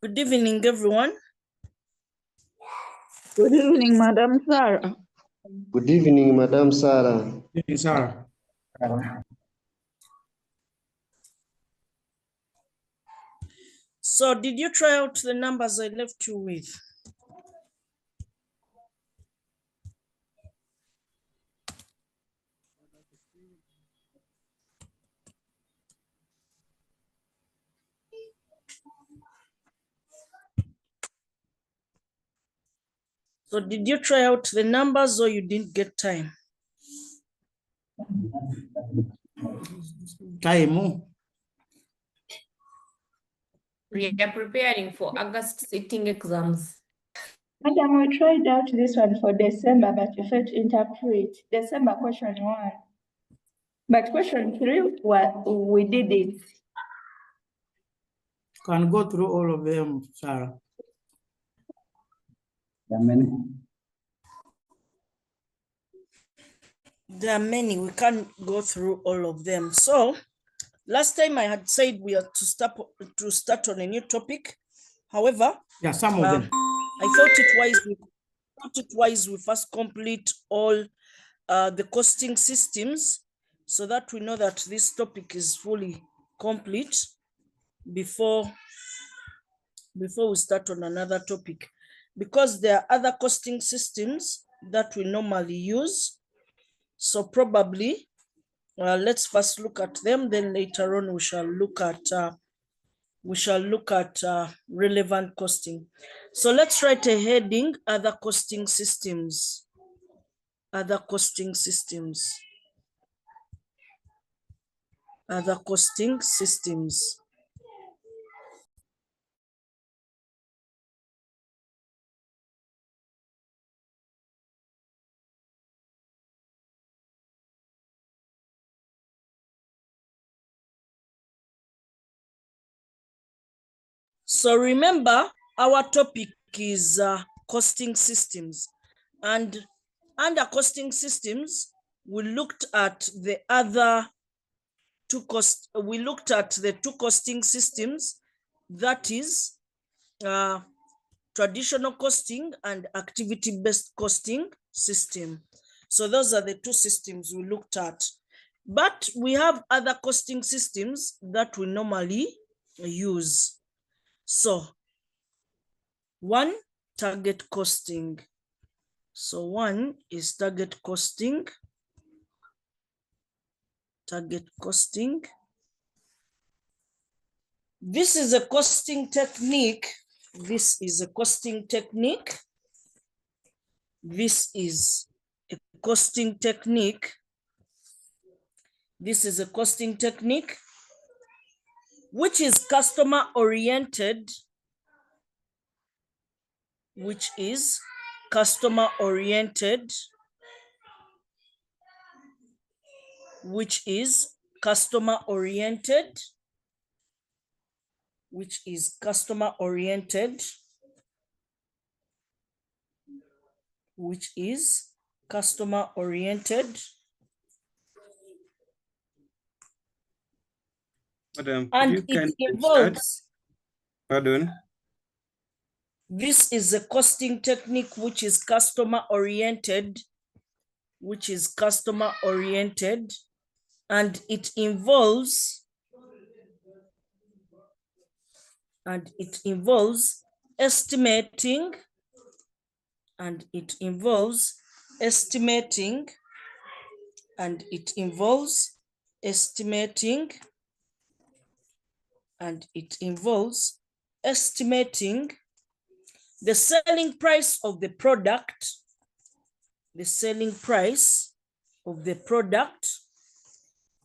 Good evening, everyone. Good evening, Madam Sarah. Good evening, Madam Sarah. Good evening, Sarah. So did you try out the numbers I left you with? So did you try out the numbers or you didn't get time? Time. We are preparing for August sitting exams. Madam, we tried out this one for December, but we failed to interpret. December question 1. But question 3, we did it. Can go through all of them, Sarah. There are many, we can't go through all of them. So last time I had said we are to start on a new topic. However, Yeah, some of them. I thought it wise we first complete all the costing systems so that we know that this topic is fully complete before we start on another topic, because there are other costing systems that we normally use. So probably let's first look at them, then later on we shall look at relevant costing. So let's write a heading: other costing systems. Other costing systems. Other costing systems. So remember, our topic is costing systems, and under costing systems, we looked at the two costing systems, that is traditional costing and activity-based costing system. So those are the two systems we looked at. But we have other costing systems that we normally use. So one, target costing. So one is target costing. Target costing. This is a costing technique. This is a costing technique. This is a costing technique. This is a costing technique which is customer oriented. Which is customer oriented. Which is customer oriented. Which is customer oriented. Which is customer oriented. Madam, And it involves. Pardon? This is a costing technique which is customer oriented. Which is customer oriented. And it involves. And it involves estimating. And it involves estimating. And it involves estimating. And it involves estimating the selling price of the product. The selling price of the product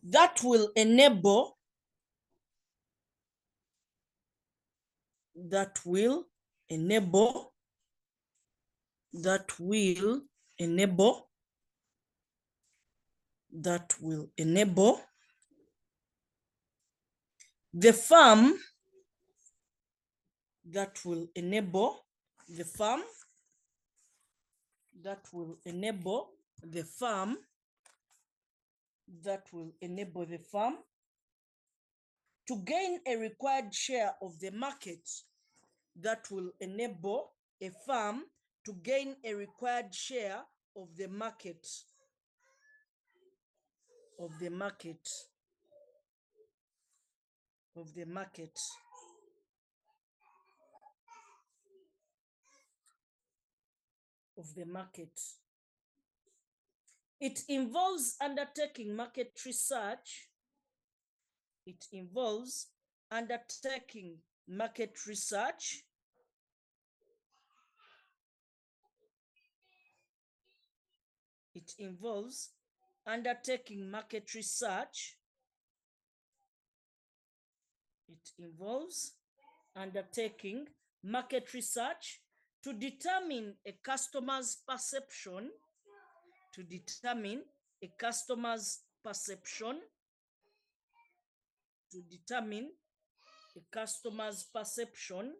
that will enable. That will enable. That will enable. That will enable the firm. That will enable the firm. That will enable the firm. That will enable the firm to gain a required share of the market. that will enable a firm to gain a required share of the market. Of the market. Of the market. Of the market. It involves undertaking market research. It involves undertaking market research. It involves undertaking market research. It involves undertaking market research to determine a customer's perception, to determine a customer's perception, to determine a customer's perception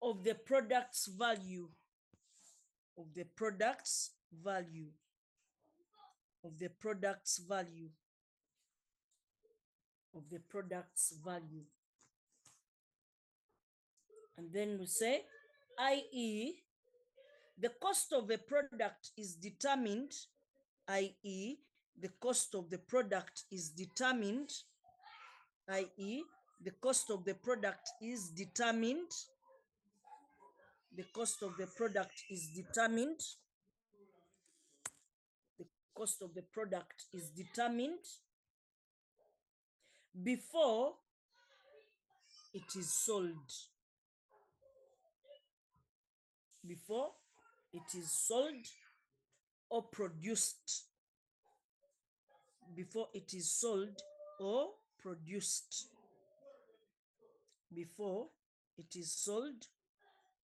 of the product's value, of the product's value, of the product's value, of the product's value. And then we say, i.e., the cost of a product is determined, i.e., the cost of the product is determined, i.e., the cost of the product is determined, the cost of the product is determined, the cost of the product is determined before it is sold. Before it is sold or produced. Before it is sold or produced. Before it is sold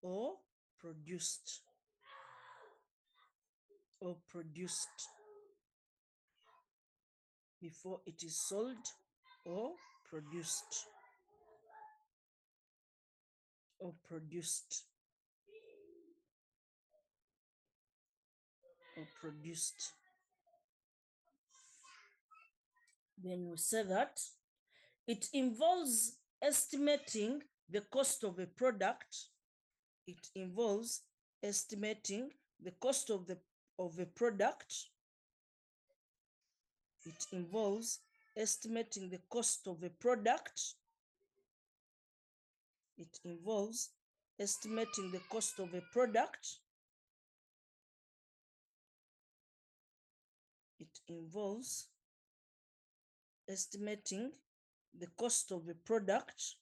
or produced. Or produced. Before it is sold or produced. Or produced. Or produced. Then we say that it involves estimating the cost of a product. It involves estimating the cost of a product. It involves estimating the cost of a product. It involves estimating the cost of a product. It involves estimating the cost of a product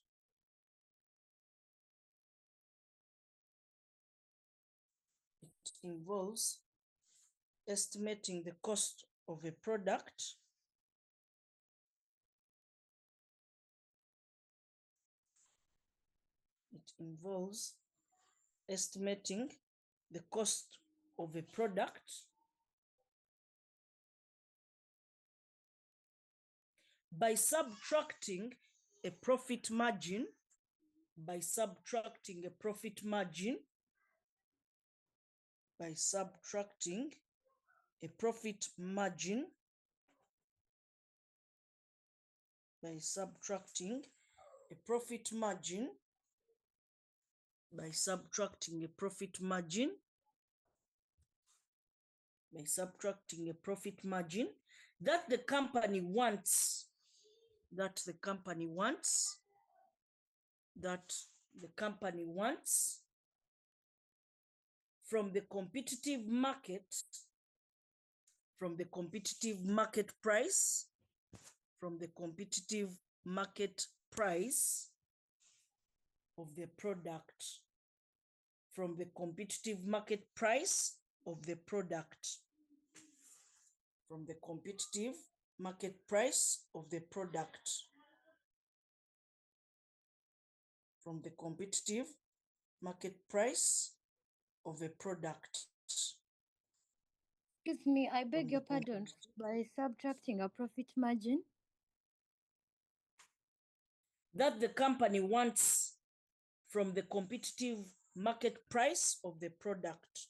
it involves estimating the cost of a product it involves estimating the cost of a product by subtracting a profit margin, by subtracting a profit margin, by subtracting a profit margin, by subtracting a profit margin, by subtracting a profit margin, by subtracting a profit margin that the company wants, that the company wants, that the company wants from the competitive market, from the competitive market price, from the competitive market price of the product, from the competitive market price of the product, from the competitive market price of the product, from the competitive market price of a product. Excuse me, I beg From your the pardon. By subtracting a profit margin? That the company wants from the competitive market price of the product,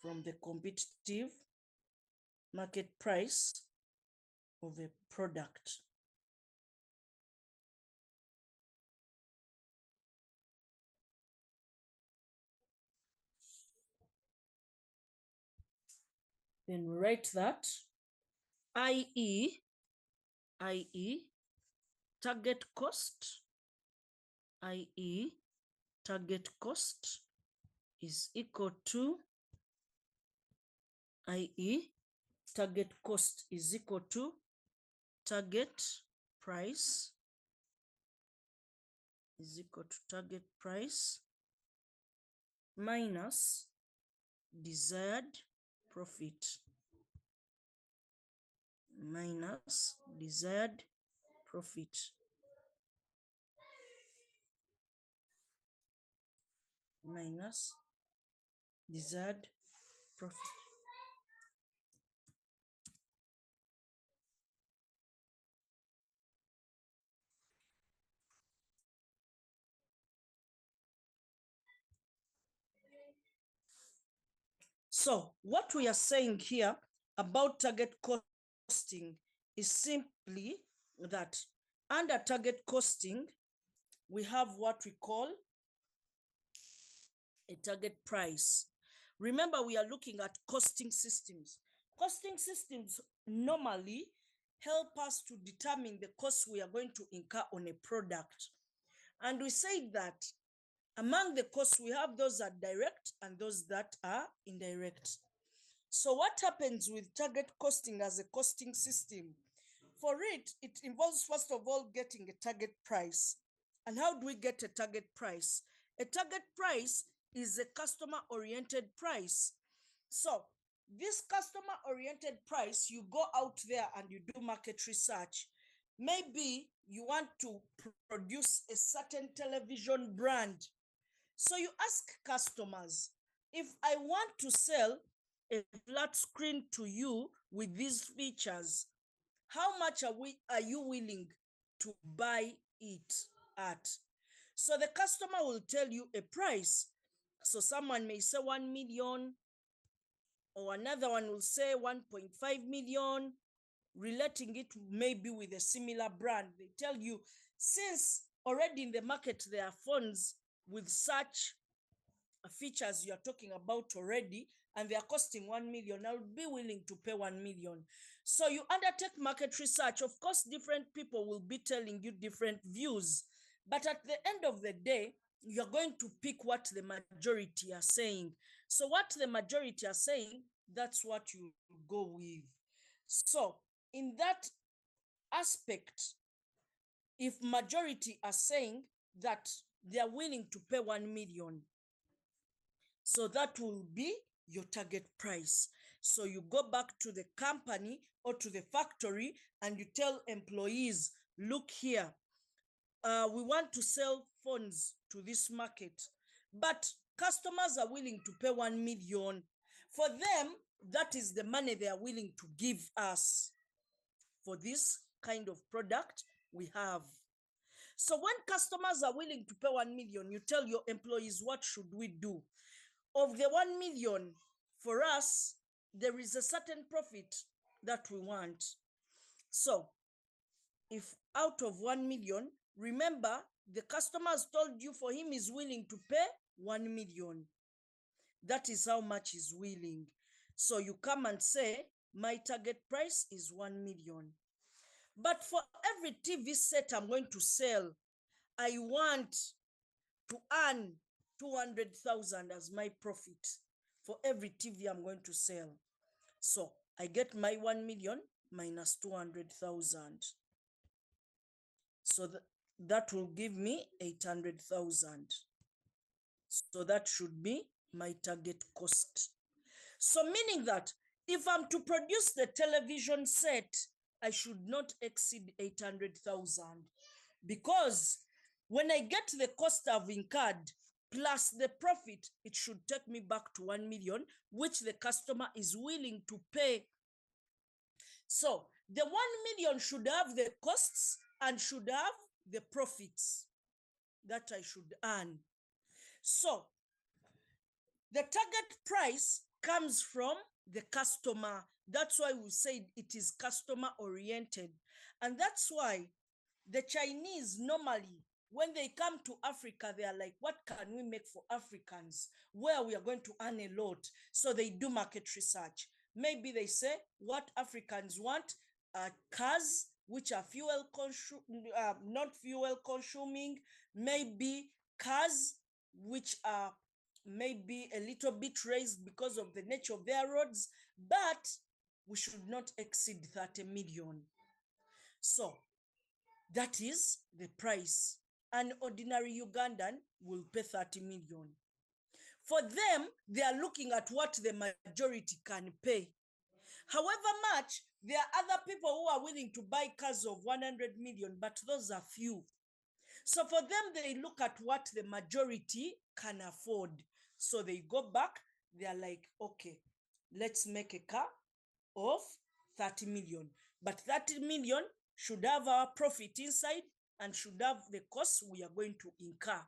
from the competitive market price of a product. Then write that, i.e., target cost, i.e., target cost is equal to, i.e., target cost is equal to target price is equal to target price minus desired profit minus desired profit. Minus desired profit. So what we are saying here about target costing is simply that under target costing, we have what we call a target price. Remember, we are looking at costing systems. Costing systems normally help us to determine the cost we are going to incur on a product. And we say that among the costs, we have those that are direct and those that are indirect. So what happens with target costing as a costing system? For it, it involves, first of all, getting a target price. And how do we get a target price? A target price is a customer-oriented price. So this customer-oriented price, you go out there and you do market research. Maybe you want to produce a certain television brand. So you ask customers, if I want to sell a flat screen to you with these features, how much are you willing to buy it at? So the customer will tell you a price. So someone may say 1 million, or another one will say 1.5 million, relating it maybe with a similar brand. They tell you, since already in the market there are phones with such features you're talking about already, and they are costing 1 million, I would be willing to pay 1 million. So you undertake market research. Of course, different people will be telling you different views, but at the end of the day, you're going to pick what the majority are saying. So what the majority are saying, that's what you go with. So in that aspect, if majority are saying that they are willing to pay 1 million, so that will be your target price. So you go back to the company or to the factory and you tell employees, look here, we want to sell phones to this market, but customers are willing to pay 1 million. For them, that is the money they are willing to give us for this kind of product we have. So when customers are willing to pay 1 million, you tell your employees, what should we do? Of the 1 million, for us, there is a certain profit that we want. So if out of 1 million, remember, the customer has told you for him is willing to pay 1 million. That is how much he's willing. So you come and say, my target price is 1 million. But for every TV set I'm going to sell, I want to earn 200,000 as my profit for every TV I'm going to sell. So I get my 1 million minus 200,000. So that will give me 800,000. So that should be my target cost. So meaning that if I'm to produce the television set, I should not exceed 800,000, because when I get the cost I've incurred plus the profit, it should take me back to 1 million, which the customer is willing to pay. So the 1 million should have the costs and should have the profits that I should earn. So the target price comes from the customer, That's why we say it is customer oriented. And that's why the Chinese normally, when they come to Africa, they are like, what can we make for Africans where we are going to earn a lot? So they do market research. Maybe they say what Africans want are cars, which are not fuel consuming, maybe cars which are maybe a little bit raised because of the nature of their roads, but we should not exceed 30 million. So that is the price. An ordinary Ugandan will pay 30 million. For them, they are looking at what the majority can pay. However much, there are other people who are willing to buy cars of 100 million, but those are few. So for them, they look at what the majority can afford. So they go back, they are like, okay, let's make a car of 30 million. But 30 million should have our profit inside and should have the costs we are going to incur.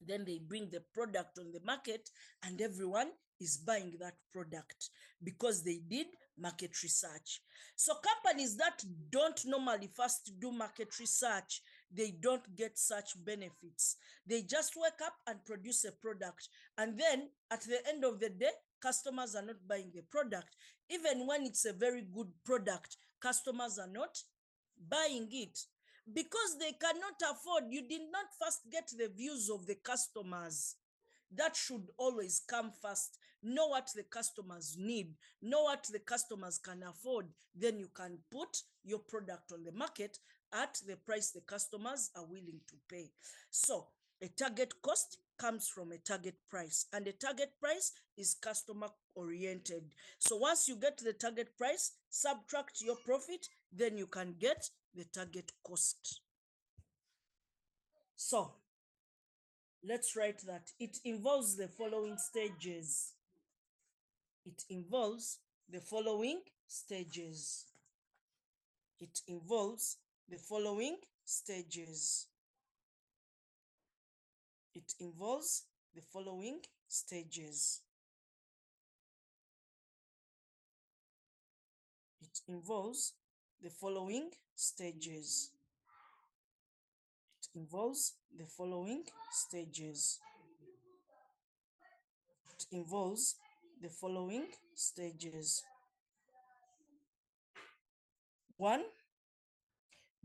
Then they bring the product on the market and everyone is buying that product because they did market research. So companies that don't normally first do market research, they don't get such benefits. They just wake up and produce a product. And then at the end of the day, customers are not buying the product. Even when it's a very good product, customers are not buying it because they cannot afford. You did not first get the views of the customers. That should always come first. Know what the customers need, know what the customers can afford. Then you can put your product on the market at the price the customers are willing to pay. So a target cost comes from a target price, and a target price is customer oriented. So once you get the target price, subtract your profit, then you can get the target cost. So let's write that. It involves the following stages. It involves the following stages. It involves the following stages. It involves the following stages. It involves the following stages. It involves the following stages. It involves the following stages. 1,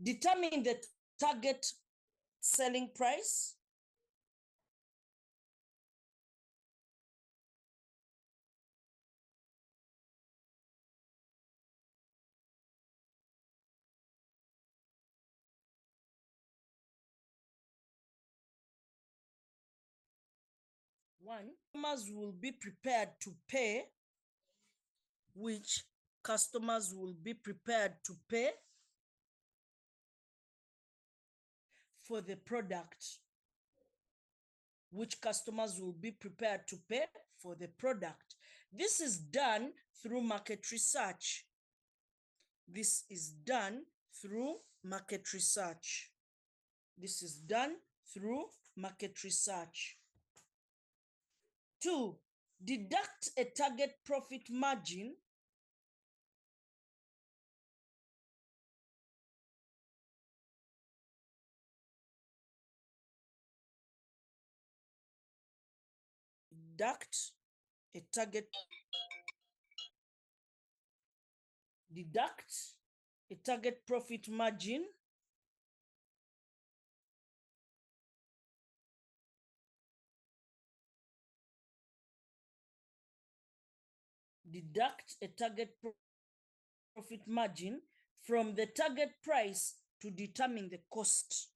determine the target selling price. Customers will be prepared to pay, which customers will be prepared to pay for the product, which customers will be prepared to pay for the product. This is done through market research. This is done through market research. This is done through market research. 2, deduct a target profit margin . Deduct a target profit margin . Deduct a target profit margin from the target price to determine the cost.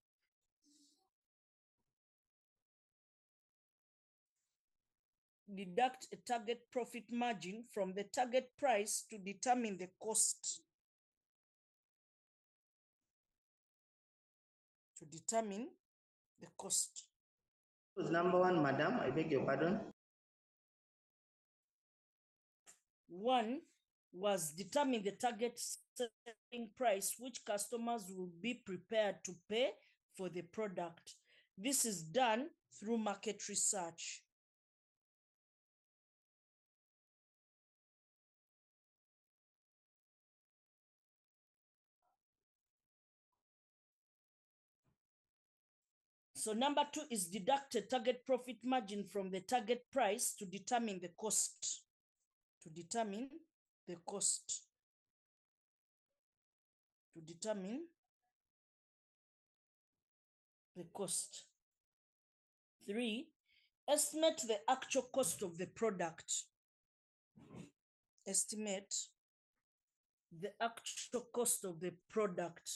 Deduct a target profit margin from the target price to determine the cost. To determine the cost. Was number 1, madam? I beg your pardon. 1 was determine the target selling price, which customers will be prepared to pay for the product. This is done through market research. So number 2 is deducted target profit margin from the target price to determine the cost. To determine the cost. To determine the cost. 3, estimate the actual cost of the product. Estimate the actual cost of the product.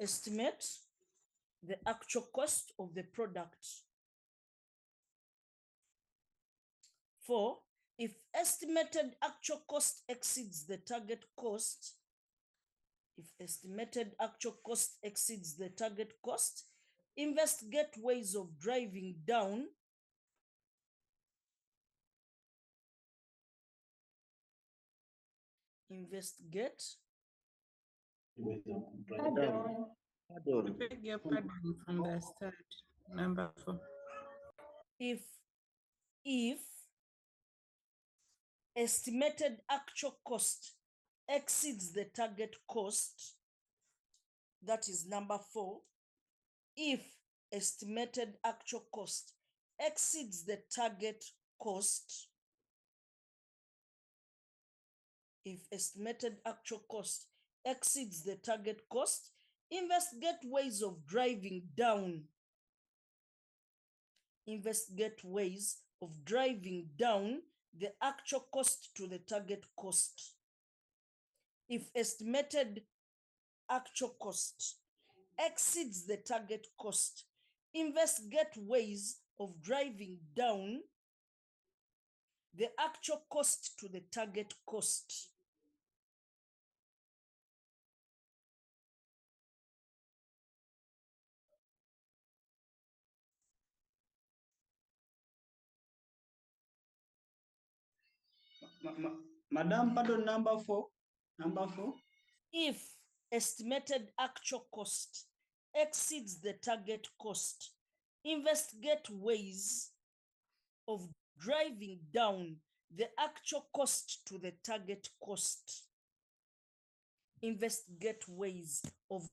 Estimate the actual cost of the product. 4, if estimated actual cost exceeds the target cost, if estimated actual cost exceeds the target cost, investigate ways of driving down investigate Pardon. Pardon. Beg your pardon from the start. Number 4. if estimated actual cost exceeds the target cost, that is number 4. If estimated actual cost exceeds the target cost, if estimated actual cost exceeds the target cost, investigate ways of driving down. Investigate ways of driving down the actual cost to the target cost. If estimated actual cost exceeds the target cost, investigate ways of driving down the actual cost to the target cost. Madam, pardon, number 4. Number 4. If estimated actual cost exceeds the target cost, investigate ways of driving down the actual cost to the target cost. Investigate ways of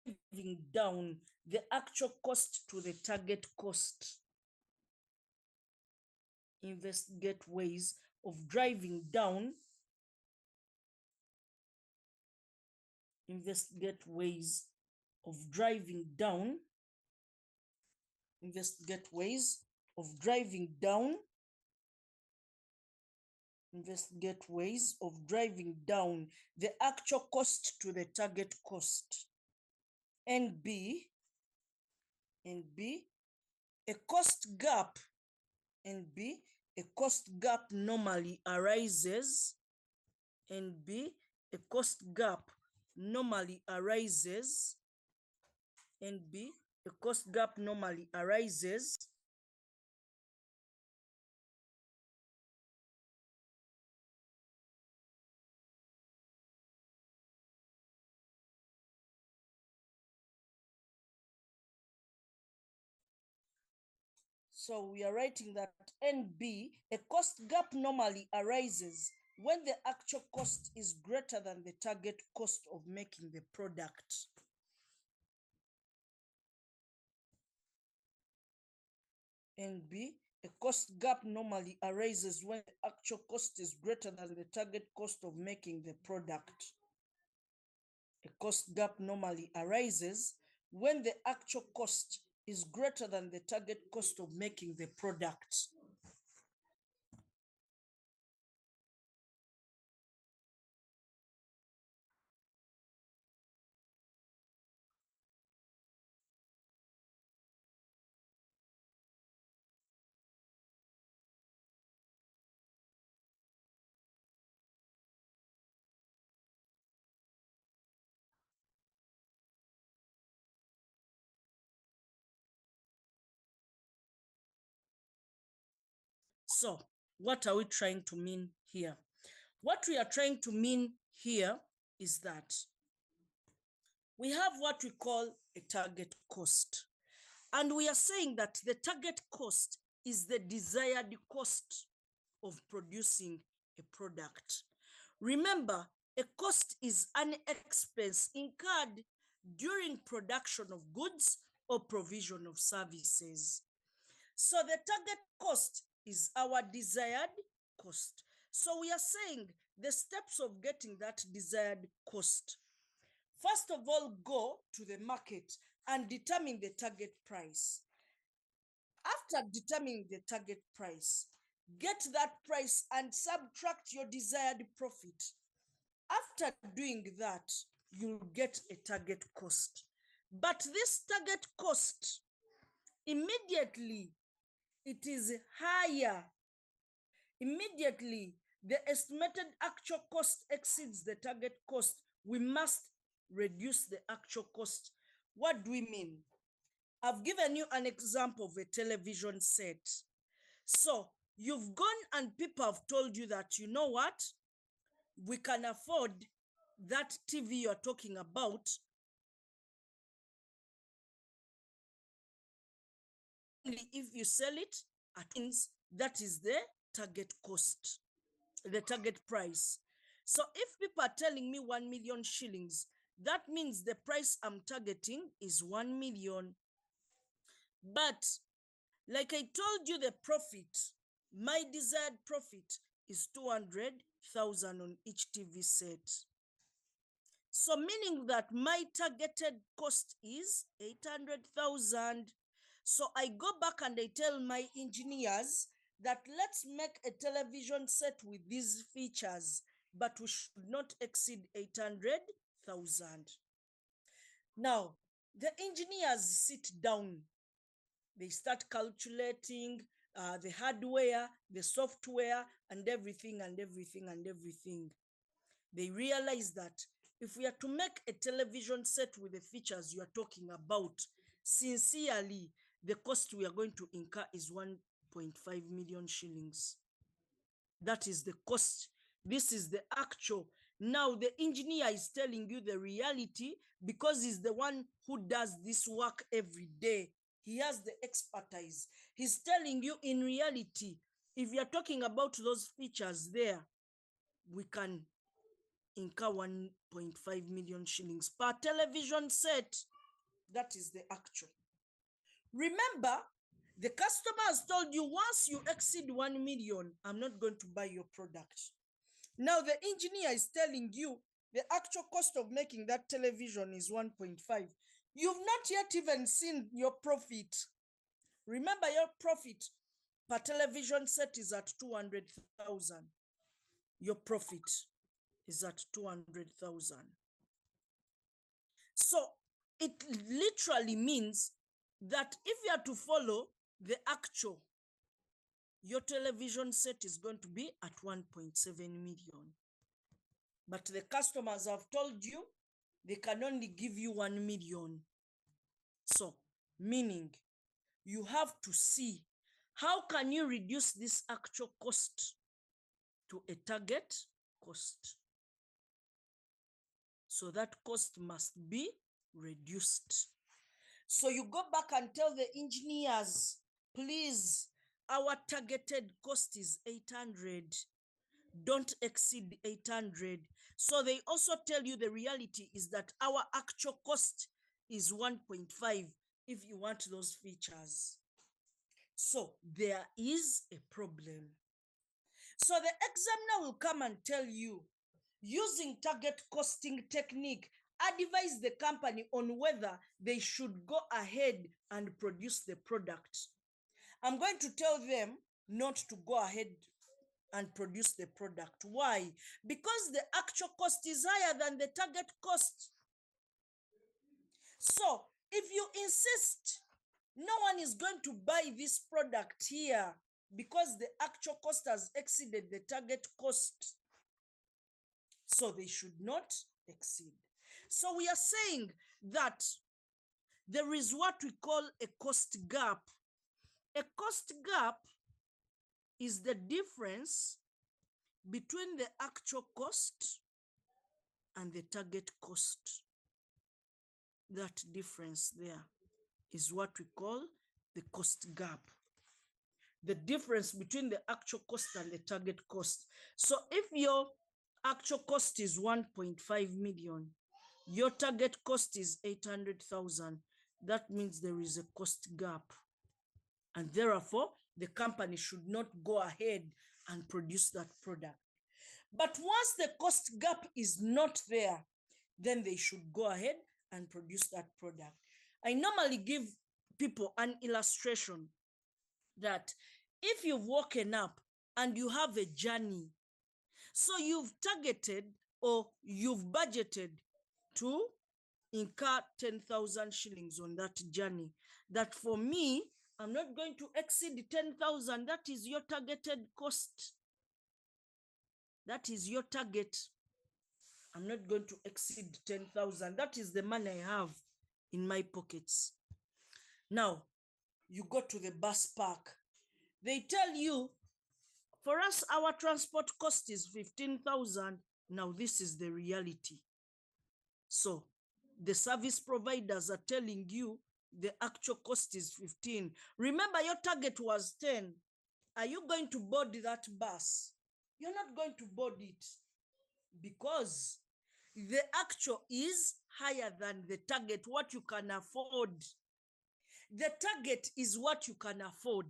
driving down the actual cost to the target cost. Investigate ways of driving down. Investigate ways of driving down. Investigate ways of driving down. Investigate ways of driving down the actual cost to the target cost. And B, a cost gap. And B, a cost gap normally arises. And B, a cost gap normally arises. And B, a cost gap normally arises So we are writing that NB, a cost gap normally arises when the actual cost is greater than the target cost of making the product. NB, a cost gap normally arises when the actual cost is greater than the target cost of making the product. A cost gap normally arises when the actual cost is greater than the target cost of making the product. So what are we trying to mean here? What we are trying to mean here is that we have what we call a target cost. And we are saying that the target cost is the desired cost of producing a product. Remember, a cost is an expense incurred during production of goods or provision of services. So the target cost is our desired cost. So we are saying the steps of getting that desired cost. First of all, go to the market and determine the target price. After determining the target price, get that price and subtract your desired profit. After doing that, you'll get a target cost. But this target cost, immediately it is higher. Immediately the estimated actual cost exceeds the target cost, we must reduce the actual cost. What do we mean? I've given you an example of a television set. So you've gone and people have told you that, you know what, we can afford that TV you're talking about. If you sell it at means that is the target cost, the target price. So if people are telling me 1 million shillings, that means the price I'm targeting is 1 million. But like I told you, the profit, my desired profit is 200,000 on each TV set. So meaning that my targeted cost is 800,000. So I go back and I tell my engineers that let's make a television set with these features, but we should not exceed 800,000. Now, the engineers sit down. They start calculating the hardware, the software, and everything. They realize that if we are to make a television set with the features you are talking about, sincerely, the cost we are going to incur is 1.5 million shillings. That is the cost. This is the actual. Now the engineer is telling you the reality because he's the one who does this work every day. He has the expertise. He's telling you in reality, if you're talking about those features there, we can incur 1.5 million shillings per television set. That is the actual. Remember, the customer has told you once you exceed 1 million, I'm not going to buy your product. Now the engineer is telling you the actual cost of making that television is 1.5. You've not yet even seen your profit. Remember, your profit per television set is at 200,000. Your profit is at 200,000. So it literally means that if you are to follow the actual, your television set is going to be at 1.7 million. But the customers have told you they can only give you 1 million. So meaning you have to see how can you reduce this actual cost to a target cost. So that cost must be reduced. So you go back and tell the engineers, please, our targeted cost is 800. Don't exceed 800. So they also tell you the reality is that our actual cost is 1.5 if you want those features. So there is a problem. So the examiner will come and tell you, using target costing technique, advise the company on whether they should go ahead and produce the product. I'm going to tell them not to go ahead and produce the product. Why? Because the actual cost is higher than the target cost. So if you insist, no one is going to buy this product here because the actual cost has exceeded the target cost. So they should not exceed. So we are saying that there is what we call a cost gap. A cost gap is the difference between the actual cost and the target cost. That difference there is what we call the cost gap. The difference between the actual cost and the target cost. So if your actual cost is 1.5 million, your target cost is 800,000, that means there is a cost gap. And therefore, the company should not go ahead and produce that product. But once the cost gap is not there, then they should go ahead and produce that product. I normally give people an illustration that if you've woken up and you have a journey, so you've targeted or you've budgeted to incur 10,000 shillings on that journey, that for me, I'm not going to exceed 10,000. That is your targeted cost. That is your target. I'm not going to exceed 10,000. That is the money I have in my pockets. Now, you go to the bus park. They tell you, for us, our transport cost is 15,000. Now, this is the reality. So, the service providers are telling you the actual cost is 15. Remember, your target was 10. Are you going to board that bus? You're not going to board it because the actual is higher than the target, what you can afford. The target is what you can afford.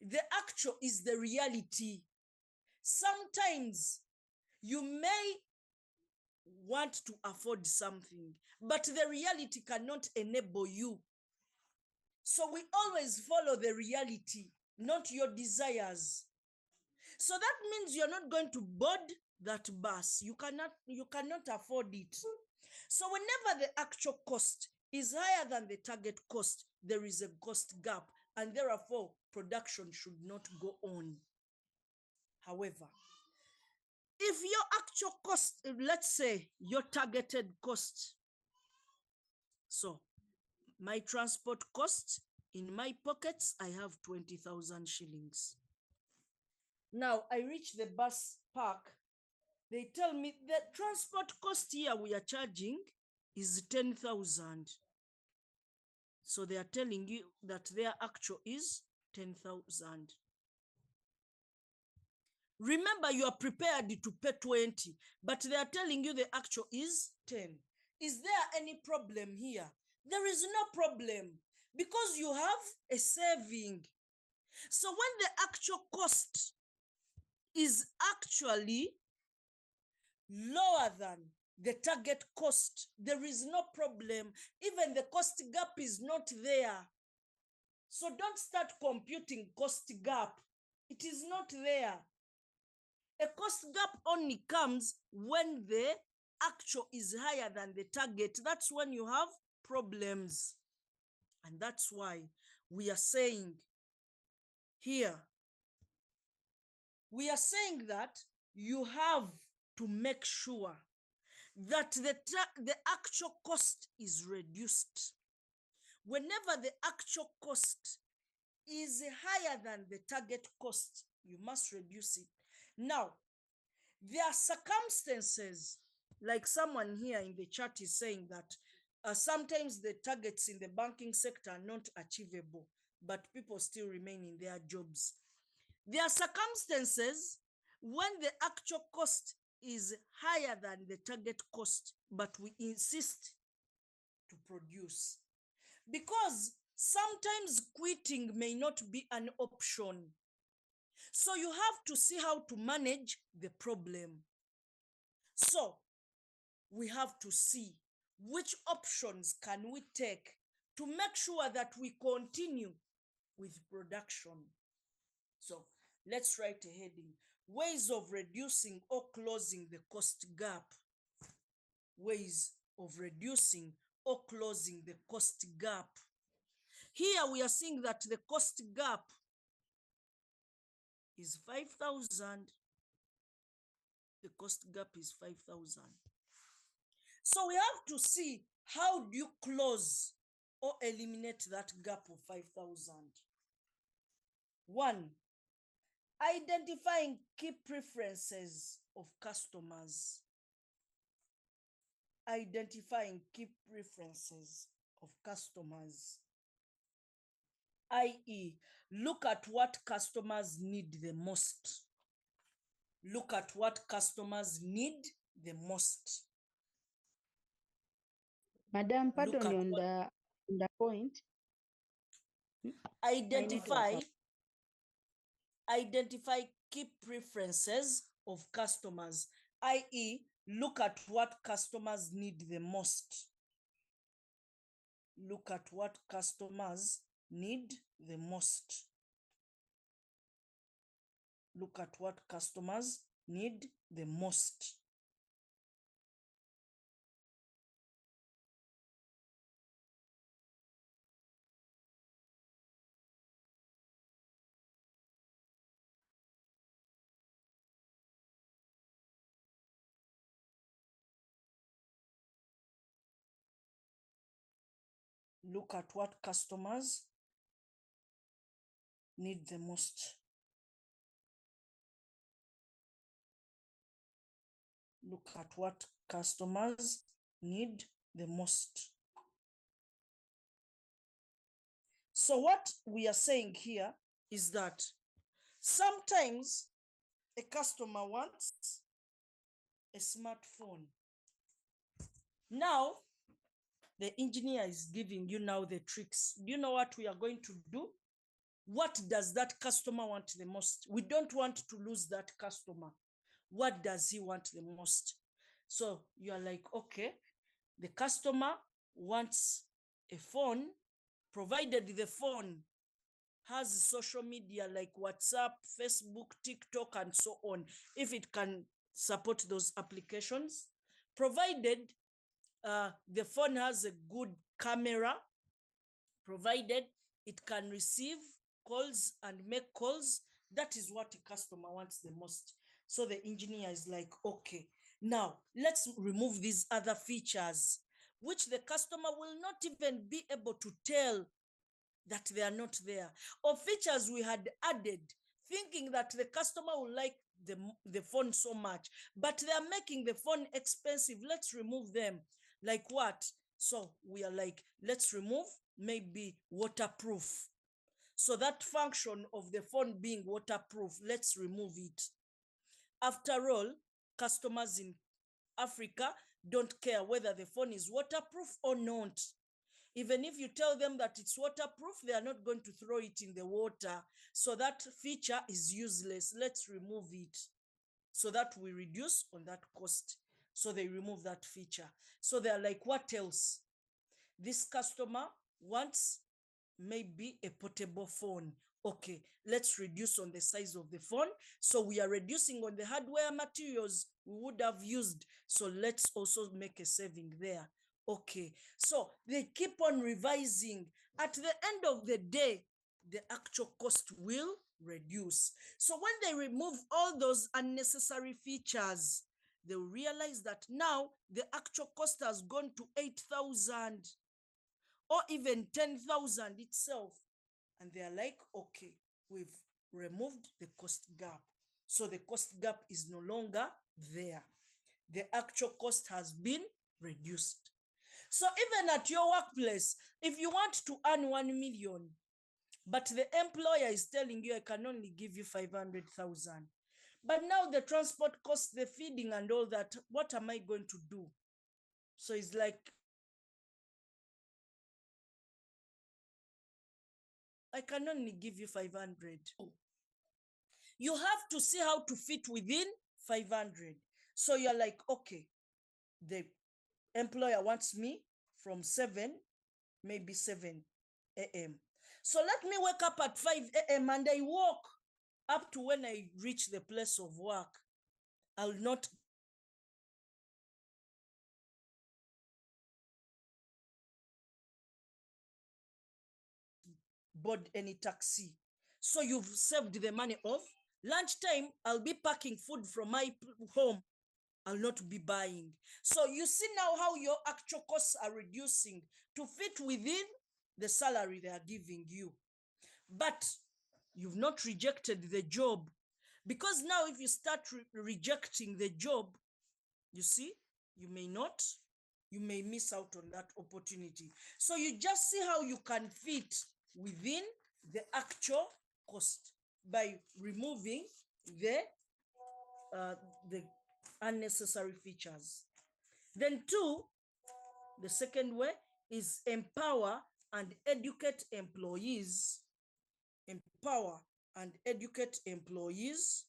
The actual is the reality. Sometimes you may want to afford something, but the reality cannot enable you. So we always follow the reality, not your desires. So that means you're not going to board that bus. You cannot afford it. So whenever the actual cost is higher than the target cost, there is a cost gap, and therefore production should not go on. However, if your actual cost, let's say your targeted cost, so my transport cost in my pockets, I have 20,000 shillings. Now I reach the bus park. They tell me the transport cost here we are charging is 10,000. So they are telling you that their actual is 10,000. Remember, you are prepared to pay 20, but they are telling you the actual is 10. Is there any problem here? There is no problem because you have a saving. So when the actual cost is actually lower than the target cost, there is no problem. Even the cost gap is not there. So don't start computing cost gap. It is not there. A cost gap only comes when the actual is higher than the target. That's when you have problems. And that's why we are saying here, we are saying that you have to make sure that the actual cost is reduced. Whenever the actual cost is higher than the target cost, you must reduce it. Now, there are circumstances, like someone here in the chat is saying that sometimes the targets in the banking sector are not achievable, but people still remain in their jobs. There are circumstances when the actual cost is higher than the target cost, but we insist to produce. Because sometimes quitting may not be an option. So you have to see how to manage the problem. So we have to see which options can we take to make sure that we continue with production. So let's write a heading: ways of reducing or closing the cost gap. Ways of reducing or closing the cost gap. Here we are seeing that the cost gap is 5,000. The cost gap is 5,000. So we have to see how do you close or eliminate that gap of 5,000. 1, identifying key preferences of customers. Identifying key preferences of customers, i.e., look at what customers need the most. Look at what customers need the most. Madam, pardon me on the the point. Identify key preferences of customers, i.e., look at what customers need the most. Look at what customers need the most. Look at what customers need the most. Look at what customers need the most. Look at what customers need the most. So what we are saying here is that sometimes a customer wants a smartphone. Now, the engineer is giving you now the tricks. Do you know what we are going to do? What does that customer want the most? We don't want to lose that customer. What does he want the most? So you are like, okay, the customer wants a phone, provided the phone has social media like WhatsApp, Facebook, TikTok, and so on, if it can support those applications, provided the phone has a good camera, provided it can receive calls and make calls. That is what a customer wants the most. So the engineer is like, okay, now let's remove these other features, which the customer will not even be able to tell that they are not there, or features we had added thinking that the customer will like the phone so much, but they are making the phone expensive. Let's remove them. Like what? So we are like, let's remove maybe waterproof. So that function of the phone being waterproof, let's remove it. After all, customers in Africa don't care whether the phone is waterproof or not. Even if you tell them that it's waterproof, they are not going to throw it in the water. So that feature is useless. Let's remove it so that we reduce on that cost. So they remove that feature. So they're like, what else? This customer wants maybe a portable phone. Okay, let's reduce on the size of the phone. So we are reducing on the hardware materials we would have used. So let's also make a saving there. Okay, so they keep on revising. At the end of the day, the actual cost will reduce. So when they remove all those unnecessary features, they'll realize that now the actual cost has gone to 8,000 or even 10,000 itself. And they're like, okay, we've removed the cost gap. So the cost gap is no longer there. The actual cost has been reduced. So even at your workplace, if you want to earn 1 million, but the employer is telling you, I can only give you 500,000. But now the transport costs, the feeding and all that, what am I going to do? So it's like, I can only give you 500. You have to see how to fit within 500. So you're like, okay, the employer wants me from 7, maybe 7 a.m. So let me wake up at 5 a.m. and I walk up to when I reach the place of work. I'll not board any taxi. So you've saved the money of lunchtime. I'll be packing food from my home. I'll not be buying. So you see now how your actual costs are reducing to fit within the salary they are giving you. But you've not rejected the job, because now if you start rejecting the job, you see, you may miss out on that opportunity. So you just see how you can fit within the actual cost by removing the unnecessary features. Then 2, the second way is empower and educate employees. Empower and educate employees.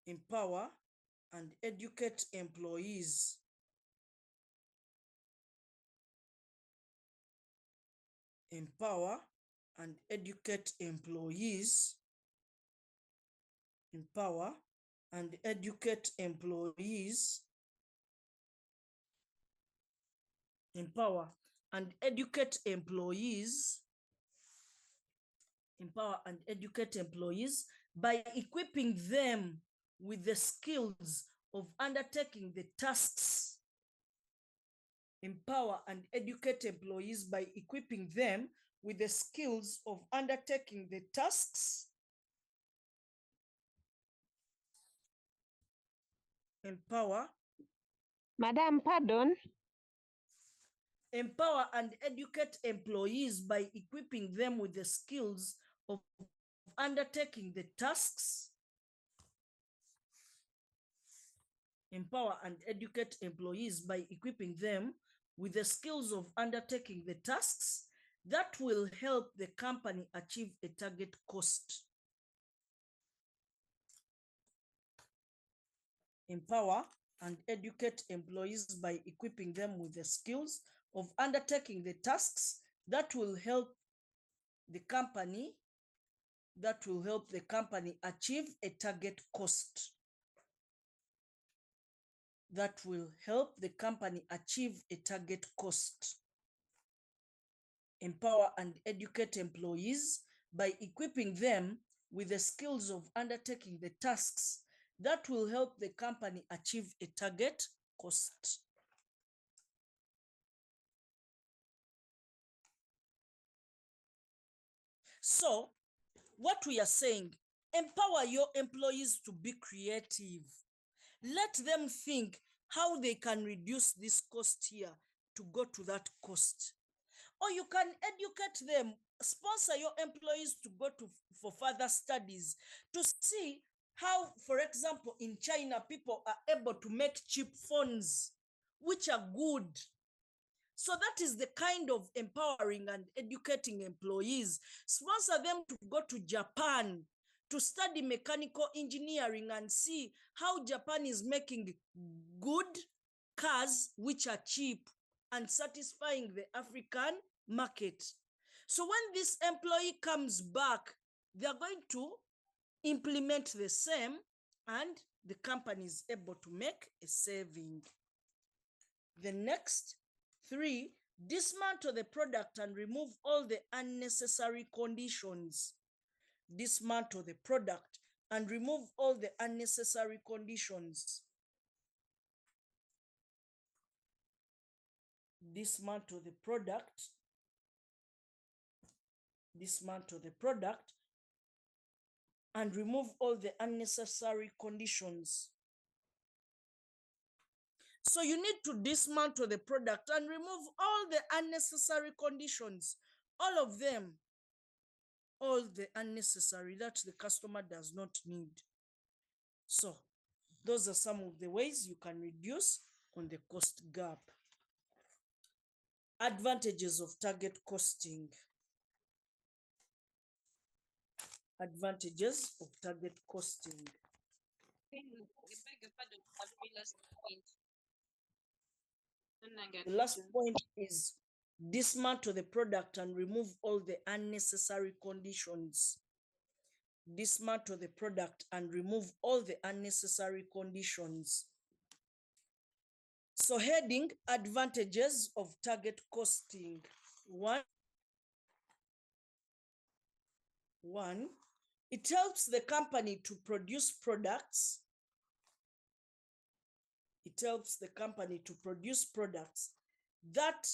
Empower and educate employees. Empower and educate employees. Empower and educate employees. Empower and educate employees. Empower and educate employees by equipping them with the skills of undertaking the tasks. Empower and educate employees by equipping them with the skills of undertaking the tasks. Empower. Madam, pardon. Empower and educate employees by equipping them with the skills of undertaking the tasks. Empower and educate employees by equipping them with the skills of undertaking the tasks that will help the company achieve a target cost. Empower and educate employees by equipping them with the skills of undertaking the tasks that will help the company achieve a target cost. That will help the company achieve a target cost. Empower and educate employees by equipping them with the skills of undertaking the tasks that will help the company achieve a target cost. So what we are saying, empower your employees to be creative. Let them think how they can reduce this cost here to go to that cost. Or you can educate them, sponsor your employees to go for further studies to see how, for example, in China, people are able to make cheap phones, which are good. So that is the kind of empowering and educating employees. Sponsor them to go to Japan to study mechanical engineering and see how Japan is making good cars which are cheap and satisfying the African market. So when this employee comes back, they're going to implement the same and the company is able to make a saving. The next 3, dismantle the product and remove all the unnecessary conditions. Dismantle the product and remove all the unnecessary conditions. Dismantle the product. Dismantle the product and remove all the unnecessary conditions. So you need to dismantle the product and remove all the unnecessary conditions, all of them, all the unnecessary that the customer does not need. So those are some of the ways you can reduce on the cost gap. Advantages of target costing. Advantages of target costing. The last point is dismantle the product and remove all the unnecessary conditions. Dismantle the product and remove all the unnecessary conditions. So heading, advantages of target costing. One, it helps the company to produce products. It helps the company to produce products that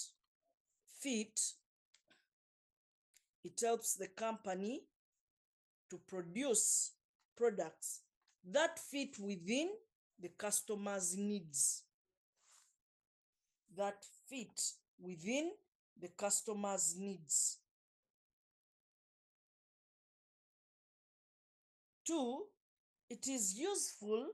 fit. It helps the company to produce products that fit within the customer's needs. That fit within the customer's needs. 2, it is useful.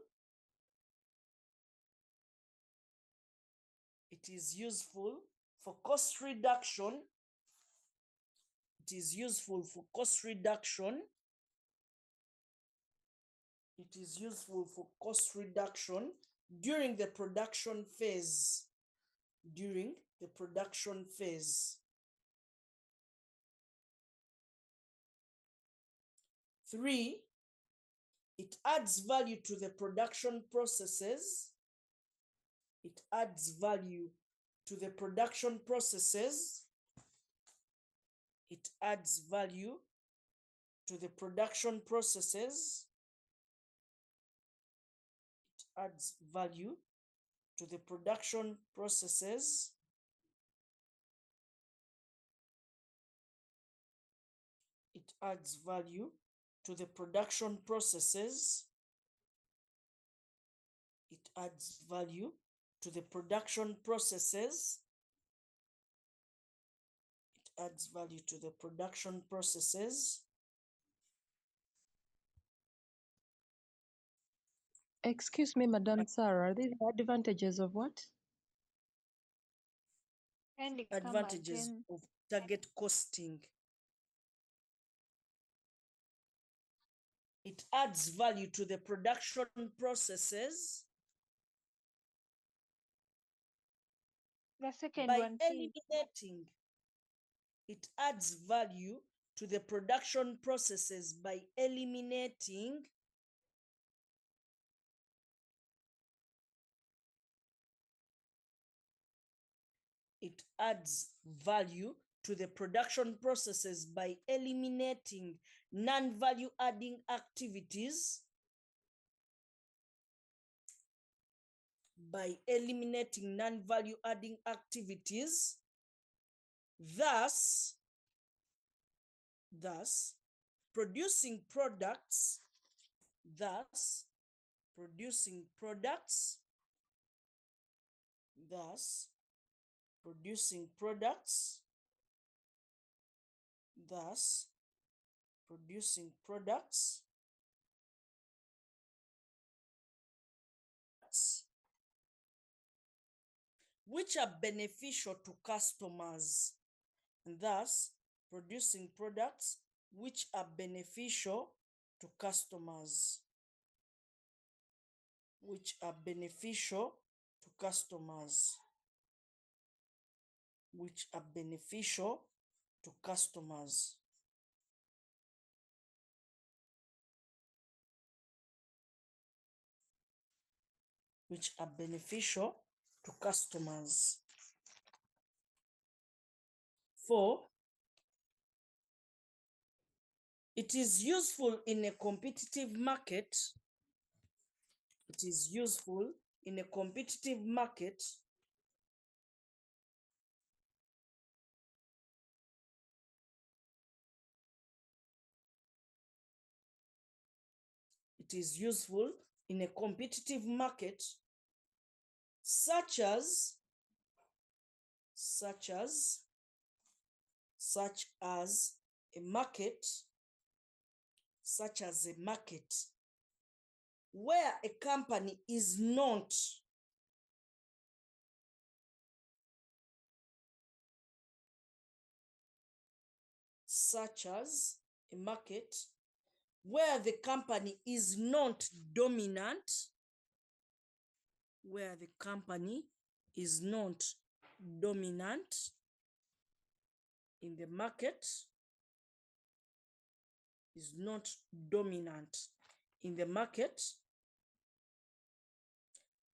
It is useful for cost reduction It is useful for cost reduction. It is useful for cost reduction during the production phase. During the production phase. 3, it adds value to the production processes. It adds value to the production processes. It adds value to the production processes. It adds value to the production processes. It adds value to the production processes. It adds value to the production processes. It adds value to the production processes. Excuse me, Madam Sarah, these are advantages of what? And come Advantages again. of target costing. It adds value to the production processes The second by one, please. eliminating. It adds value to the production processes by eliminating it adds value to the production processes by eliminating non-value adding activities. By eliminating non-value adding activities. Thus, producing products, producing products which are beneficial to customers, and thus producing products which are beneficial to customers, which are beneficial to customers, which are beneficial to customers. Which are beneficial to customers. 4, it is useful in a competitive market. It is useful in a competitive market. It is useful in a competitive market such as a market where a company is not where the company is not dominant, where the company is not dominant in the market, is not dominant in the market,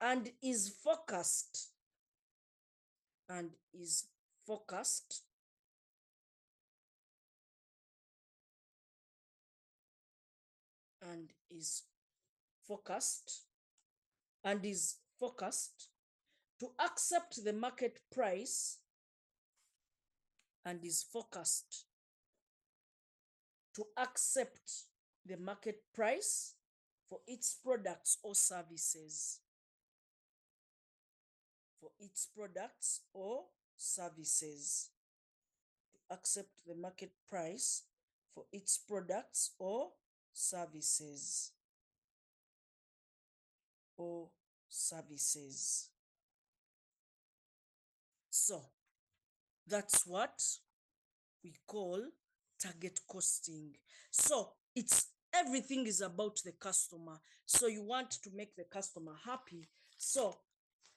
and is focused, and is focused to accept the market price, and is focused to accept the market price for its products or services. For its products or services. To accept the market price for its products or services. Or services. So that's what we call target costing. So everything is about the customer. So you want to make the customer happy. So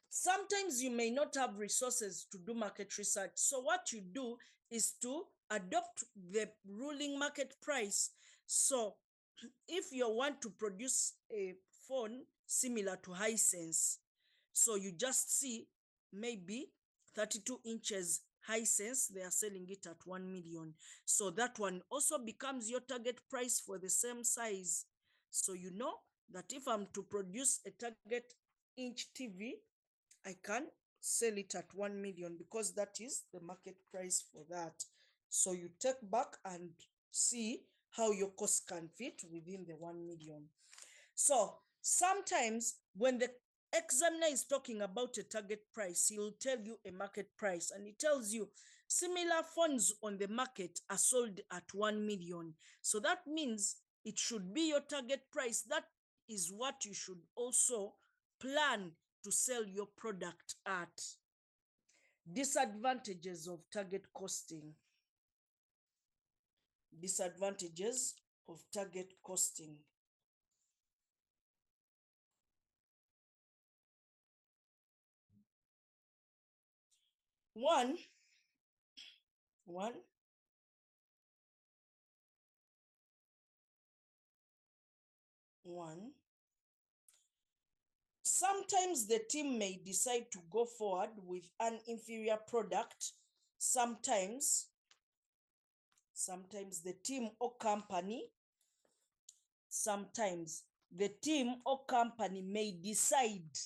sometimes you may not have resources to do market research. So what you do is to adopt the ruling market price. So if you want to produce a phone similar to Hisense, so you just see maybe 32 inches Hisense, they are selling it at 1 million. So that one also becomes your target price for the same size. So you know that if I'm to produce a target inch TV, I can sell it at 1 million because that is the market price for that. So you take back and see how your cost can fit within the 1 million. So sometimes when the examiner is talking about a target price, he'll tell you a market price, and he tells you similar phones on the market are sold at 1 million. So that means it should be your target price. That is what you should also plan to sell your product at. Disadvantages of target costing. Disadvantages of target costing. One, sometimes the team may decide to go forward with an inferior product. Sometimes the team or company, may decide,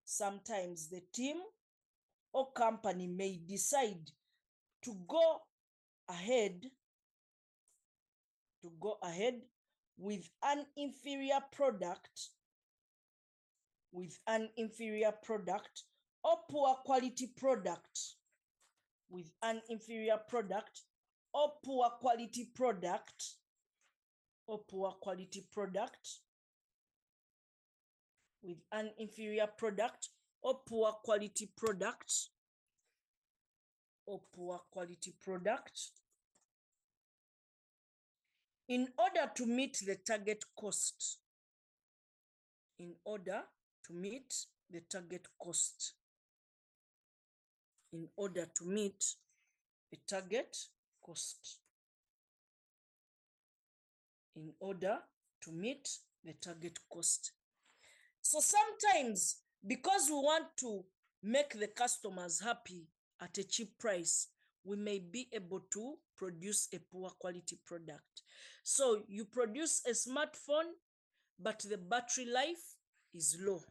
sometimes the team or company may decide to go ahead with an inferior product, or poor quality product, with an inferior product or poor quality product, with an inferior product or poor quality product, in order to meet the target cost. In order to meet the target cost. In order to meet the target cost. In order to meet the target cost. So sometimes, because we want to make the customers happy at a cheap price, we may be able to produce a poor quality product. So you produce a smartphone, but the battery life is low,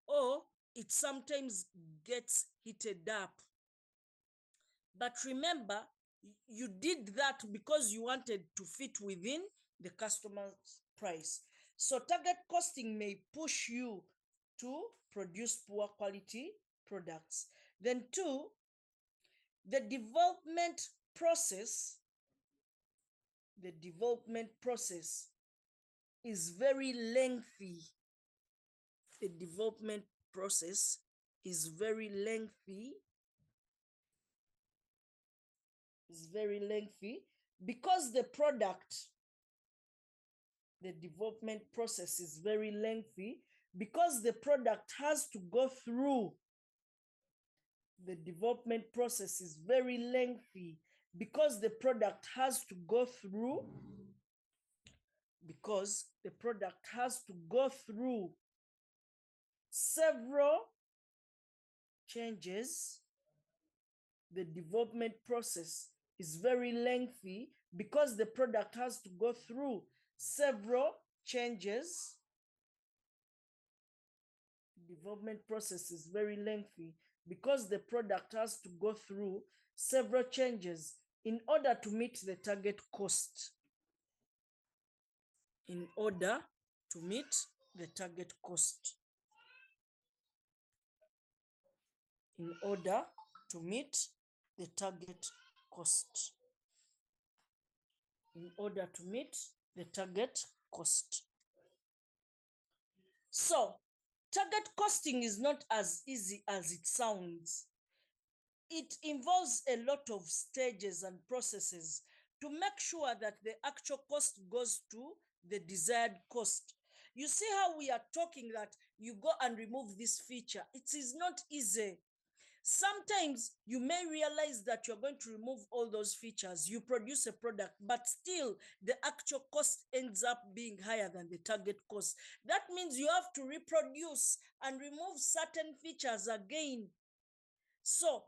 or it sometimes gets heated up. But remember, you did that because you wanted to fit within the customer's price. So target costing may push you to produce poor quality products. Then two, the development process is very lengthy. The development process is very lengthy. Because the development process is very lengthy, because the product has to go through. The development process is very lengthy because the product has to go through. Because the product has to go through several changes. The development process is very lengthy because the product has to go through several changes. Development process is very lengthy because the product has to go through several changes in order to meet the target cost. In order to meet the target cost. In order to meet the target cost. In order to meet the target cost. So, target costing is not as easy as it sounds. It involves a lot of stages and processes, to make sure that the actual cost goes to the desired cost. You see how we are talking that you go and remove this feature. It is not easy. Sometimes you may realize that you're going to remove all those features. You produce a product, but still the actual cost ends up being higher than the target cost. That means you have to reproduce and remove certain features again. So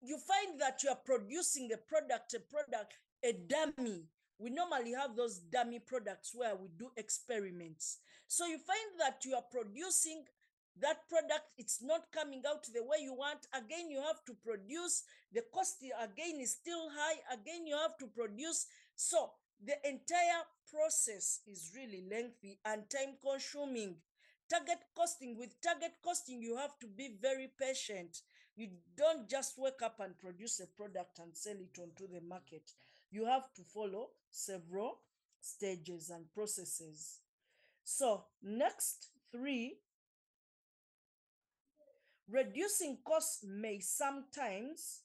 you find that you are producing a product, a dummy. We normally have those dummy products where we do experiments. So you find that you are producing that product, it's not coming out the way you want. Again, you have to produce. The cost again is still high. Again, you have to produce. So the entire process is really lengthy and time consuming. With target costing, you have to be very patient. You don't just wake up and produce a product and sell it onto the market. You have to follow several stages and processes. So next 3, reducing costs may sometimes,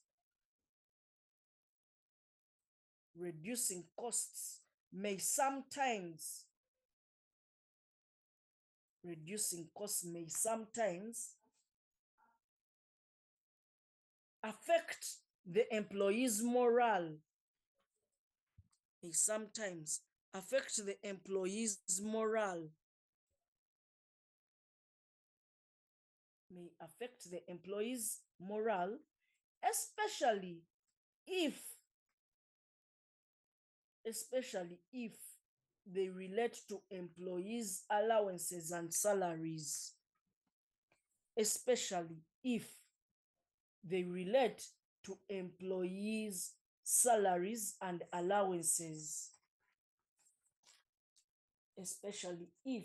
affect the employee's morale. May sometimes affect the employee's morale. May affect the employee's morale, especially if they relate to employees' allowances and salaries. Especially if they relate to employees' salaries and allowances. Especially if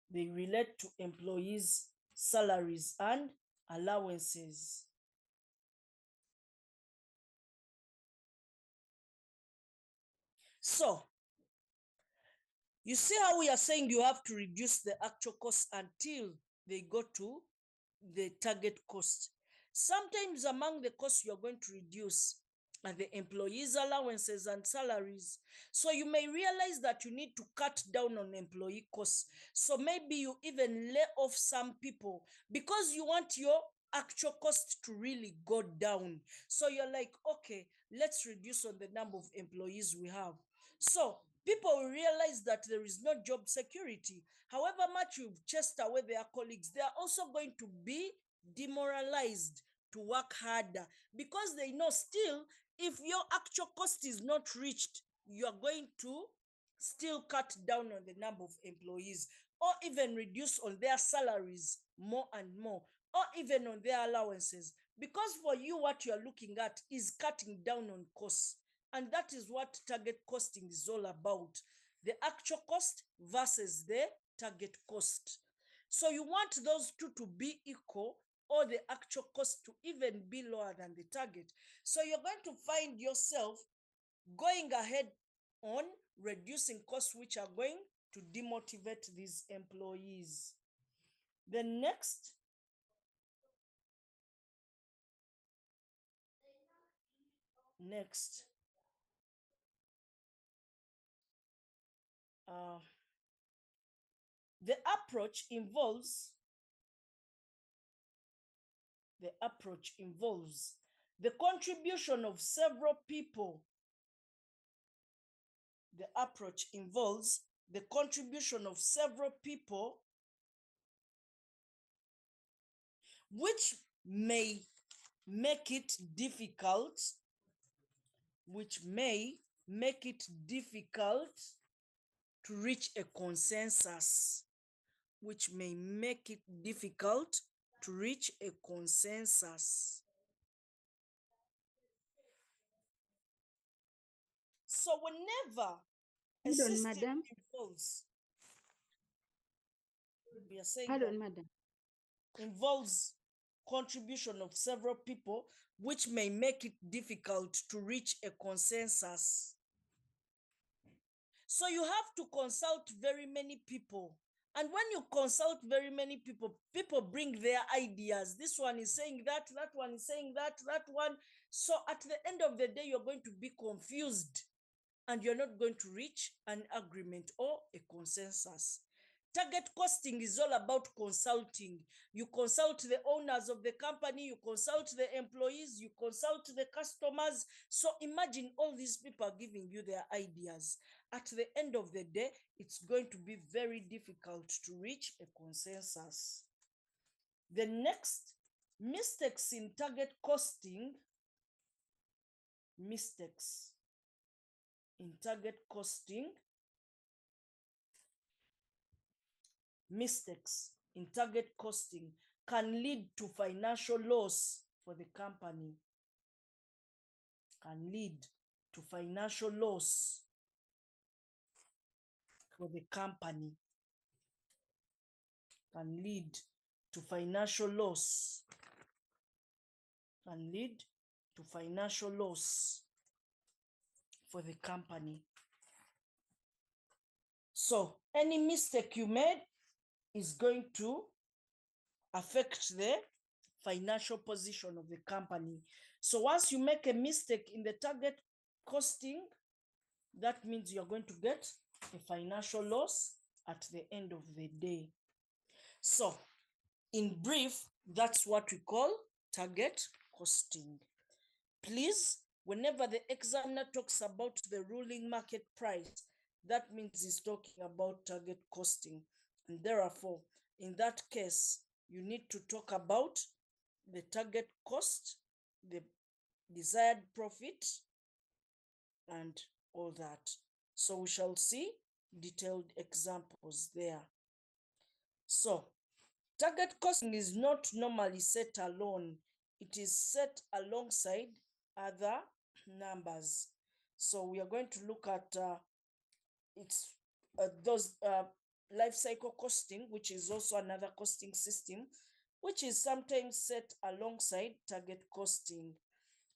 they relate to employees' salaries and allowances. So, you see how we are saying you have to reduce the actual cost until they go to the target cost. Sometimes among the costs you're going to reduce are the employees' allowances and salaries. So you may realize that you need to cut down on employee costs. So maybe you even lay off some people because you want your actual cost to really go down. So you're like, okay, let's reduce on the number of employees we have. So people will realize that there is no job security. However much you've chased away their colleagues, they are also going to be demoralized to work harder because they know still if your actual cost is not reached, you are going to still cut down on the number of employees or even reduce on their salaries more and more, or even on their allowances, because for you what you are looking at is cutting down on costs. And that is what target costing is all about. The actual cost versus the target cost. So you want those two to be equal or the actual cost to even be lower than the target. So you're going to find yourself going ahead on reducing costs which are going to demotivate these employees. The next, the approach involves the contribution of several people. The approach involves the contribution of several people, which may make it difficult, to reach a consensus. So whenever a system involves, we are saying that involves contribution of several people, which may make it difficult to reach a consensus. So you have to consult very many people And when you consult very many people, people bring their ideas. This one is saying that one is saying that one. So at the end of the day, you're going to be confused and you're not going to reach an agreement or a consensus. Target costing is all about consulting. You consult the owners of the company, you consult the employees, you consult the customers. So imagine all these people are giving you their ideas. At the end of the day, it's going to be very difficult to reach a consensus. The next, mistakes in target costing. Mistakes in target costing. Mistakes in target costing can lead to financial loss for the company. Can lead to financial loss for the company. Can lead to financial loss. Can lead to financial loss for the company. So any mistake you made is going to affect the financial position of the company. So once you make a mistake in the target costing, that means you're going to get a financial loss at the end of the day. So in brief, that's what we call target costing. Please, whenever the examiner talks about the ruling market price, that means he's talking about target costing. And therefore, in that case, you need to talk about the target cost, the desired profit, and all that. So we shall see detailed examples there. So target costing is not normally set alone. It is set alongside other numbers. So we are going to look at those life cycle costing, which is also another costing system, which is sometimes set alongside target costing.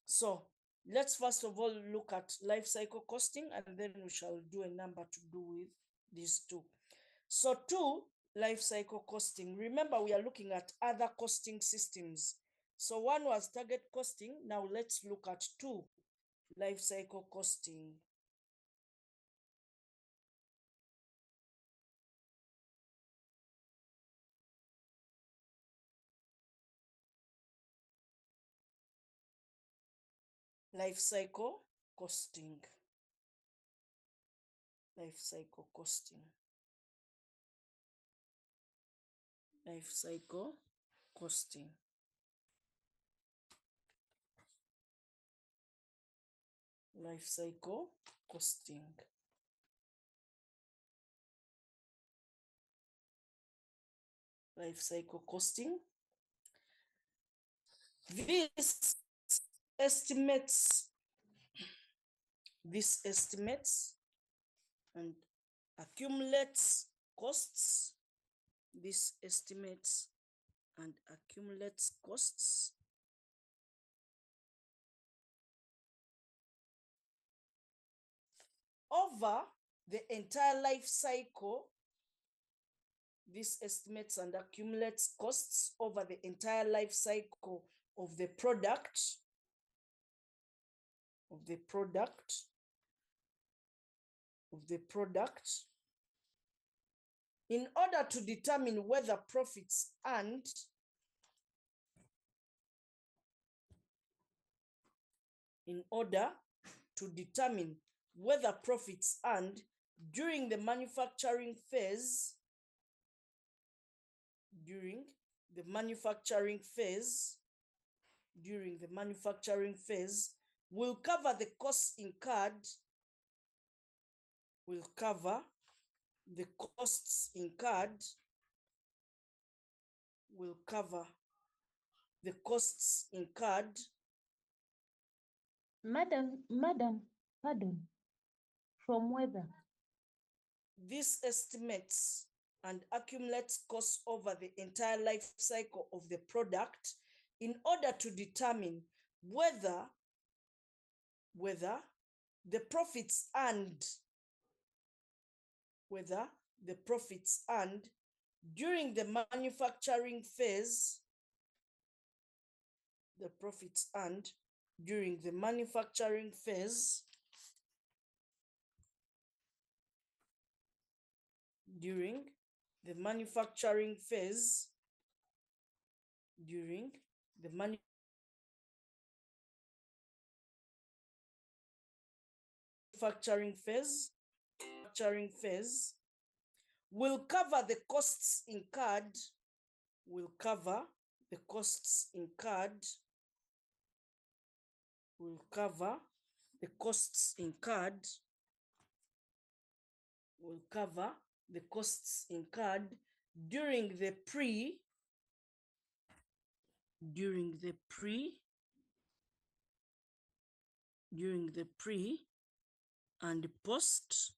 So let's first of all look at life cycle costing, and then we shall do a number to do with these two. So 2, life cycle costing. Remember, we are looking at other costing systems. So 1 was target costing. Now let's look at 2, life cycle costing. Life cycle costing. Life cycle costing. Life cycle costing. Life cycle costing. Life cycle costing. This estimates and accumulates costs. This estimates and accumulates costs over the entire life cycle. This estimates and accumulates costs over the entire life cycle of the product. In order to determine whether profits earned during the manufacturing phase, will cover the costs incurred, Madam, pardon. From whether? This estimates and accumulates costs over the entire life cycle of the product in order to determine whether the profits earned During the manufacturing phase, the profits earned during the manufacturing phase, during the manufacturing phase, during the manufacturing phase, will cover the costs incurred, will cover the costs incurred, will cover the costs incurred, will cover the costs incurred during the pre and post,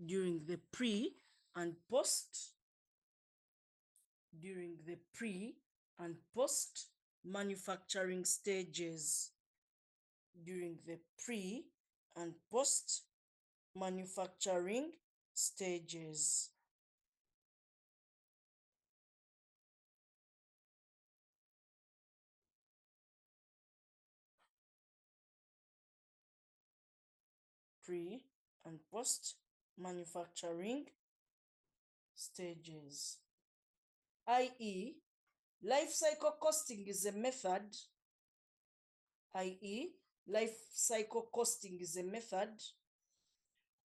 during the pre and post, during the pre and post manufacturing stages, during the pre and post manufacturing stages. Pre and post manufacturing stages, i.e., life cycle costing is a method, i.e., life cycle costing is a method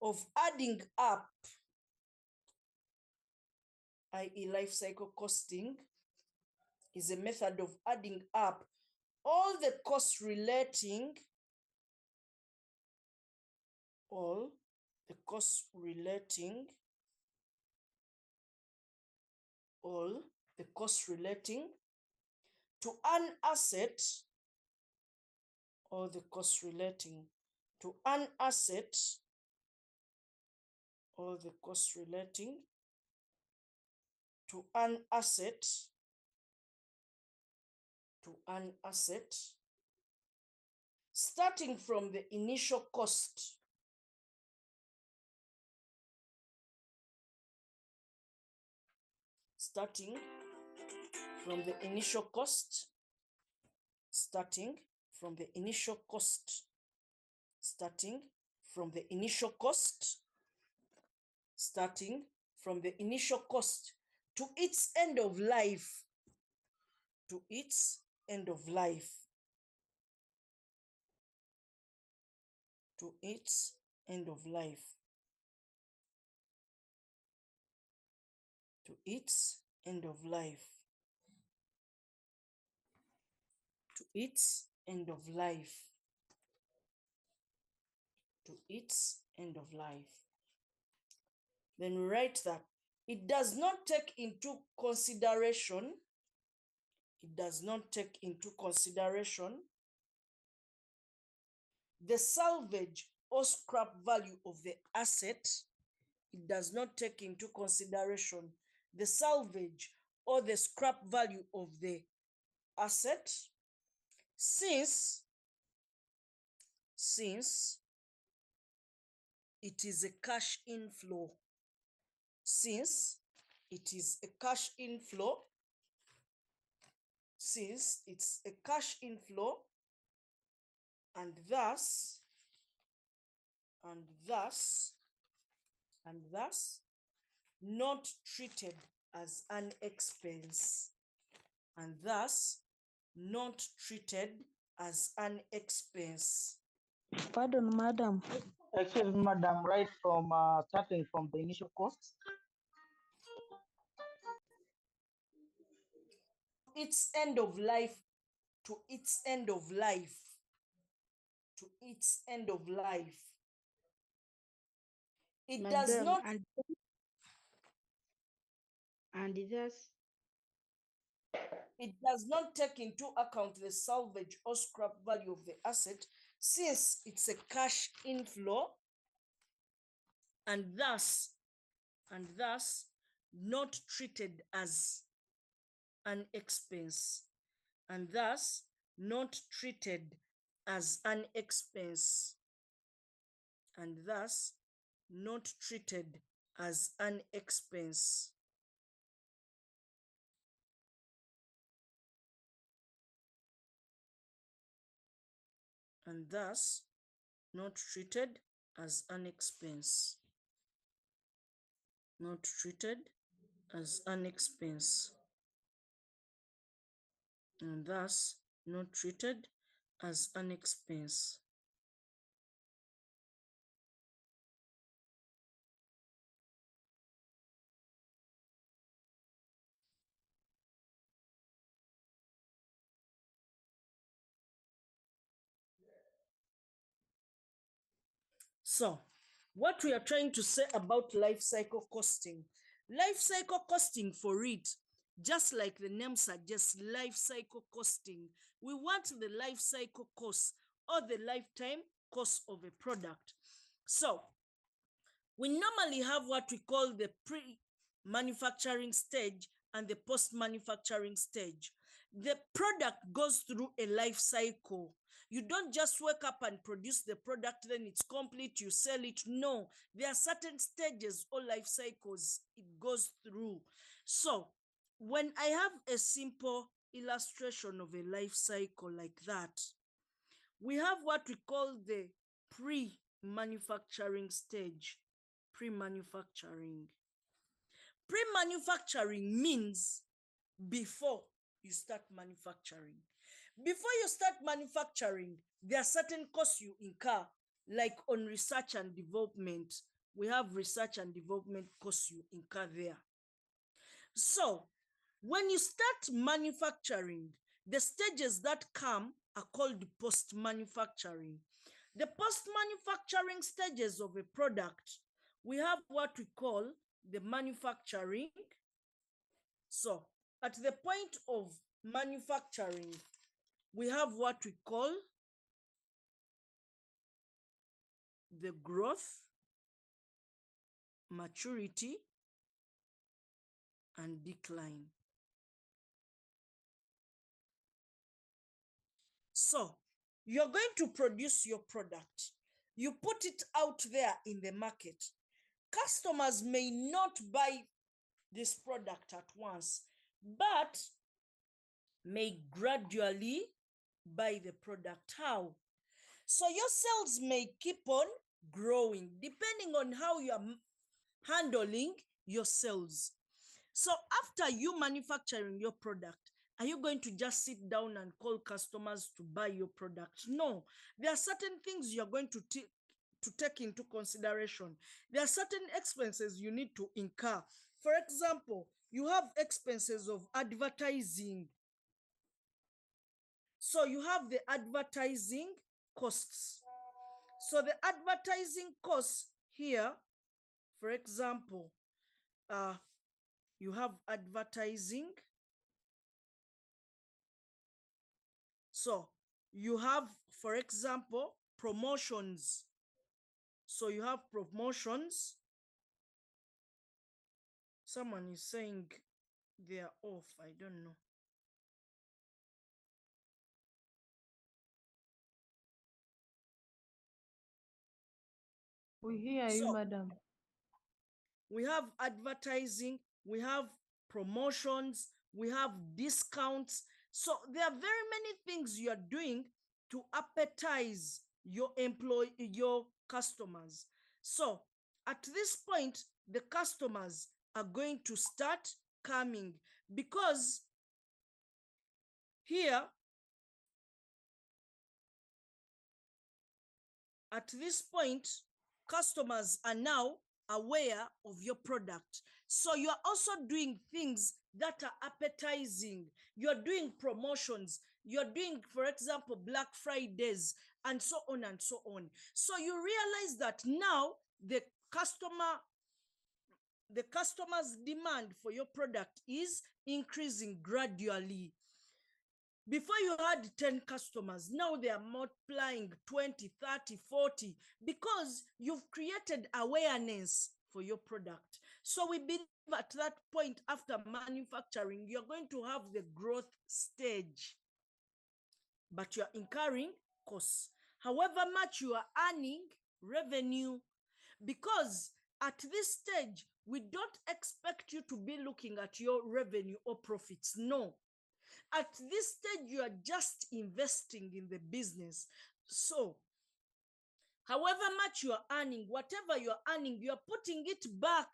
of adding up, i.e., life cycle costing is a method of adding up all the costs relating, all the costs relating, all the costs relating to an asset, all the costs relating to an asset, all the costs relating to an asset, to an asset, starting from the initial cost, starting from the initial cost, starting from the initial cost, starting from the initial cost, starting from the initial cost to its end of life, to its end of life, to its end of life, to its end of life, to its end of life, to its end of life. Then we write that it does not take into consideration, it does not take into consideration the salvage or scrap value of the asset. It does not take into consideration the salvage or the scrap value of the asset, since it is a cash inflow, since it is a cash inflow, since it's a cash inflow, and thus not treated as an expense, and thus not treated as an expense. Pardon, madam. Excuse me, madam, right from starting from the initial costs. Its end of life, to its end of life, to its end of life. It does Madam, not, and thus it does not take into account the salvage or scrap value of the asset, since it's a cash inflow, and thus not treated as an expense, and thus not treated as an expense, and thus not treated as an expense. And thus not treated as an expense. Not treated as an expense. And thus not treated as an expense. So what we are trying to say about life cycle costing. Life cycle costing, for it, just like the name suggests, life cycle costing, we want the life cycle cost or the lifetime cost of a product. So we normally have what we call the pre-manufacturing stage and the post-manufacturing stage. The product goes through a life cycle. You don't just wake up and produce the product, then it's complete, you sell it. No, there are certain stages or life cycles it goes through. So when I have a simple illustration of a life cycle like that, we have what we call the pre-manufacturing stage. Pre-manufacturing. Pre-manufacturing means before you start manufacturing. Before you start manufacturing, there are certain costs you incur, like on research and development. We have research and development costs you incur there. So when you start manufacturing, the stages that come are called post-manufacturing. The post-manufacturing stages of a product, we have what we call the manufacturing. So at the point of manufacturing, we have what we call the growth, maturity, and decline. So you're going to produce your product. You put it out there in the market. Customers may not buy this product at once, but may gradually buy the product. How? So your sales may keep on growing depending on how you are handling your sales. So after you manufacturing your product, are you going to just sit down and call customers to buy your product? No, there are certain things you're going to take into consideration. There are certain expenses you need to incur. For example, you have expenses of advertising. So you have the advertising costs. So the advertising costs here, for example, you have advertising. So you have, for example, promotions. So you have promotions. Someone is saying they're off. I don't know. We hear you, madam. We have advertising, we have promotions, we have discounts. So there are very many things you are doing to appetize your customers. So at this point, the customers are going to start coming because here, at this point, customers are now aware of your product. So you are also doing things that are appetizing. You're doing promotions. You're doing, for example, Black Fridays and so on and so on. So you realize that now the customer's demand for your product is increasing gradually. Before you had 10 customers, now they are multiplying 20, 30, 40, because you've created awareness for your product. So we believe at that point after manufacturing, you're going to have the growth stage, but you're incurring costs. However much you are earning revenue, because at this stage, we don't expect you to be looking at your revenue or profits. No. At this stage, you are just investing in the business. So, however much you are earning, whatever you are earning, you are putting it back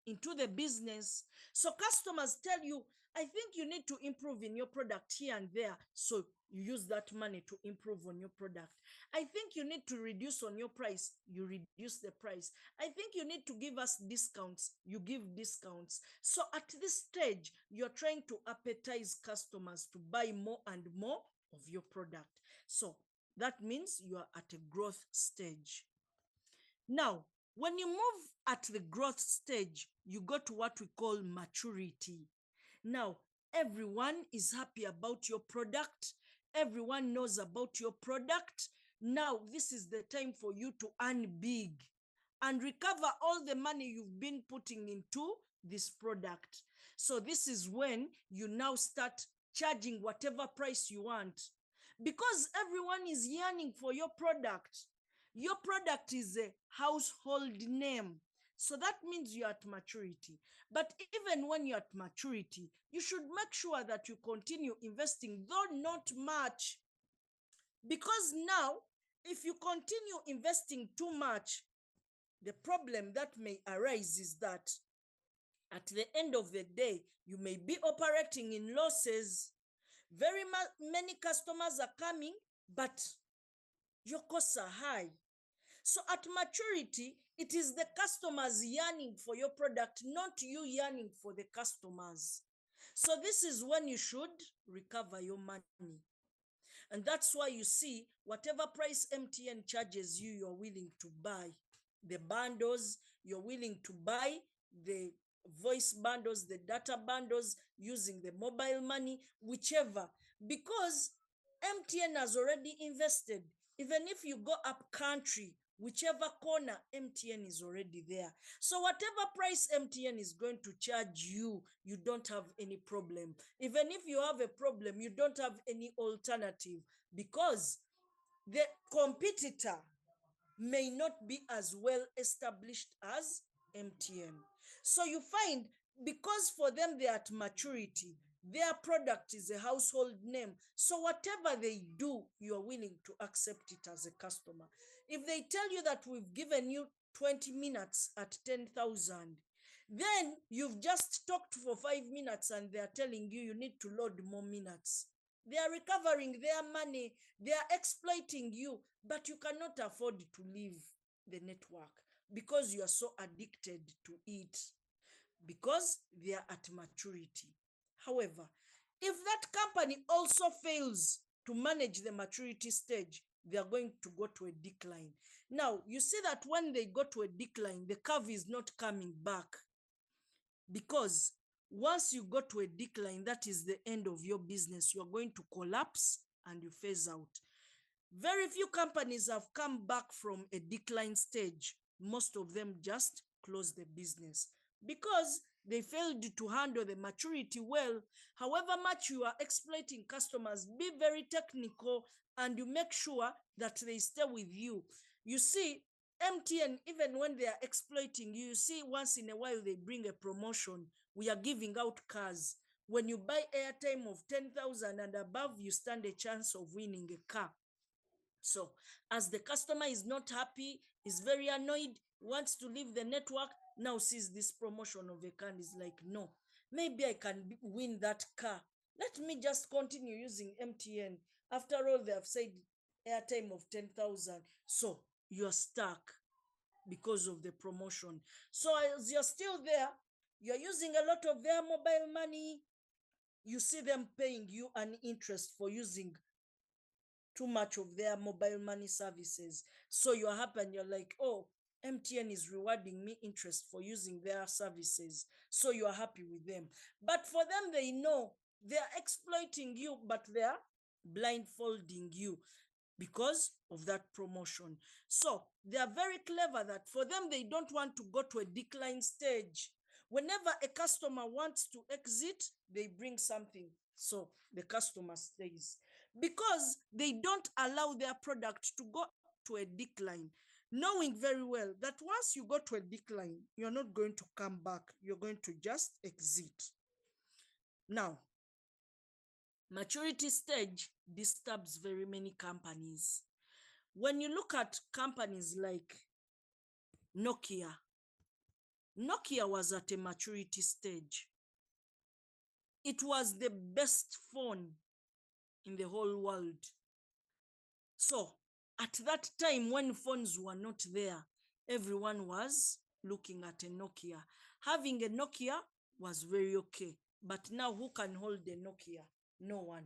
into the business. So customers tell you, I think you need to improve in your product here and there. So you use that money to improve on your product. I think you need to reduce on your price. You reduce the price. I think you need to give us discounts. You give discounts. So at this stage, you're trying to appetize customers to buy more and more of your product. So that means you are at a growth stage. Now, when you move at the growth stage, you go to what we call maturity. Now, everyone is happy about your product. Everyone knows about your product. Now, this is the time for you to earn big and recover all the money you've been putting into this product. So this is when you now start charging whatever price you want, because everyone is yearning for your product. Your product is a household name. So that means you're at maturity. But even when you're at maturity, you should make sure that you continue investing, though not much. Because now, if you continue investing too much, the problem that may arise is that at the end of the day, you may be operating in losses. Very many customers are coming, but your costs are high. So at maturity, it is the customers yearning for your product, not you yearning for the customers. So this is when you should recover your money. And that's why you see whatever price MTN charges you, you're willing to buy. The bundles, you're willing to buy the voice bundles, the data bundles, using the mobile money, whichever, because MTN has already invested. Even if you go up country, whichever corner, MTN is already there. So whatever price MTN is going to charge you, you don't have any problem. Even if you have a problem, you don't have any alternative, because the competitor may not be as well established as MTN. So you find, because for them they're at maturity, their product is a household name. So whatever they do, you are willing to accept it as a customer. If they tell you that we've given you 20 minutes at 10,000, then you've just talked for 5 minutes and they're telling you you need to load more minutes. They are recovering their money. They are exploiting you, but you cannot afford to leave the network because you are so addicted to it, because they are at maturity. However, if that company also fails to manage the maturity stage, they are going to go to a decline. Now, you see that when they go to a decline, the curve is not coming back, because once you go to a decline, that is the end of your business. You're going to collapse and you phase out. Very few companies have come back from a decline stage. Most of them just close the business because they failed to handle the maturity well. However much you are exploiting customers, be very technical and you make sure that they stay with you. You see, MTN, even when they are exploiting you, you see once in a while they bring a promotion. We are giving out cars. When you buy airtime of 10,000 and above, you stand a chance of winning a car. So as the customer is not happy, is very annoyed, wants to leave the network, now sees this promotion of a car and is like, no, maybe I can win that car. Let me just continue using MTN. After all, they have said airtime of 10,000. So you're stuck because of the promotion. So as you're still there, you're using a lot of their mobile money. You see them paying you an interest for using too much of their mobile money services. So you're happy and you're like, oh, MTN is rewarding me interest for using their services. So you are happy with them. But for them, they know they're exploiting you, but they're blindfolding you because of that promotion. So they are very clever that for them, they don't want to go to a decline stage. Whenever a customer wants to exit, they bring something. So the customer stays because they don't allow their product to go to a decline. knowing very well that once you go to a decline, you're not going to come back. You're going to just exit. Now, maturity stage disturbs very many companies. When you look at companies like Nokia, Nokia was at a maturity stage. It was the best phone in the whole world. So at that time when phones were not there, everyone was looking at a Nokia. Having a Nokia was very okay. But now who can hold a Nokia? No one.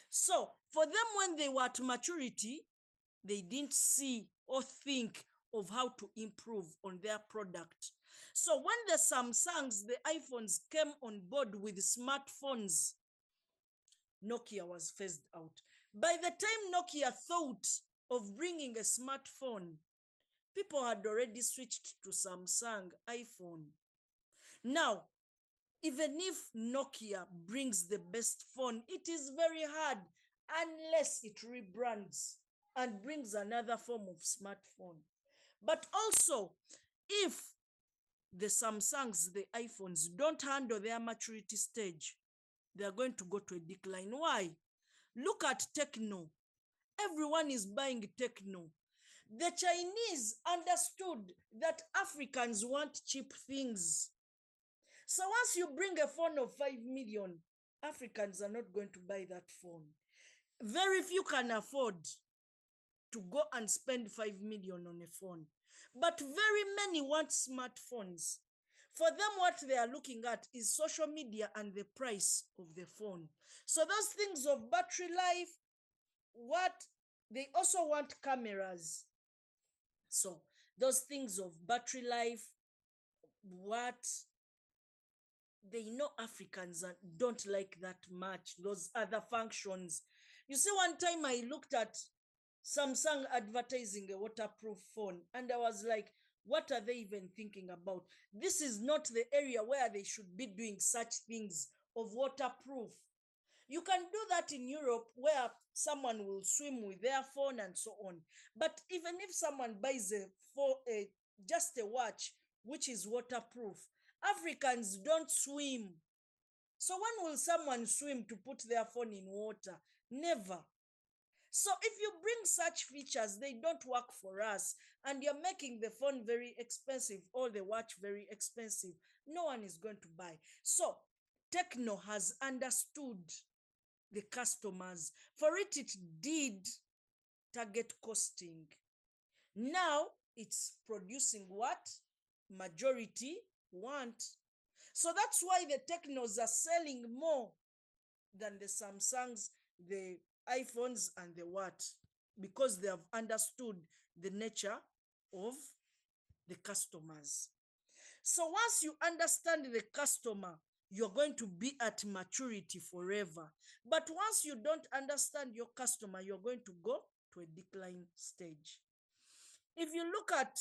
So for them, when they were at maturity, they didn't see or think of how to improve on their product. So when the Samsungs, the iPhones came on board with smartphones, Nokia was phased out. By the time Nokia thought of bringing a smartphone, people had already switched to Samsung iPhone. Now, even if Nokia brings the best phone, it is very hard unless it rebrands and brings another form of smartphone. But also, if the Samsungs, the iPhones don't handle their maturity stage, they are going to go to a decline. Why? Look at Tecno. Everyone is buying Tecno. The Chinese understood that Africans want cheap things. So once you bring a phone of 5 million, Africans are not going to buy that phone. Very few can afford to go and spend 5 million on a phone. But very many want smartphones. For them, what they are looking at is social media and the price of the phone. So those things of battery life, what they also want cameras. So those things of battery life, what they know Africans don't like that much, those other functions. You see, one time I looked at Samsung advertising a waterproof phone, and I was like, what are they even thinking about? This is not the area where they should be doing such things of waterproof. You can do that in Europe where someone will swim with their phone and so on. But even if someone buys just a watch which is waterproof, Africans don't swim. So when will someone swim to put their phone in water? Never. So if you bring such features, they don't work for us, and you're making the phone very expensive or the watch very expensive, no one is going to buy. So Tecno has understood the customers. For it did target costing. Now it's producing what majority want. So that's why the Tecnos are selling more than the Samsungs, the iPhones, and the what, because they have understood the nature of the customers. So once you understand the customer, you're going to be at maturity forever. But once you don't understand your customer, you're going to go to a decline stage. If you look at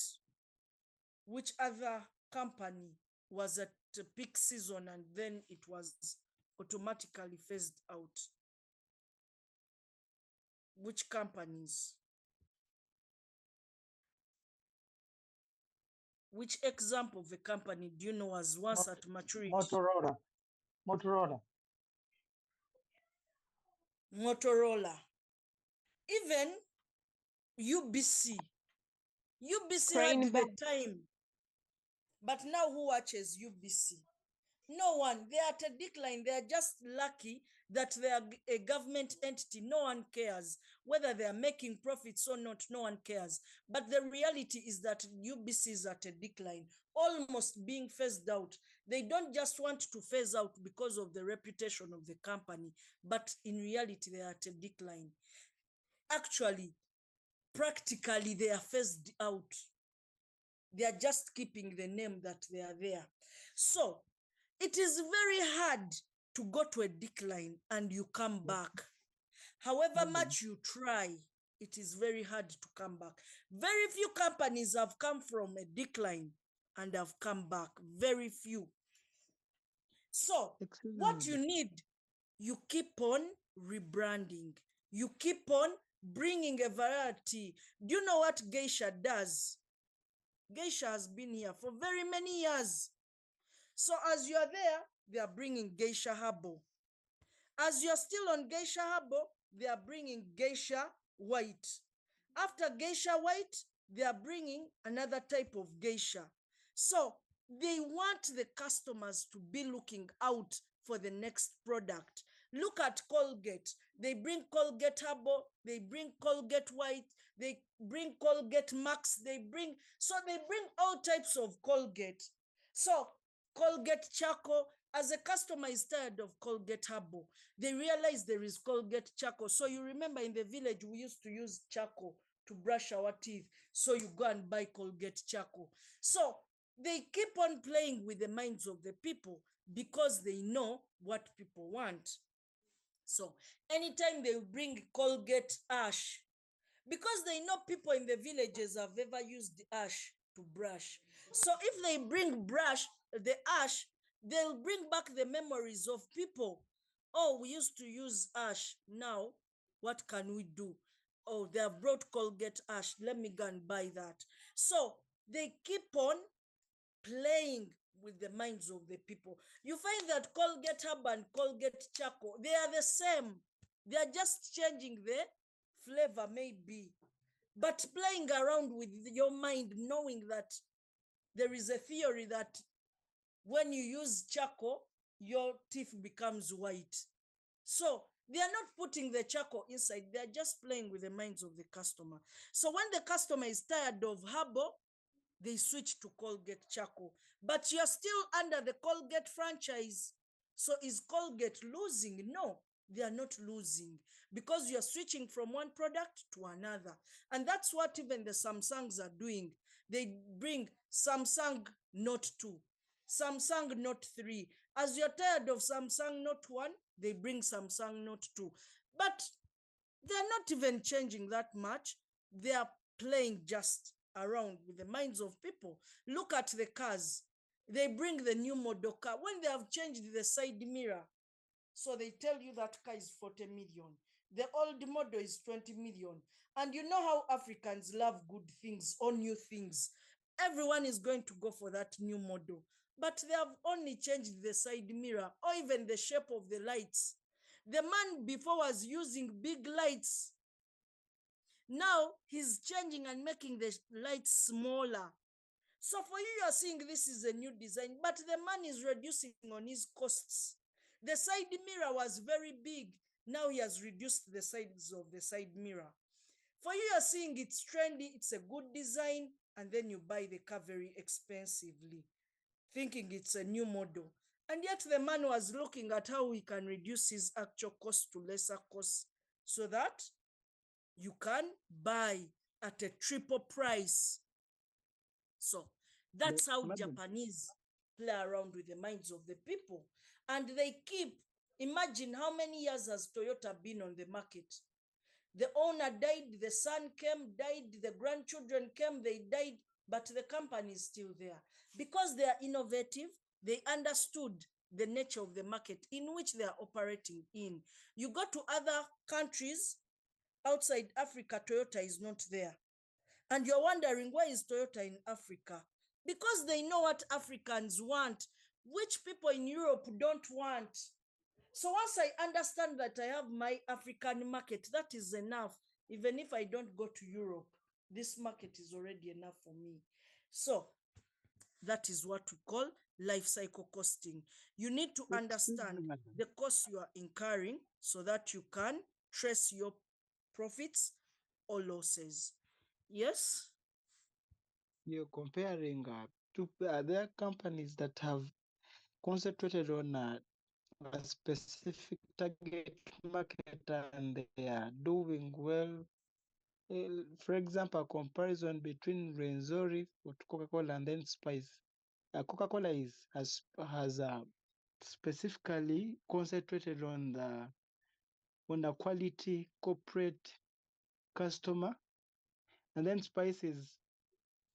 which other company was at a peak season and then it was automatically phased out, which companies? Which example of a company do you know was once at maturity? Motorola. Even UBC Crane had the time, but now who watches UBC? No one. They are at a decline. They are just lucky that they are a government entity. No one cares whether they are making profits or not. No one cares. But the reality is that UBC is at a decline, almost being phased out. They don't just want to phase out because of the reputation of the company, but in reality, they are at a decline. Actually, practically, they are phased out. They are just keeping the name that they are there. So it is very hard to go to a decline and you come back. However much you try, it is very hard to come back. Very few companies have come from a decline and have come back. Very few. So what you need, you keep on rebranding. You keep on bringing a variety. Do you know what Geisha does? Geisha has been here for very many years. So as you're there, they are bringing Geisha Herbal. As you're still on Geisha Herbal, they are bringing Geisha White. After Geisha White, they are bringing another type of Geisha. So they want the customers to be looking out for the next product. Look at Colgate. They bring Colgate Herbal, they bring Colgate White, they bring Colgate Max, they bring all types of Colgate. So Colgate Charcoal, as a customer is tired of Colgate Herbal, they realize there is Colgate Charcoal. So you remember in the village, we used to use charcoal to brush our teeth. So you go and buy Colgate Charcoal. So they keep on playing with the minds of the people because they know what people want. So anytime they bring Colgate Ash, because they know people in the villages have ever used ash to brush. So if they bring the ash, they'll bring back the memories of people. Oh, we used to use ash. Now, what can we do? Oh, they have brought Colgate Ash. Let me go and buy that. So they keep on playing with the minds of the people. You find that Colgate Herbal and Colgate Charcoal, they are the same. They are just changing the flavor maybe, but playing around with your mind, knowing that there is a theory that when you use charcoal, your teeth becomes white. So they are not putting the charcoal inside, they are just playing with the minds of the customer. So when the customer is tired of herbal, they switch to Colgate Charcoal, but you're still under the Colgate franchise. So is Colgate losing? No, they are not losing, because you're switching from one product to another. And that's what even the Samsungs are doing. They bring Samsung Note 2, Samsung Note 3. As you're tired of Samsung Note 1, they bring Samsung Note 2. But they're not even changing that much. They are playing just around with the minds of people. Look at the cars. They bring the new model car when they have changed the side mirror. So they tell you that car is 40 million. The old model is 20 million. And you know how Africans love good things or new things. Everyone is going to go for that new model. But they have only changed the side mirror or even the shape of the lights. The man before was using big lights. Now he's changing and making the lights smaller. So for you, you're seeing this is a new design, but the man is reducing on his costs. The side mirror was very big. Now he has reduced the size of the side mirror. For you, you're seeing it's trendy, it's a good design, and then you buy the car very expensively, thinking it's a new model. And yet the man was looking at how he can reduce his actual cost to lesser cost so that you can buy at a triple price. So that's how Japanese play around with the minds of the people. And they keep, imagine how many years has Toyota been on the market? The owner died, the son came, died, the grandchildren came, they died, but the company is still there. Because they are innovative, they understood the nature of the market in which they are operating in. You go to other countries outside Africa, Toyota is not there. And you're wondering, why is Toyota in Africa? Because they know what Africans want, which people in Europe don't want. So once I understand that I have my African market, that is enough. Even if I don't go to Europe, this market is already enough for me. So that is what we call life cycle costing. You need to understand the cost you are incurring so that you can trace your profits or losses. Yes? You're comparing two other companies that have concentrated on a specific target market and they are doing well. For example, a comparison between Renzori or Coca-Cola and then Spice. Coca-Cola has specifically concentrated on the quality corporate customer, and then Spice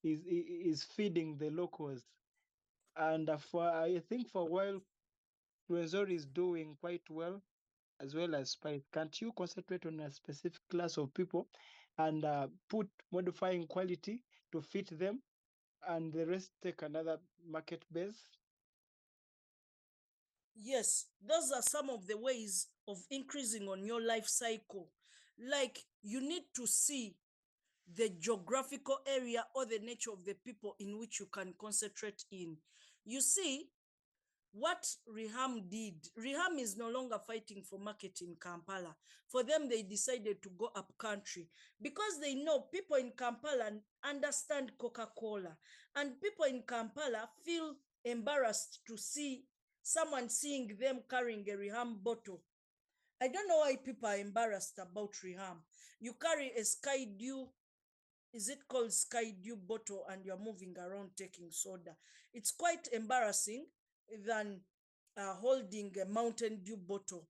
is feeding the locals. And I think for a while, Renzori is doing quite well. as well as spice. Can't you concentrate on a specific class of people and put modifying quality to fit them, and the rest take another market base? Yes, those are some of the ways of increasing on your life cycle. Like you need to see the geographical area or the nature of the people in which you can concentrate in. You see, what Riham did, Riham is no longer fighting for market in Kampala. For them, they decided to go up country because they know people in Kampala understand Coca-Cola, and people in Kampala feel embarrassed to see someone seeing them carrying a Riham bottle. I don't know why people are embarrassed about Riham. You carry a Sky Dew, is it called Sky Dew bottle, and you're moving around taking soda. It's quite embarrassing than holding a Mountain Dew bottle.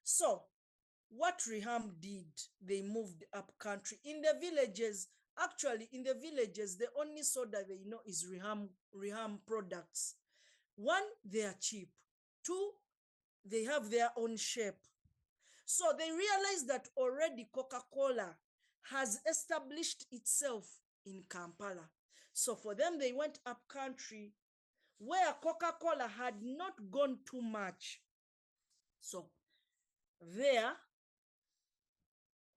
So what Riham did, they moved up country. In the villages, actually in the villages, the only soda they know is Riham products. One, they are cheap. Two, they have their own shape. So they realized that already Coca-Cola has established itself in Kampala. So for them, they went up country where Coca-Cola had not gone too much. So there,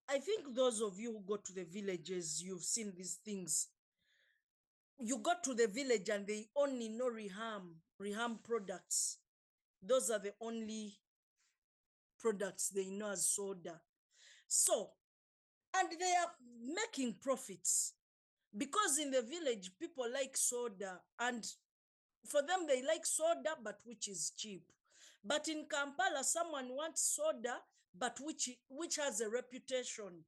I think those of you who go to the villages, you've seen these things. You go to the village and they only know Riham products. Those are the only products they know as soda. So, and they are making profits because in the village, people like soda, and for them, they like soda, but which is cheap. But in Kampala, someone wants soda, but which has a reputation,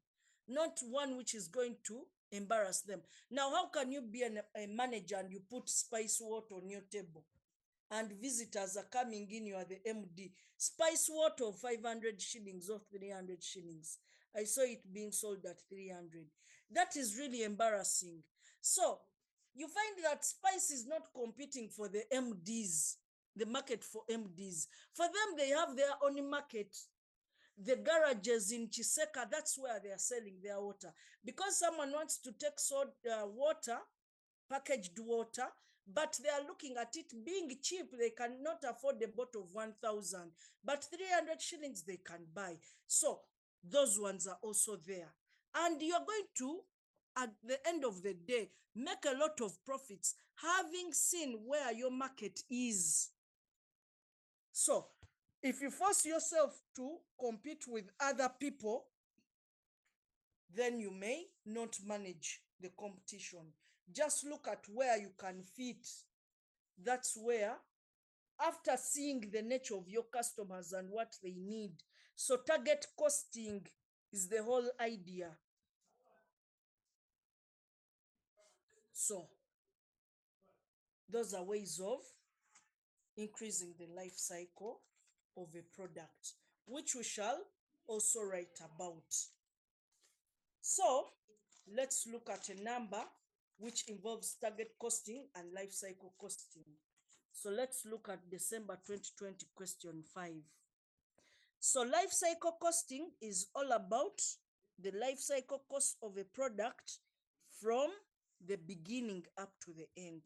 not one which is going to embarrass them. Now, how can you be a manager and you put spice water on your table and visitors are coming in, you are the MD? Spice water of 500 shillings or 300 shillings. I saw it being sold at 300. That is really embarrassing. So you find that spice is not competing for the MDs, the market for MDs. For them, they have their own market. The garages in Chiseka, that's where they are selling their water. Because someone wants to take water, packaged water, but they are looking at it being cheap. They cannot afford a bottle of 1,000, but 300 shillings they can buy. So those ones are also there. And you're going to, at the end of the day, make a lot of profits, having seen where your market is. So if you force yourself to compete with other people, then you may not manage the competition. Just look at where you can fit. That's where, after seeing the nature of your customers and what they need, so target costing is the whole idea. So those are ways of increasing the life cycle of a product, which we shall also write about. So let's look at a number which involves target costing and life cycle costing. So let's look at December 2020 question 5. So life cycle costing is all about the life cycle cost of a product from the beginning up to the end.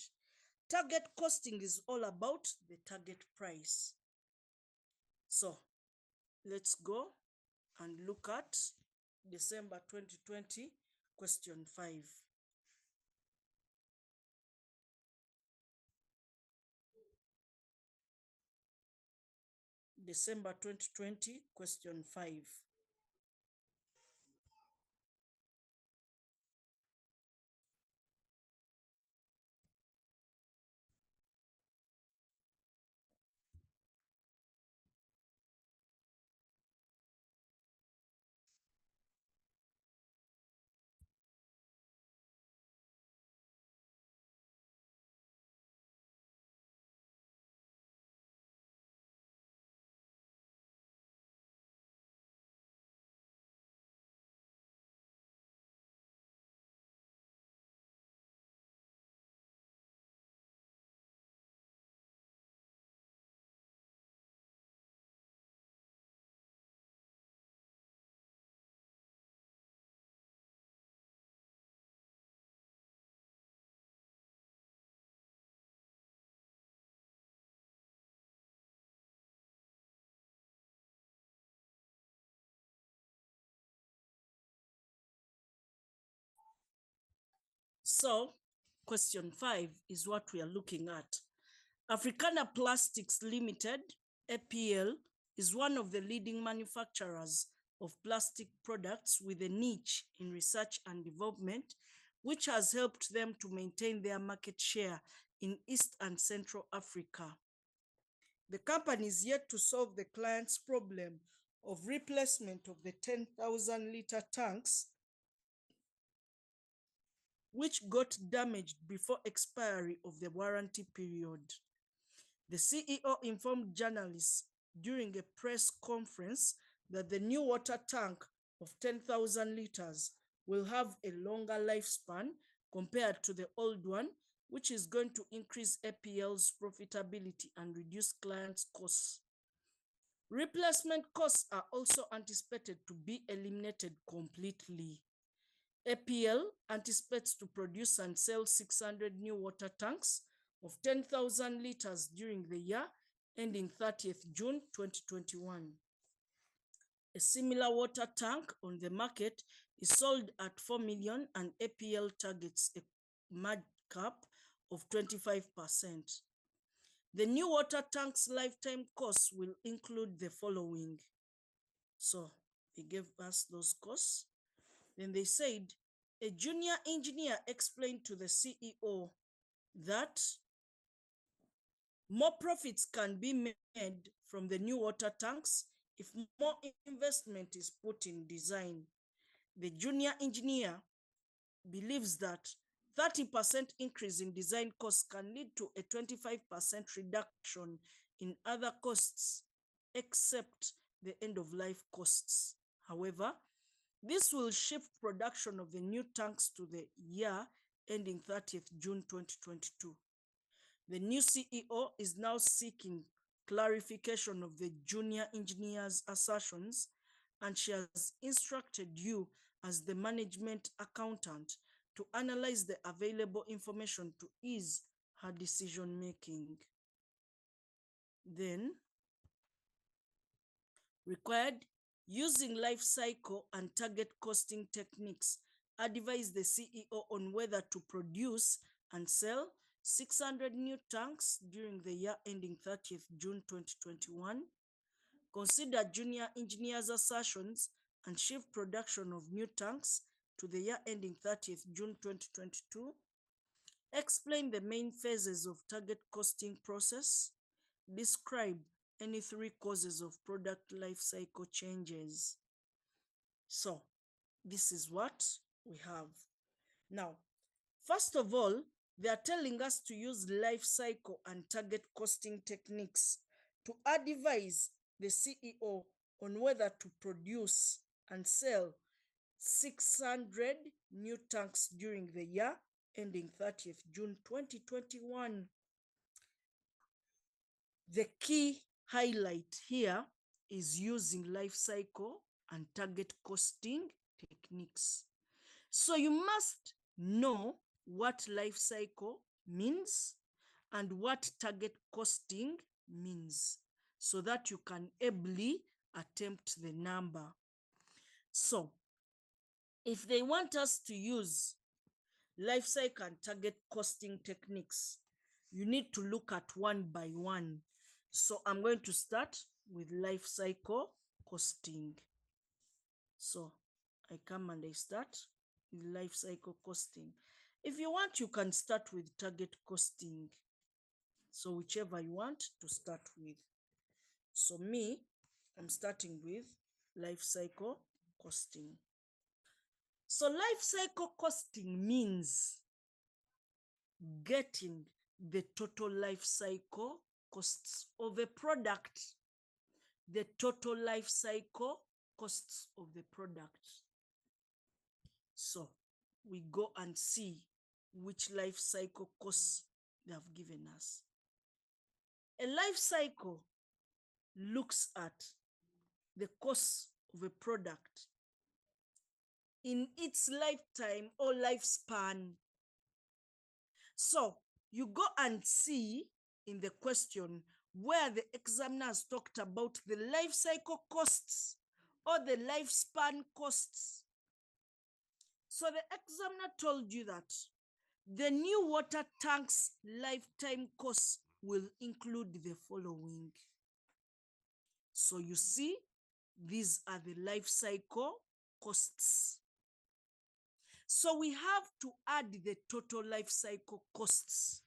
Target costing is all about the target price. So let's go and look at December 2020 question 5. December 2020 question 5. So question 5 is what we are looking at. Africana Plastics Limited, APL, is one of the leading manufacturers of plastic products with a niche in research and development, which has helped them to maintain their market share in East and Central Africa. The company is yet to solve the client's problem of replacement of the 10,000 liter tanks, which got damaged before expiry of the warranty period. The CEO informed journalists during a press conference that the new water tank of 10,000 liters will have a longer lifespan compared to the old one, which is going to increase APL's profitability and reduce clients' costs. Replacement costs are also anticipated to be eliminated completely. APL anticipates to produce and sell 600 new water tanks of 10,000 liters during the year ending 30th June 2021. A similar water tank on the market is sold at 4 million and APL targets a markup of 25%. The new water tank's lifetime costs will include the following. So they gave us those costs. Then they said, a junior engineer explained to the CEO that more profits can be made from the new water tanks if more investment is put in design. The junior engineer believes that 30% increase in design costs can lead to a 25% reduction in other costs, except the end-of-life costs. However, this will shift production of the new tanks to the year ending 30th June 2022. The new CEO is now seeking clarification of the junior engineer's assertions, and she has instructed you as the management accountant to analyze the available information to ease her decision making. Then, required, using life cycle and target costing techniques, advise the CEO on whether to produce and sell 600 new tanks during the year ending 30th June 2021. Consider junior engineers' assertions and shift production of new tanks to the year ending 30th June 2022. Explain the main phases of target costing process. Describe any 3 causes of product life cycle changes. So this is what we have. Now, first of all, they are telling us to use life cycle and target costing techniques to advise the CEO on whether to produce and sell 600 new tanks during the year ending 30th June 2021. The key highlight here is using life cycle and target costing techniques. So you must know what life cycle means and what target costing means so that you can ably attempt the number. So if they want us to use life cycle and target costing techniques, you need to look at one by one. So I'm going to start with life cycle costing. So I come and I start with life cycle costing. If you want, you can start with target costing. So whichever you want to start with. So me, I'm starting with life cycle costing. So life cycle costing means getting the total life cycle costs of a product, the total life cycle costs of the product. So we go and see which life cycle costs they have given us. A life cycle looks at the cost of a product in its lifetime or lifespan. So you go and see in the question where the examiners talked about the life cycle costs or the lifespan costs. So the examiner told you that The new water tanks lifetime costs will include the following. So you see, these are the life cycle costs. So we have to add the total life cycle costs.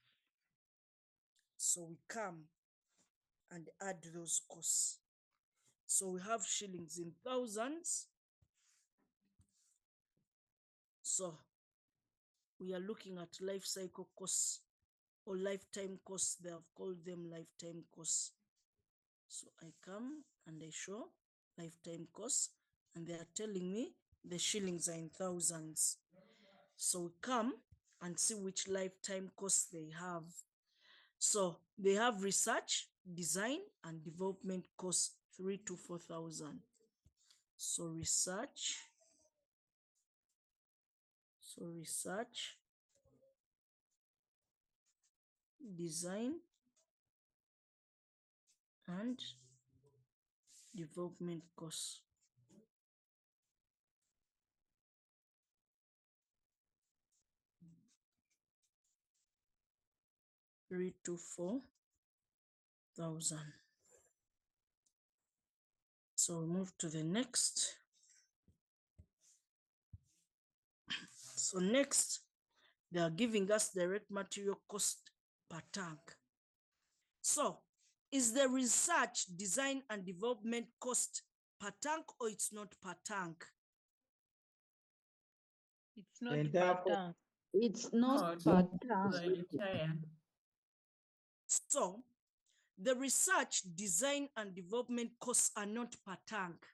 So we come and add those costs. So we have shillings in thousands. So we are looking at life cycle costs or lifetime costs. They have called them lifetime costs. So I come and I show lifetime costs, and they are telling me the shillings are in thousands. So we come and see which lifetime costs they have. So they have research, design, and development costs 3,000 to 4,000. So research, design, and development costs. $3,000 to $4,000. So we move to the next. So next, they are giving us direct material cost per tank. So is the research, design, and development cost per tank, or it's not per tank? It's not per tank. It's No, not per tank. the entire. So the research, design, and development costs are not per tank.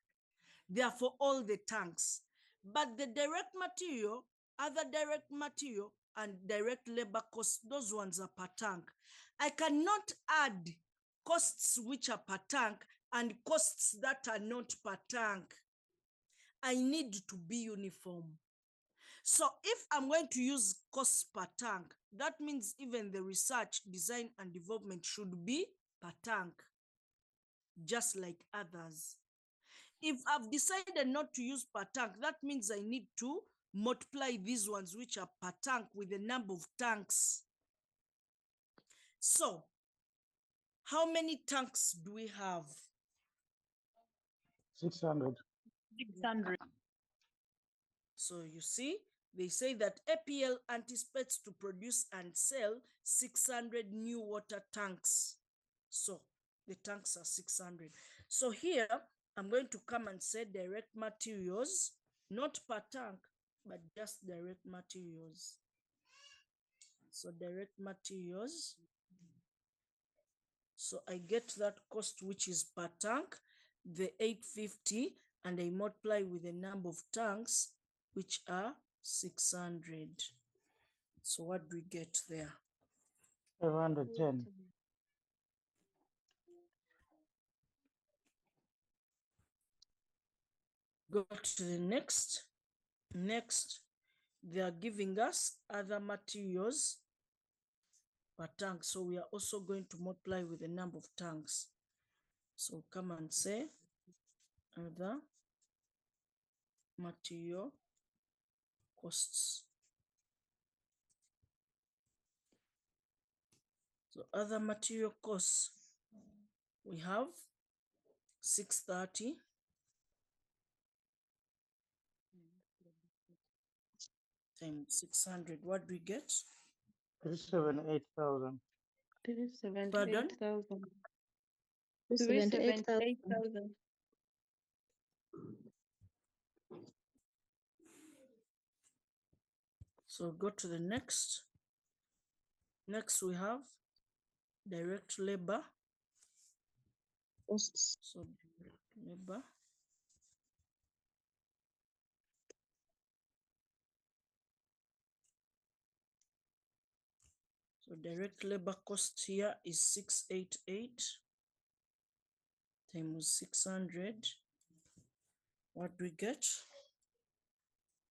They are for all the tanks. But the direct material, other direct material, and direct labor costs, those ones are per tank. I cannot add costs which are per tank and costs that are not per tank. I need to be uniform. So if I'm going to use costs per tank, that means even the research, design, and development should be per tank, just like others. If I've decided not to use per tank, that means I need to multiply these ones which are per tank with the number of tanks. So how many tanks do we have? 600. 600. So you see, they say that APL anticipates to produce and sell 600 new water tanks. So the tanks are 600. So here, I'm going to come and say direct materials, not per tank, but just direct materials. So direct materials. So I get that cost, which is per tank, the 850, and I multiply with the number of tanks, which are 600. So what do we get there? 510. Go to the next. Next, they are giving us other materials per tank. So we are also going to multiply with the number of tanks. So come and say other material costs. So other material costs, we have 630 times 600. What do we get? 378,000. 378,000. 378,000. So go to the next. Next we have direct labor. So direct labor. So direct labor cost here is 688 times 600. What do we get?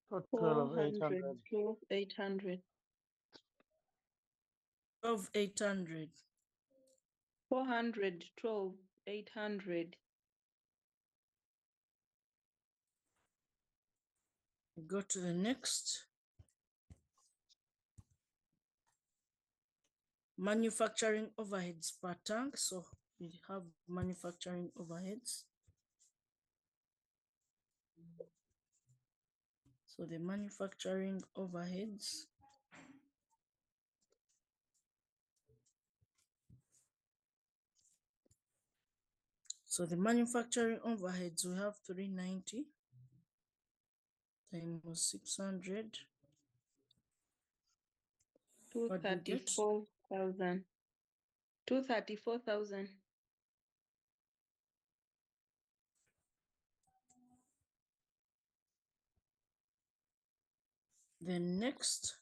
Total of 800. 800. 12,800. 400, 12, 800. Go to the next. manufacturing overheads per tank. So we have manufacturing overheads. So the manufacturing overheads. So the manufacturing overheads, we have 390 times 600. 234,000. 234,000. Then next,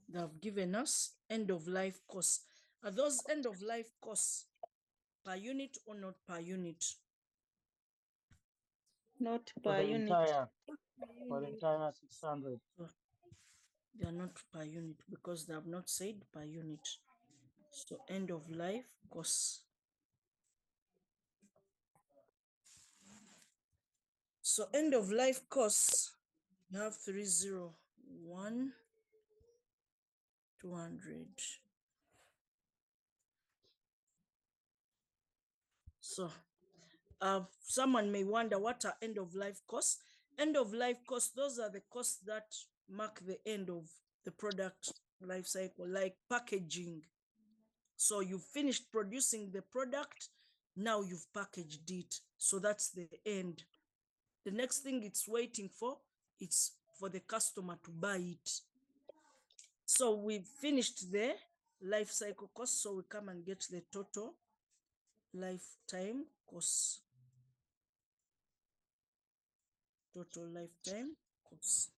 they have given us end of life costs. Are those end of life costs per unit or not per unit? Not For per the unit. entire, for the entire 600. So they are not per unit because they have not said per unit. So end of life costs. So end of life costs, you have 301, 200. So someone may wonder, what are end of life costs? End of life costs, those are the costs that mark the end of the product life cycle, like packaging. So you finished producing the product, now you've packaged it. So that's the end. The next thing it's waiting for, it's for the customer to buy it. So we've finished the life cycle cost. So we come and get the total lifetime costs. Total lifetime costs.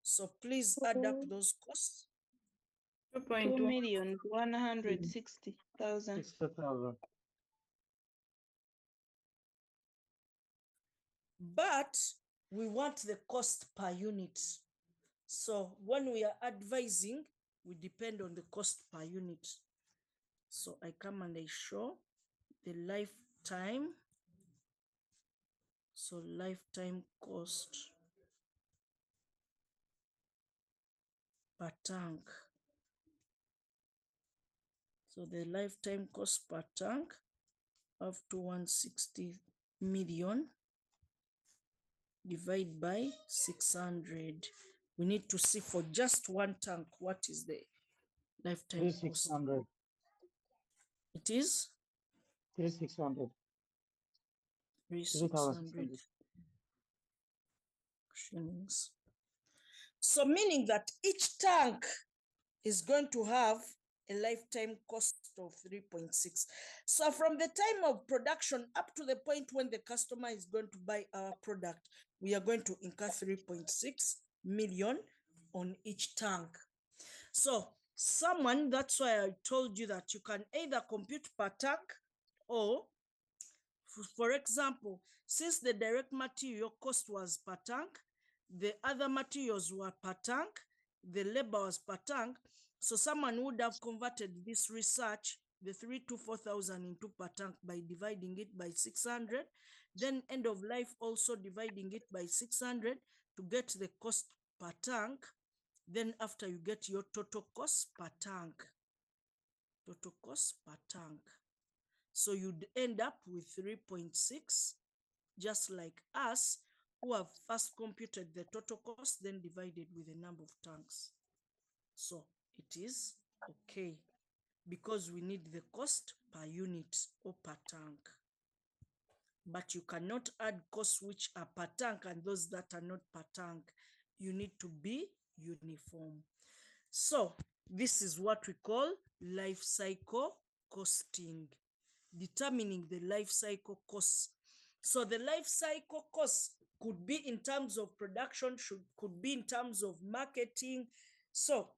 So please add up those costs. 2,160,000. 60,000. But we want the cost per unit. So when we are advising, we depend on the cost per unit. So I come and I show the lifetime. So lifetime cost per tank. So the lifetime cost per tank up to 160 million divided by 600. We need to see for just one tank, what is the lifetime cost? 3,600. It is 3,600. 3,600 shillings. So meaning that each tank is going to have a lifetime cost of 3.6. So from the time of production up to the point when the customer is going to buy our product, we are going to incur 3.6 million on each tank. So someone, that's why I told you that you can either compute per tank, or for example, since the direct material cost was per tank, the other materials were per tank, the labor was per tank. So someone would have converted this research, the 324,000 into per tank by dividing it by 600, then end of life also dividing it by 600 to get the cost per tank. Then after you get your total cost per tank, total cost per tank. So you'd end up with 3.6, just like us, who have first computed the total cost, then divided with the number of tanks. So it is okay, because we need the cost per unit or per tank. But you cannot add costs which are per tank and those that are not per tank. You need to be uniform. So this is what we call life cycle costing, determining the life cycle costs. So the life cycle costs could be in terms of production, could be in terms of marketing. So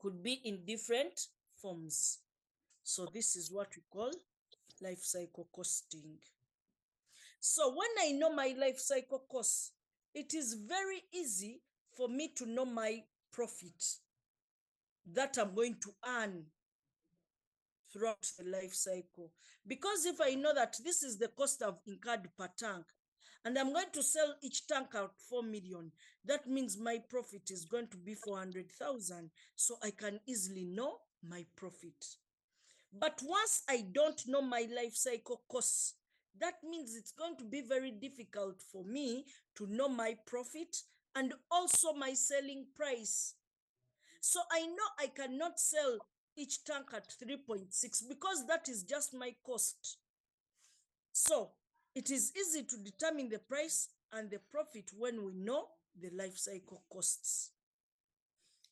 could be in different forms. So this is what we call life cycle costing. So when I know my life cycle costs, it is very easy for me to know my profit that I'm going to earn throughout the life cycle. Because if I know that this is the cost I've incurred per tank, and I'm going to sell each tank at 4 million, that means my profit is going to be 400,000. So I can easily know my profit. But once I don't know my life cycle costs, that means it's going to be very difficult for me to know my profit and also my selling price. So I know I cannot sell each tank at 3.6 because that is just my cost. So it is easy to determine the price and the profit when we know the life cycle costs.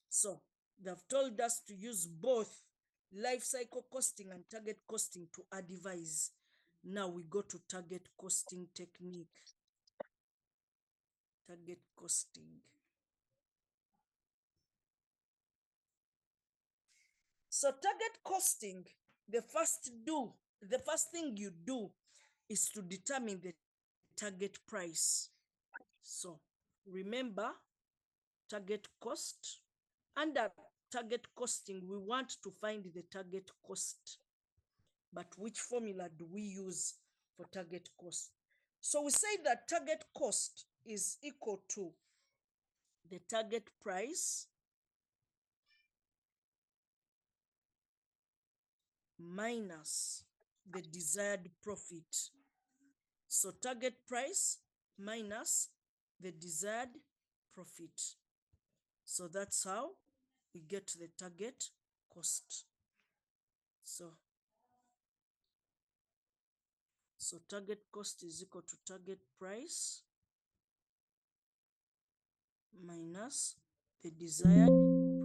So they've told us to use both life cycle costing and target costing to advise. Now we go to target costing technique. Target costing. So target costing, the first thing you do is to determine the target price. So remember, target cost. Under target costing, we want to find the target cost. But which formula do we use for target cost? So we say that target cost is equal to the target price minus the desired profit. So target price minus the desired profit. So that's how we get the target cost. So target cost is equal to target price minus the desired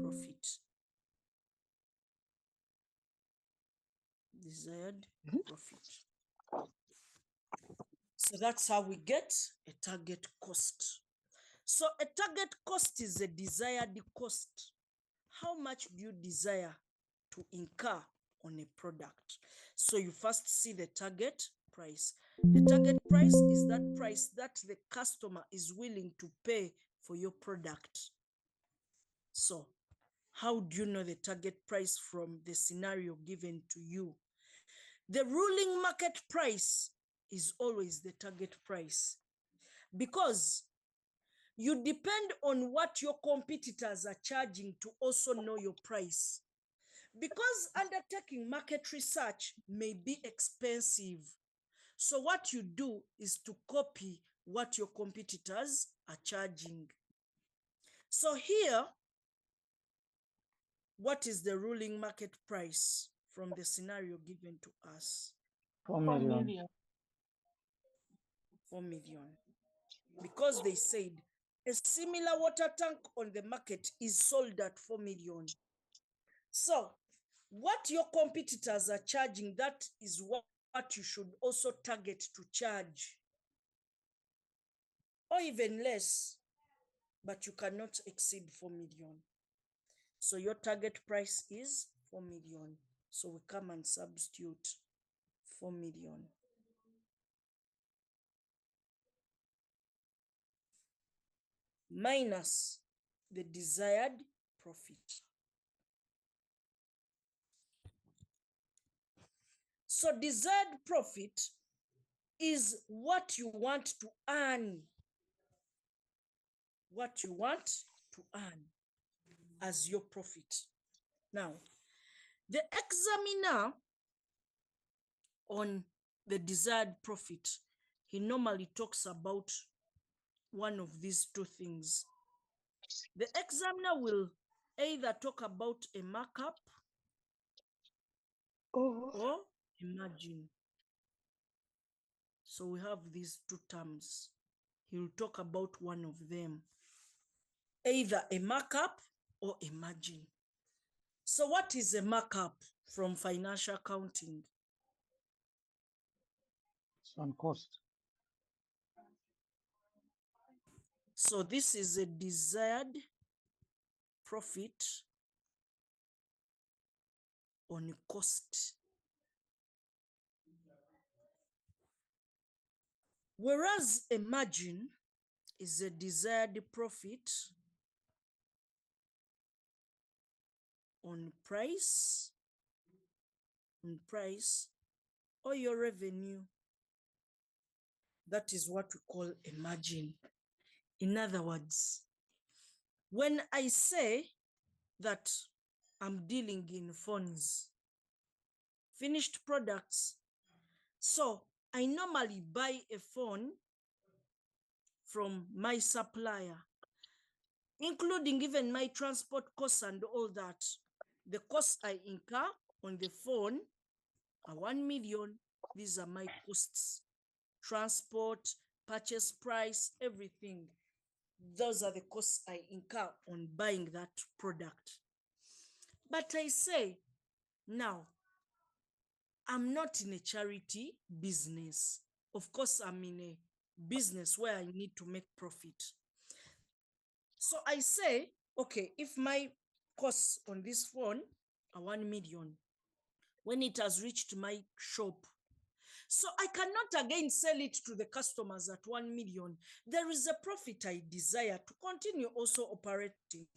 profit. Desired profit. So that's how we get a target cost. So a target cost is a desired cost. How much do you desire to incur on a product? So you first see the target price. The target price is that price that the customer is willing to pay for your product. So how do you know the target price from the scenario given to you? The ruling market price is always the target price because you depend on what your competitors are charging to also know your price. Because undertaking market research may be expensive. So what you do is to copy what your competitors are charging. So here, what is the ruling market price from the scenario given to us? 4 million. 4 million. Because they said a similar water tank on the market is sold at 4 million. So what your competitors are charging, that is what you should also target to charge. Or even less, but you cannot exceed 4 million. So your target price is 4 million. So we come and substitute 4 million. Minus the desired profit. So desired profit is what you want to earn. What you want to earn as your profit. Now, the examiner on the desired profit, he normally talks about one of these two things. The examiner will either talk about a markup or a margin. So we have these two terms. He will talk about one of them, either a markup or a margin. So what is a markup from financial accounting? It's on cost. So this is a desired profit on cost. Whereas a margin is a desired profit on price or your revenue. That is what we call a margin. In other words, when I say that I'm dealing in phones, finished products, so I normally buy a phone from my supplier, including even my transport costs and all that. The costs I incur on the phone are 1 million. These are my costs. Transport, purchase price, everything. Those are the costs I incur on buying that product. But I say, now, I'm not in a charity business. Of course, I'm in a business where I need to make profit. So I say, okay, if my costs on this phone are 1 million, when it has reached my shop, so I cannot again sell it to the customers at 1 million. There is a profit I desire to continue also operating.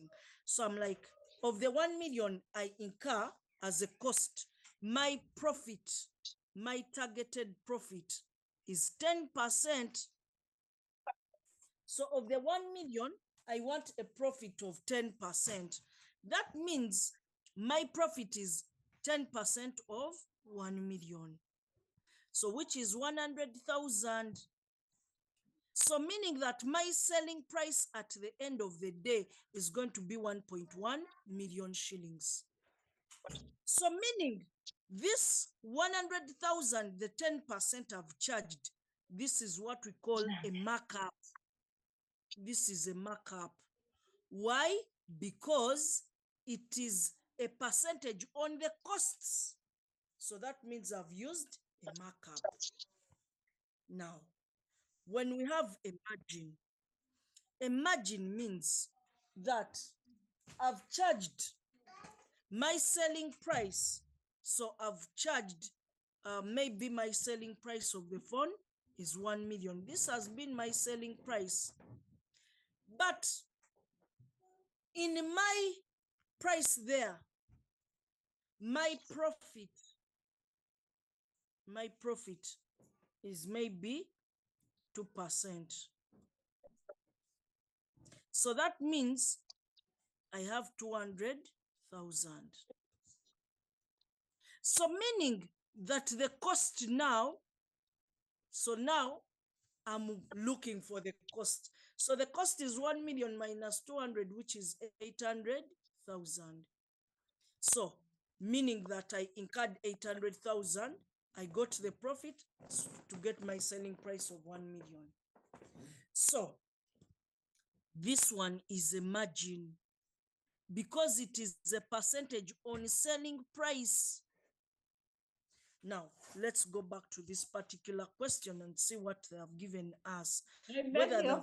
So I'm like, of the 1 million I incur as a cost, my profit, my targeted profit is 10%. So of the 1 million, I want a profit of 10%. That means my profit is 10% of 1 million. So which is 100,000. So meaning that my selling price at the end of the day is going to be 1.1 million shillings. So meaning this 100,000, the 10% I've charged, this is what we call a markup. This is a markup. Why? Because it is a percentage on the costs. So that means I've used a markup. Now, when we have a margin means that I've charged my selling price. So I've charged, maybe my selling price of the phone is 1 million. This has been my selling price. But in my price there, my profit is maybe 2%. So that means I have 200,000. So meaning that the cost now, so now I'm looking for the cost. So the cost is 1 million minus 200, which is 800,000. So meaning that I incurred 800,000, I got the profit to get my selling price of 1 million. So this one is a margin because it is a percentage on selling price. Now, let's go back to this particular question and see what they have given us. Whether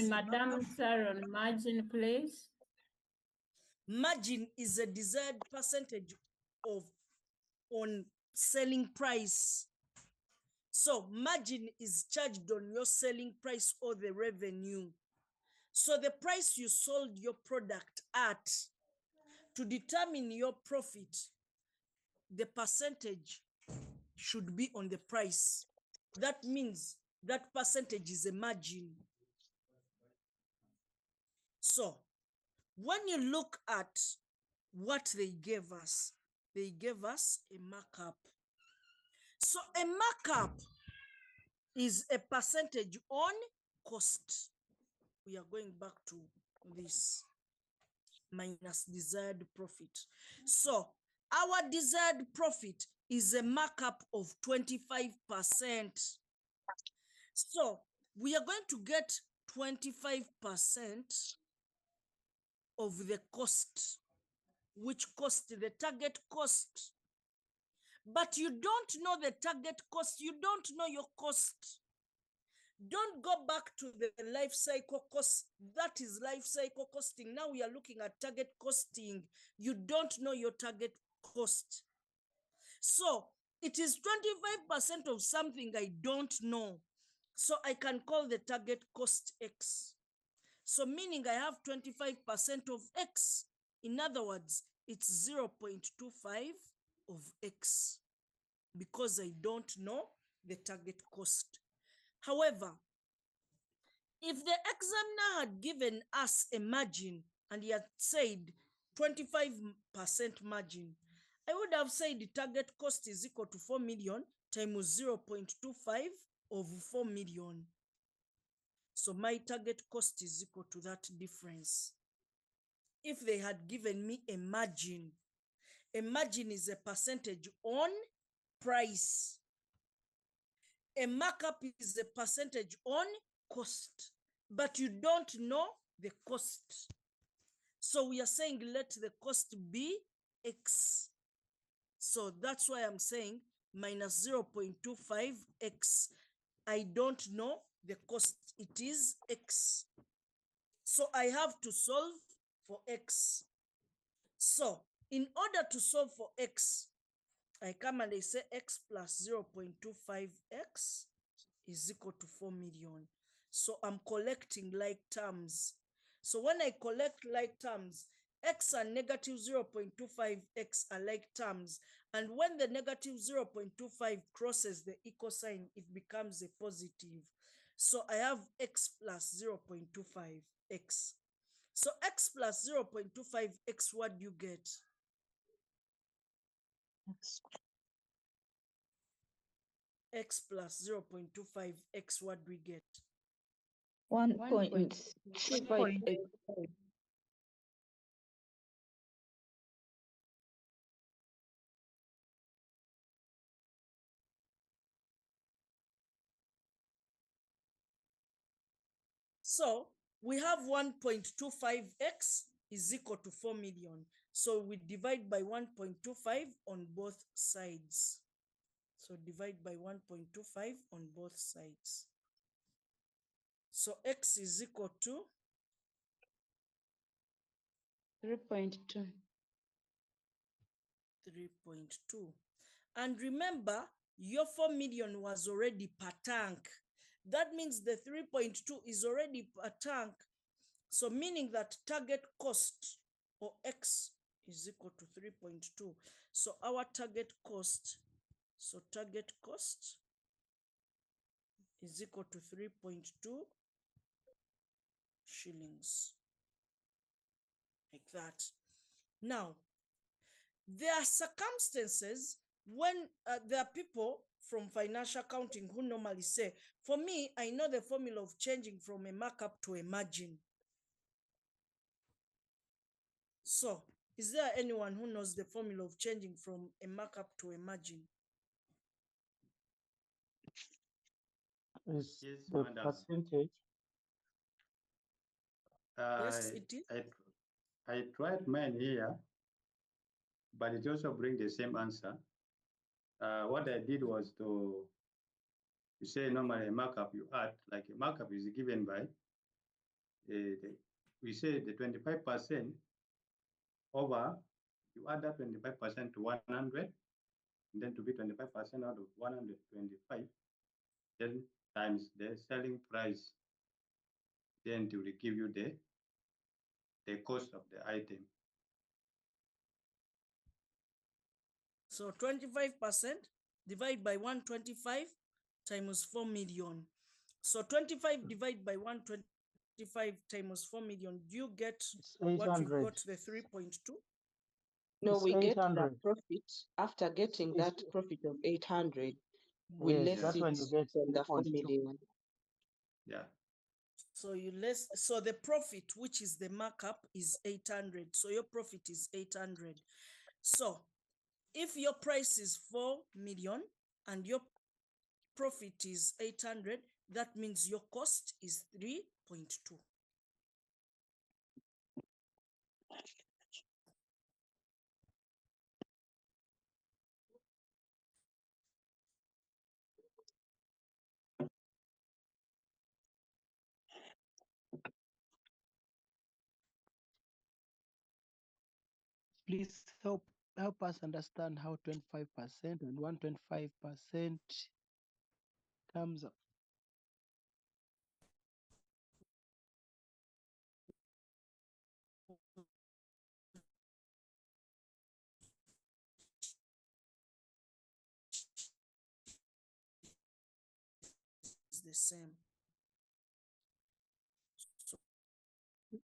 Madam Sarah, margin, please. Margin is a desired percentage on selling price. So margin is charged on your selling price or the revenue. So the price you sold your product at, to determine your profit, the percentage should be on the price. That means that percentage is a margin. So when you look at what they gave us a markup. So a markup is a percentage on cost. We are going back to this minus desired profit. So our desired profit is a markup of 25%. So we are going to get 25% of the cost, which cost the target cost. But you don't know the target cost. You don't know your cost. Don't go back to the life cycle cost. That is life cycle costing. Now we are looking at target costing. You don't know your target cost. So it is 25% of something I don't know. So I can call the target cost X. So meaning I have 25% of X. In other words, it's 0.25 of X because I don't know the target cost. However, if the examiner had given us a margin and he had said 25% margin, I would have said the target cost is equal to 4 million times 0.25 of 4 million. So my target cost is equal to that difference. If they had given me a margin is a percentage on price. A markup is a percentage on cost, but you don't know the cost. So we are saying let the cost be X. So that's why I'm saying minus 0.25X. I don't know the cost, it is X. So I have to solve for X. So in order to solve for X, I come and I say X plus 0.25X is equal to 4 million. So I'm collecting like terms. So when I collect like terms, X and negative 0.25X are like terms. And when the negative 0.25 crosses the equal sign, it becomes a positive. So I have X plus 0.25X. So X plus 0.25X, what do you get? X plus 0.25X, what do we get? 1.25X. So we have 1.25X is equal to 4 million. So we divide by 1.25 on both sides. So divide by 1.25 on both sides. So X is equal to 3.2. 3.2. And remember, your 4 million was already per tank. That means the 3.2 is already per tank. So meaning that target cost or X is equal to 3.2. So our target cost, is equal to 3.2 shillings. Like that. Now, there are circumstances when there are people from financial accounting who normally say, for me, I know the formula of changing from a markup to a margin. So, is there anyone who knows the formula of changing from a markup to a margin? Is Yes, the madam. percentage? Yes, it is. I tried mine here, but it also brings the same answer. What I did was to say normally a markup you add, like a markup is given by, we say the 25% over, you add that 25% to 100, and then to be 25% out of 125, then times the selling price, then to give you the cost of the item. So 25% divided by 125 times 4 million. So 25 divided by 125 times 4 million, do you get what you got, the 3.2? No, It's we get the 800. profit after getting It's, that profit of 800. We yes, less that's it when you get from the 4 3.2. million. Yeah. So you less, so the profit, which is the markup, is 800. So your profit is 800. So if your price is 4 million and your profit is 800, that means your cost is 3.2. Please help us understand how 25% and 125% comes up. Is the same. So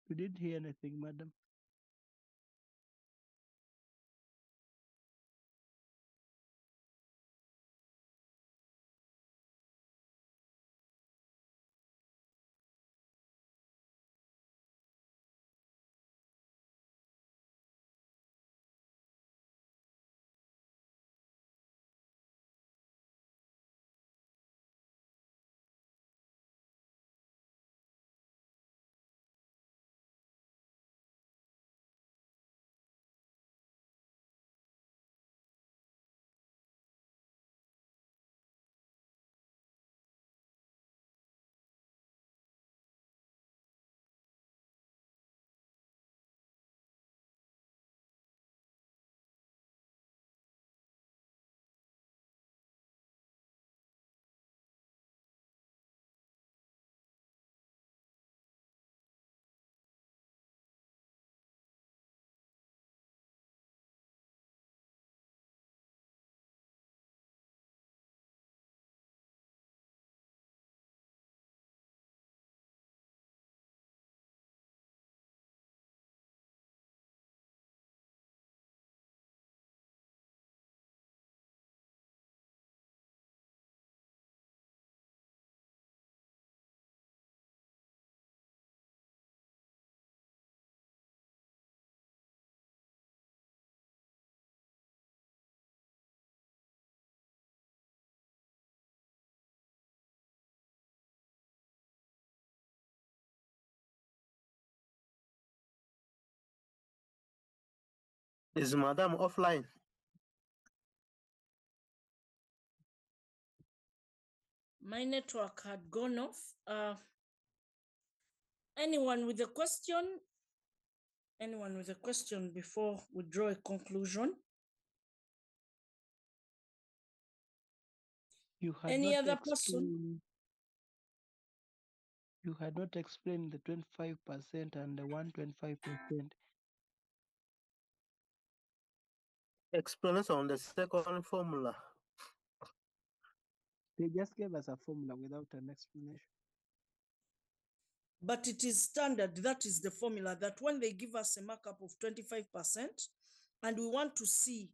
We didn't hear anything, madam. Is Madam offline? my network had gone off. Anyone with a question? Anyone with a question before we draw a conclusion? You had Any not other person? explained. You had not explained the 25% and the 125%. Explanation on the second formula. They just gave us a formula without an explanation. But it is standard, that is the formula, that when they give us a markup of 25% and we want to see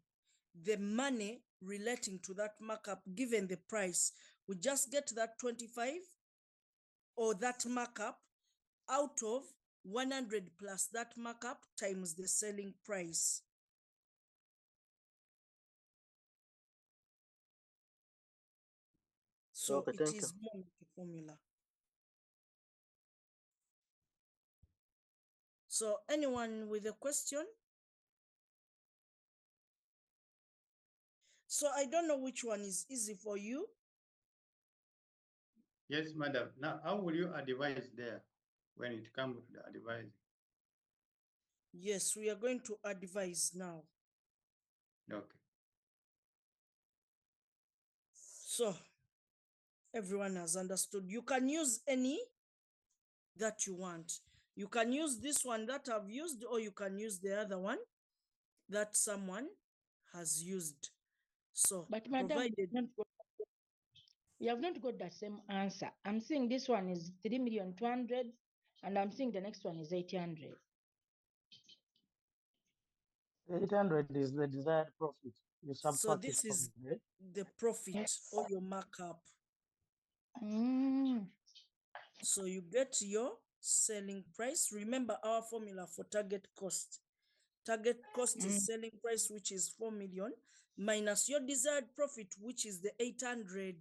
the money relating to that markup given the price, we just get that 25 or that markup out of 100 plus that markup times the selling price. So Okay, it thank is you. more like a formula. So anyone with a question? So I don't know which one is easy for you. Yes, madam. Now, how will you advise there when it comes to the advice? Yes, we are going to advise now. Okay. So everyone has understood. You can use any that you want. You can use this one that I've used, or you can use the other one that someone has used. So But madam, provided you have not got the same answer. I'm seeing this one is 3,200,000 and I'm seeing the next one is 800. 800 is the desired profit. You so subtract this it is from there. the profit or your markup. Mm. So you get your selling price. Remember our formula for target cost. Target cost is selling price, which is 4 million, minus your desired profit, which is the 800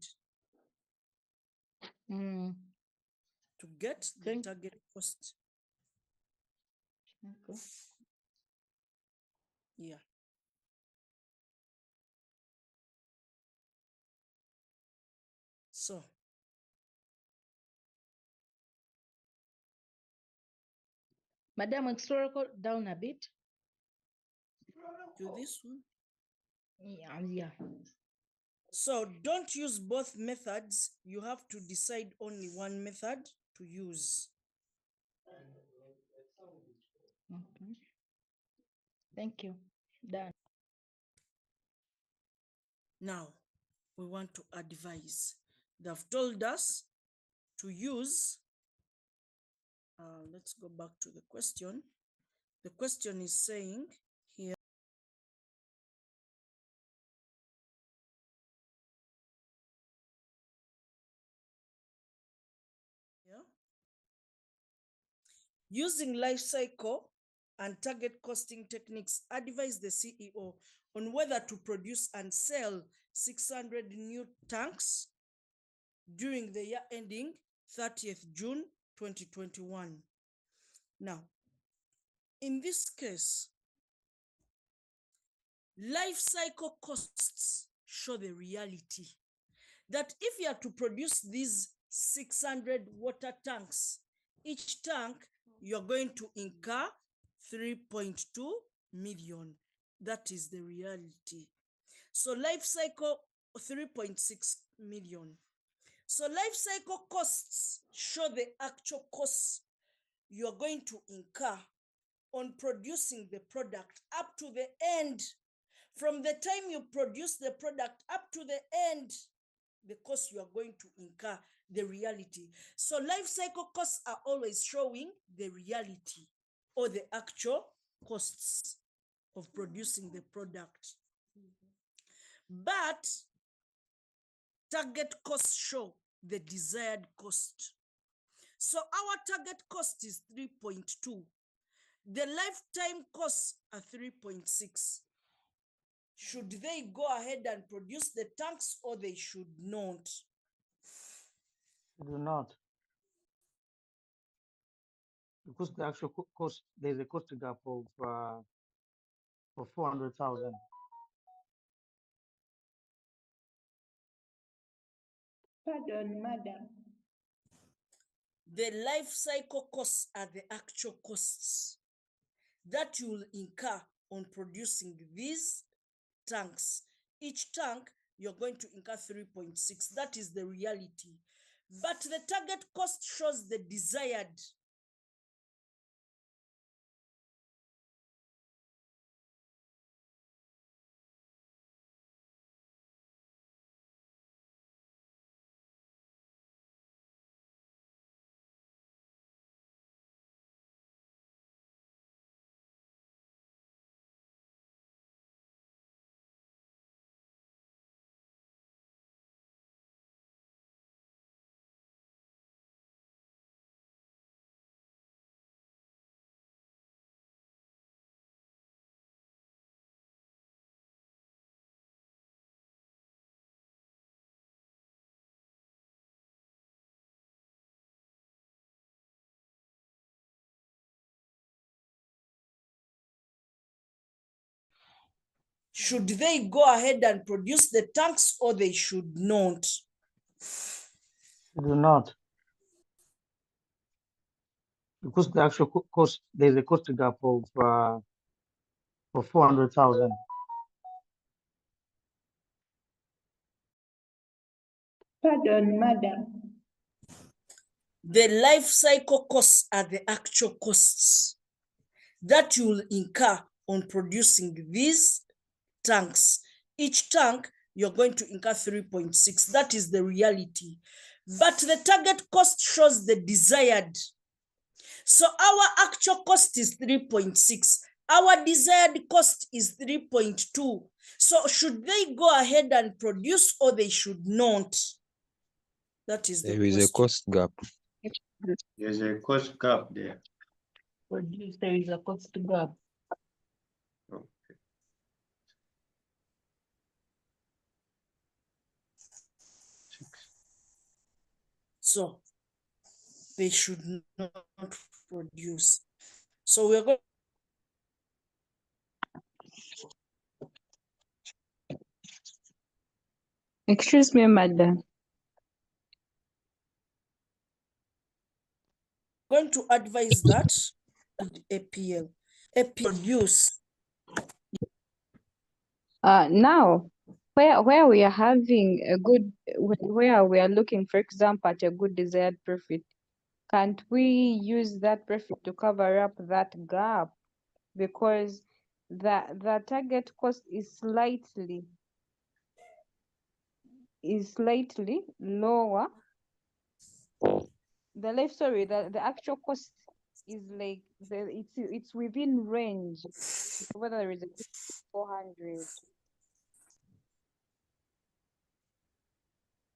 to get the target cost. Okay. Yeah. So Madam, scroll down a bit. to this one. Yeah. So don't use both methods. You have to decide only one method to use. Okay. Thank you. Done. Now we want to advise. They've told us to use, let's go back to the question. The question is saying here, using life cycle and target costing techniques, advise the CEO on whether to produce and sell 600 new tanks during the year ending 30th June 2021. Now, in this case, life cycle costs show the reality that if you are to produce these 600 water tanks, each tank you're going to incur 3.2 million. That is the reality. So life cycle 3.6 million. So life cycle costs show the actual costs you are going to incur on producing the product up to the end. From the time you produce the product up to the end, the cost you are going to incur, the reality. So life cycle costs are always showing the reality or the actual costs of producing the product. But target costs show the desired cost. So our target cost is 3.2. The lifetime costs are 3.6. Should they go ahead and produce the tanks or they should not? Do not. Because the actual cost, there's a cost gap of 400,000. Pardon, madam. The life cycle costs are the actual costs that you will incur on producing these tanks. Each tank, you're going to incur 3.6. That is the reality. But the target cost shows the desired. Should they go ahead and produce the tanks or they should not? Do not. Because the actual cost, there's a cost gap of 400,000. Pardon, madam. The life cycle costs are the actual costs that you will incur on producing these tanks. Each tank, you're going to incur 3.6. That is the reality. But the target cost shows the desired. So our actual cost is 3.6. Our desired cost is 3.2. So should they go ahead and produce or they should not? That is the There is question. a cost gap. There's a cost gap there. Produce, there is a cost gap. Okay. So they should not produce. So we're going Excuse me, madam. to advise that APL produce. Now, where we are having a good, where we are looking, for example, at a good desired profit, can't we use that profit to cover up that gap? Because the target cost is slightly lower the actual cost is like it's within range, whether there is a 400.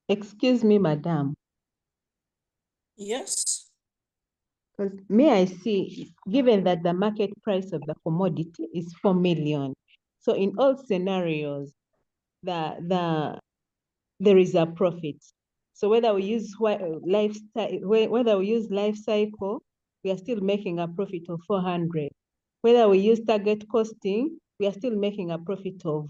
Excuse me, madam. Yes. Because may I see, given that the market price of the commodity is 4 million, so in all scenarios, there is a profit. So whether we use whether we use life cycle, we are still making a profit of 400. Whether we use target costing, we are still making a profit of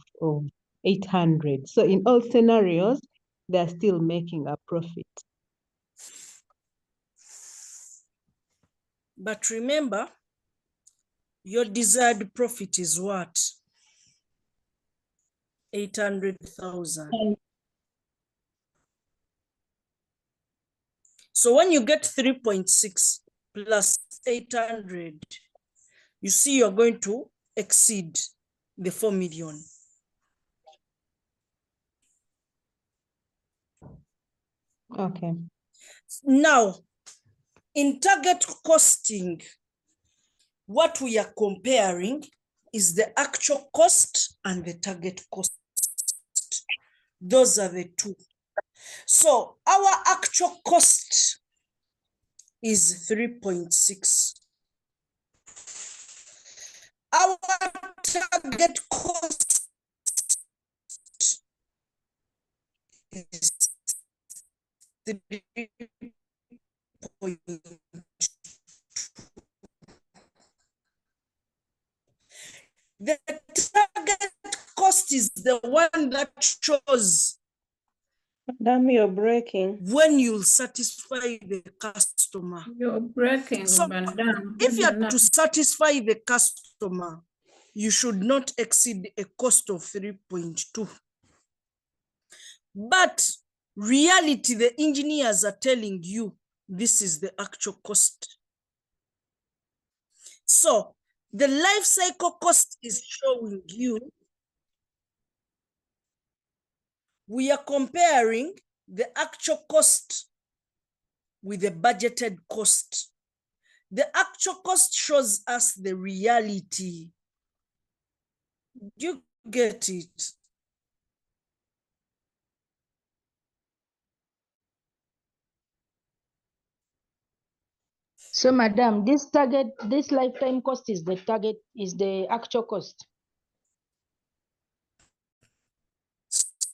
800. So in all scenarios, they are still making a profit. But remember, your desired profit is what? 800,000. So when you get 3.6 plus 800, you see you're going to exceed the 4 million. Okay. Now, in target costing, what we are comparing is the actual cost and the target cost. Those are the two. So our actual cost is 3.6. Our target cost is 3.2. The target cost is the one that shows Madam, you're breaking. when you'll satisfy the customer. You're breaking, So madam. if you are to satisfy the customer, you should not exceed a cost of 3.2. But reality, the engineers are telling you this is the actual cost. So the life cycle cost is showing you, we are comparing the actual cost with the budgeted cost. The actual cost shows us the reality. You get it? So, madam, this lifetime cost is the target, is the actual cost.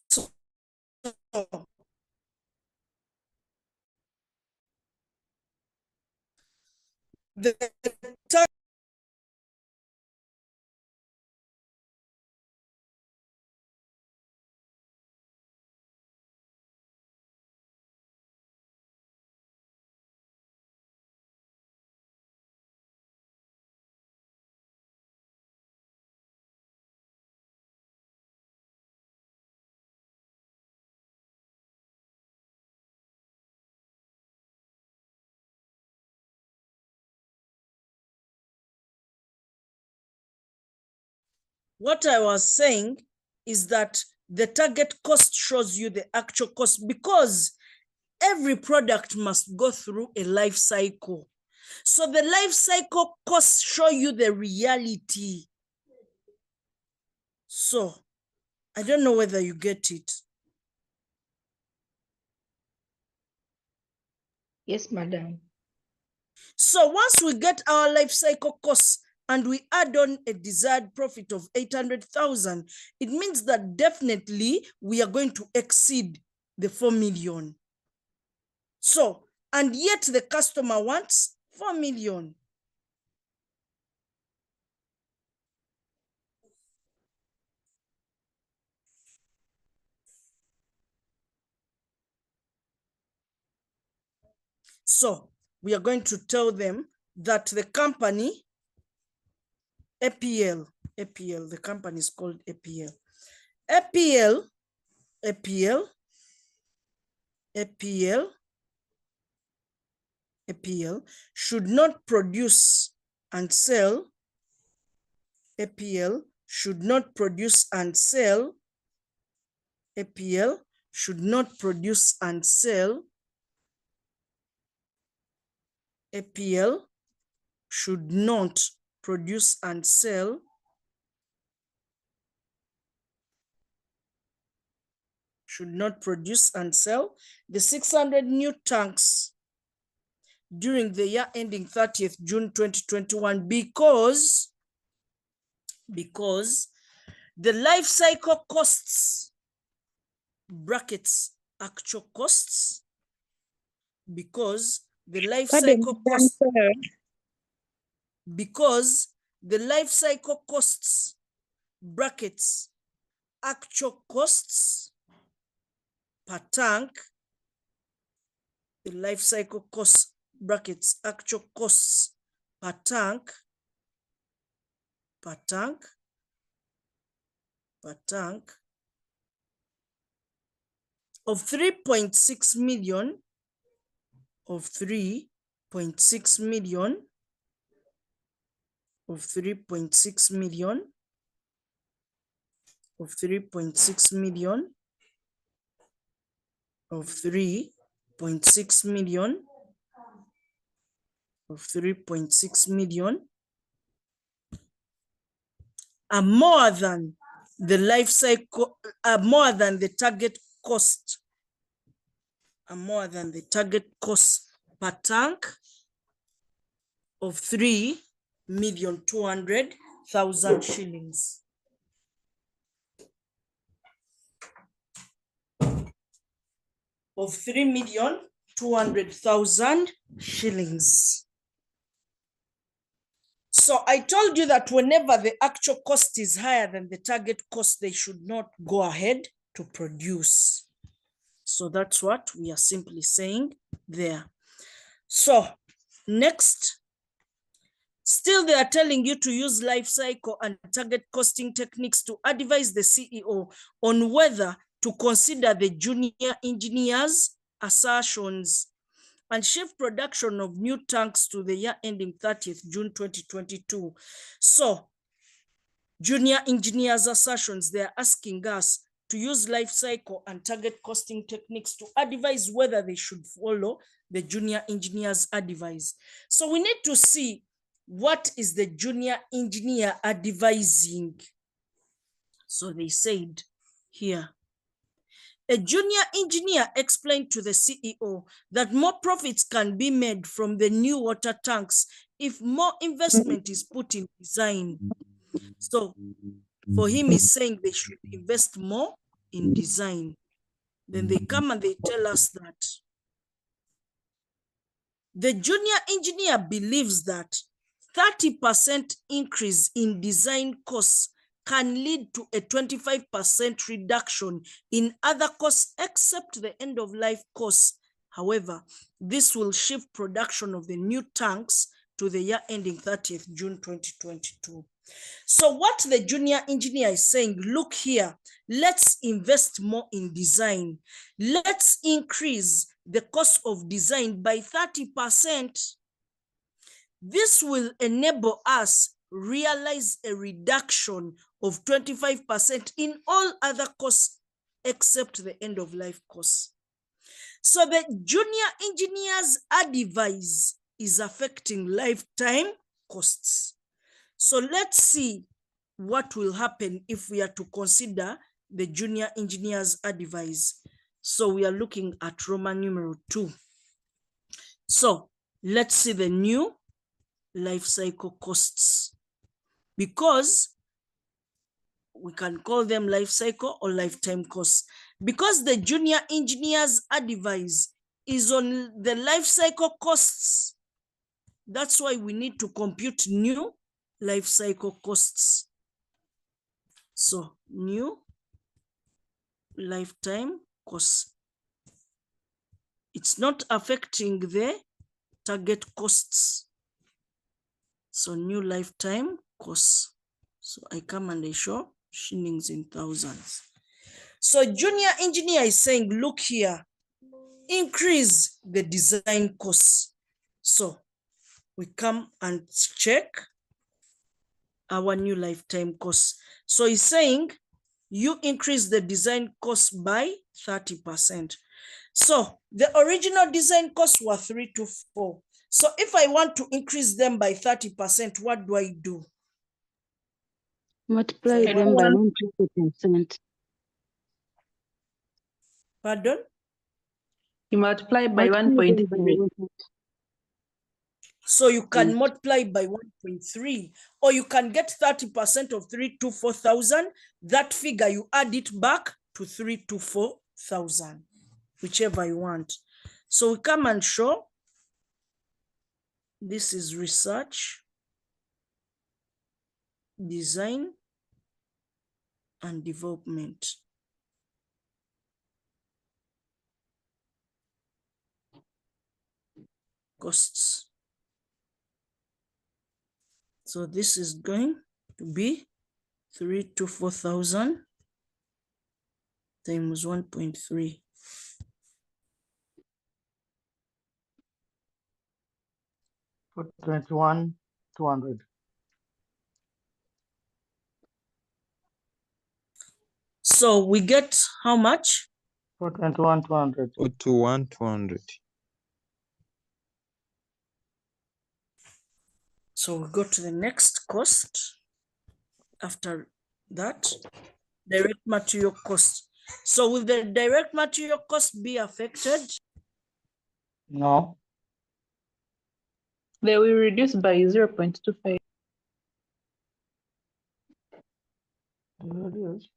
So, the target what I was saying is that the target cost shows you the actual cost, because every product must go through a life cycle. So the life cycle costs show you the reality. So I don't know whether you get it. Yes, madam. So once we get our life cycle costs and we add on a desired profit of 800,000, it means that definitely we are going to exceed the 4 million. So, and yet the customer wants 4 million. So we are going to tell them that the company, APL, the company is called APL. APL should not produce and sell. APL should not produce and sell. APL should not produce and sell APL should not produce and sell the 600 new tanks during the year ending 30th June 2021 because the life cycle costs, brackets, actual costs, because the life cycle costs, brackets, actual costs per tank, the life cycle costs, brackets, actual costs per tank, of 3.6 million, of 3.6 million, of 3.6 million, of 3.6 million, of 3.6 million, of 3.6 million are more than the life cycle, are more than the target cost, per tank of 3,200,000 shillings. Of 3,200,000 shillings. So I told you that whenever the actual cost is higher than the target cost, they should not go ahead to produce. So that's what we are simply saying there. So next, still they are telling you to use life cycle and target costing techniques to advise the CEO on whether to consider the junior engineers' assertions and shift production of new tanks to the year ending 30th June 2022. So, junior engineers' assertions, they are asking us to use life cycle and target costing techniques to advise whether they should follow the junior engineers' advice. So we need to see what is the junior engineer advising. So they said here, a junior engineer explained to the CEO that more profits can be made from the new water tanks if more investment is put in design. So for him, he's saying they should invest more in design. Then they come and they tell us that the junior engineer believes that 30% increase in design costs can lead to a 25% reduction in other costs except the end of life costs. However, this will shift production of the new tanks to the year ending 30th June 2022. So what the junior engineer is saying, look here, let's invest more in design. Let's increase the cost of design by 30%. This will enable us realize a reduction of 25% in all other costs except the end of life costs. So the junior engineer's advice is affecting lifetime costs. So let's see what will happen if we are to consider the junior engineer's advice. So we are looking at Roman numeral 2. So let's see the new life cycle costs, because we can call them life cycle or lifetime costs, because the junior engineer's advice is on the life cycle costs. That's why we need to compute new life cycle costs. So new lifetime costs. It's not affecting the target costs. So new lifetime costs. So I come and I show shillings in thousands. So junior engineer is saying, look here, increase the design costs. So we come and check our new lifetime costs. So he's saying you increase the design cost by 30%. So the original design costs were 324. So if I want to increase them by 30%, what do I do? Multiply So them by 1%. Pardon? You multiply by Multiply them by 1.3. 1%. So you can multiply by 1.3, or you can get 30% of 324,000. That figure, you add it back to 324,000, whichever you want. So we come and show. This is research, design, and development. Costs. So this is going to be 324,000 times 1.3. For 21,200. So we get how much? For 21,200. 21,200. So we go to the next cost. After that, direct material cost. So will the direct material cost be affected? No. They will reduce by 0.25. Reduce.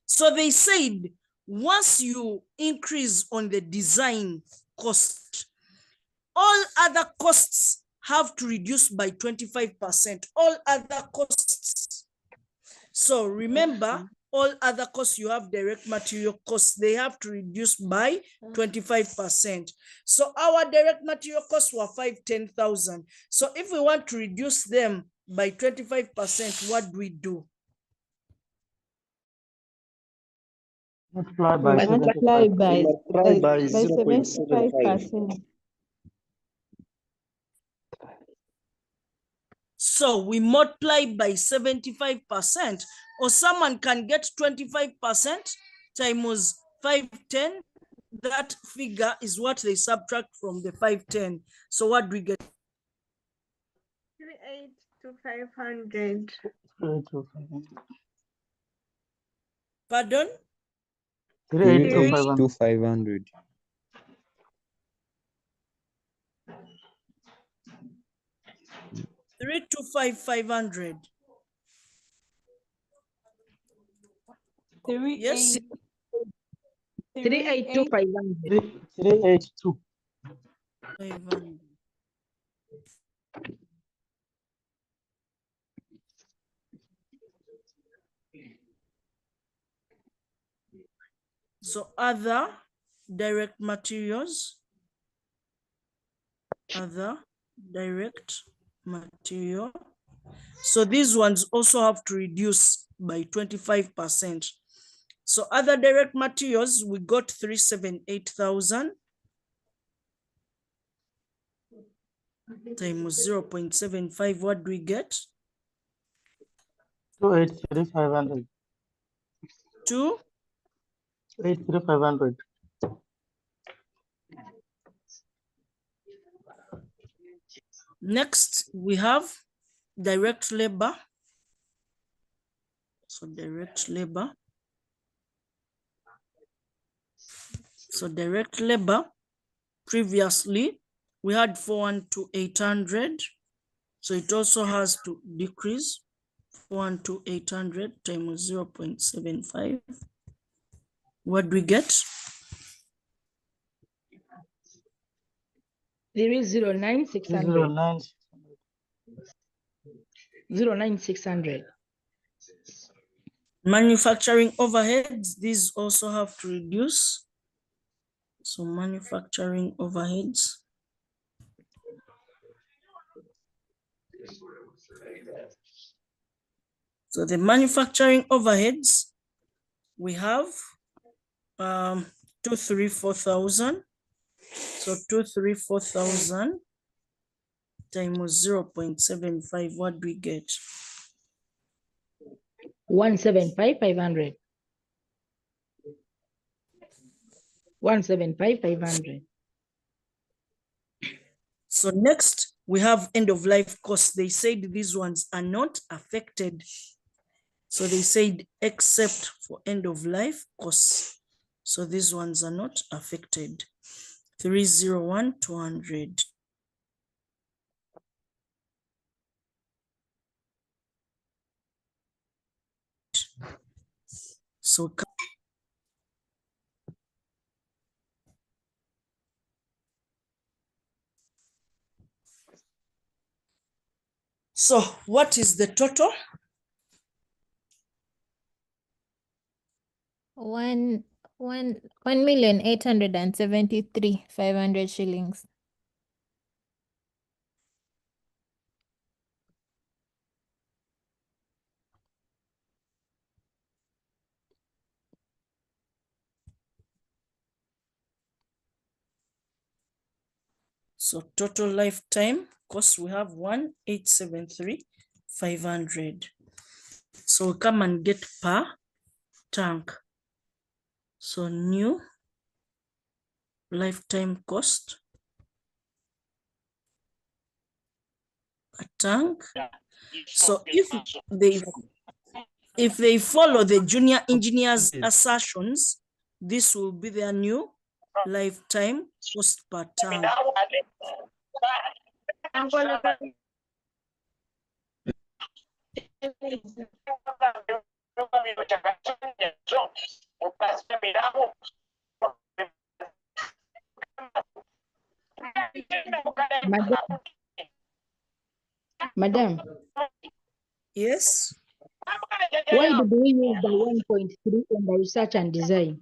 So they said, once you increase on the design cost, all other costs have to reduce by 25%. All other costs. So remember, all other costs, you have direct material costs, they have to reduce by 25%. So our direct material costs were 510,000. So if we want to reduce them by 25%, what do we do? Multiply by Multiply 75%. by Multiply by 75%. 0.75. So we multiply by 75%, or someone can get 25% times 510. That figure is what they subtract from the 510. So what do we get? 382,500. 382,500. Pardon? 382,500. 325,500. Yes. 382,500. 382. 500. So other direct materials, other direct material. So these ones also have to reduce by 25%. So other direct materials, we got 378,000 times 0.75. What do we get? 283,500. 283,500. Next, we have direct labor. So direct labor. So direct labor, previously we had 412,800. So it also has to decrease 412,800 times 0.75. What do we get? 0.9600. 0.9600. Manufacturing overheads, these also have to reduce. So manufacturing overheads. So the manufacturing overheads, we have 234,000. So 234,000 times 0.75, what do we get? 175,500. 175,500. So next we have end of life costs. They said these ones are not affected. So they said except for end of life costs. So these ones are not affected. 301,200. So what is the total? 1,873,500 shillings. So total lifetime cost, we have 1,873,500. So come and get per tank. So new lifetime cost per tank. So if they follow the junior engineers assertions, this will be their new lifetime cost per tank. Madam. Yes. Why did we use the 1.3 in the research and design?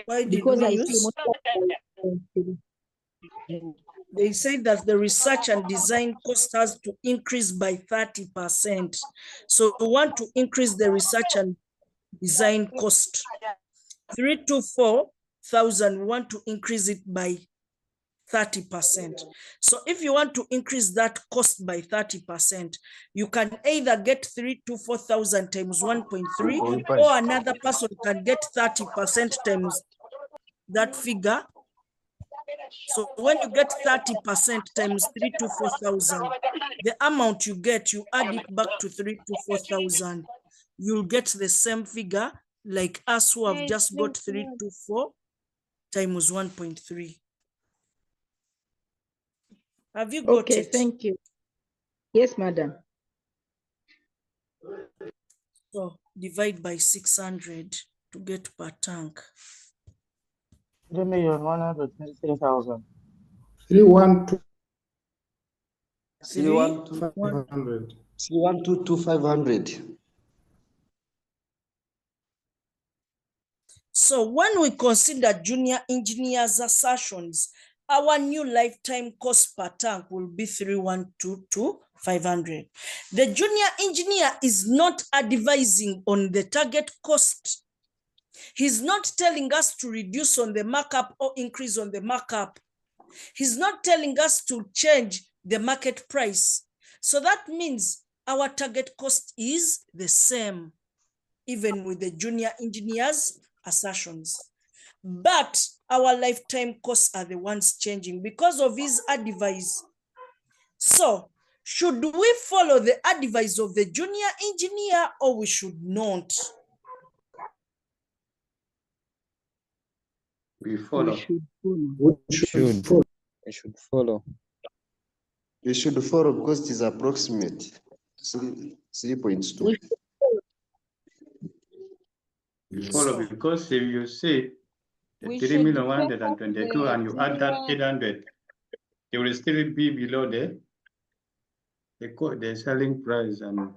Why did Because we I use? see most of the They say that the research and design cost has to increase by 30%. So we want to increase the research and design cost. 324,000, we want to increase it by 30%. So if you want to increase that cost by 30%, you can either get 324,000 times 1.3, or another person can get 30% times that figure. So when you get 30% times 324,000, the amount you get, you add it back to 324,000. You'll get the same figure like us who have just got 324 times 1.3. Have you got Okay, it? thank you. Yes, madam. So divide by 600 to get per tank. 3,123,000. 312,500. 312,500. So when we consider junior engineers' assertions, our new lifetime cost per tank will be 312,500. The junior engineer is not advising on the target cost. He's not telling us to reduce on the markup or increase on the markup. He's not telling us to change the market price. So that means our target cost is the same, even with the junior engineers' assertions. But our lifetime costs are the ones changing because of his advice. So should we follow the advice of the junior engineer or we should not? We follow. We should follow. We should follow because it is approximate 3.2. We follow because if you say We 3,122,000 and you add that 800, it will still be below the selling price, and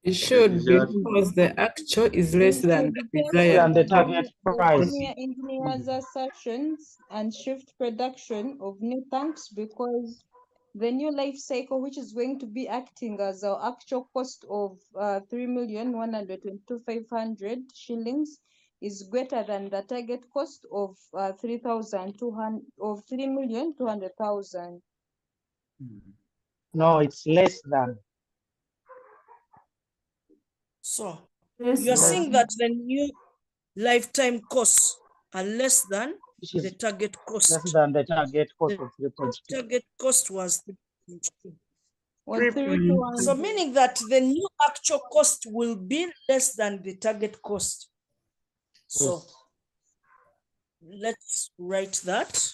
It should desired because the actual is less than the Depends desired. on the target the price. junior engineers' assertions and shift production of new tanks, because the new life cycle, which is going to be acting as our actual cost of 3,122,500 shillings, is greater than the target cost of 3,200,000. No, it's less than. So Less you are Less. saying that the new lifetime costs are less than Which is the target less cost. than the target cost The of 3.2. target cost was 3.2. Was 3.2. So meaning that the new actual cost will be less than the target cost. So Yes. let's write that.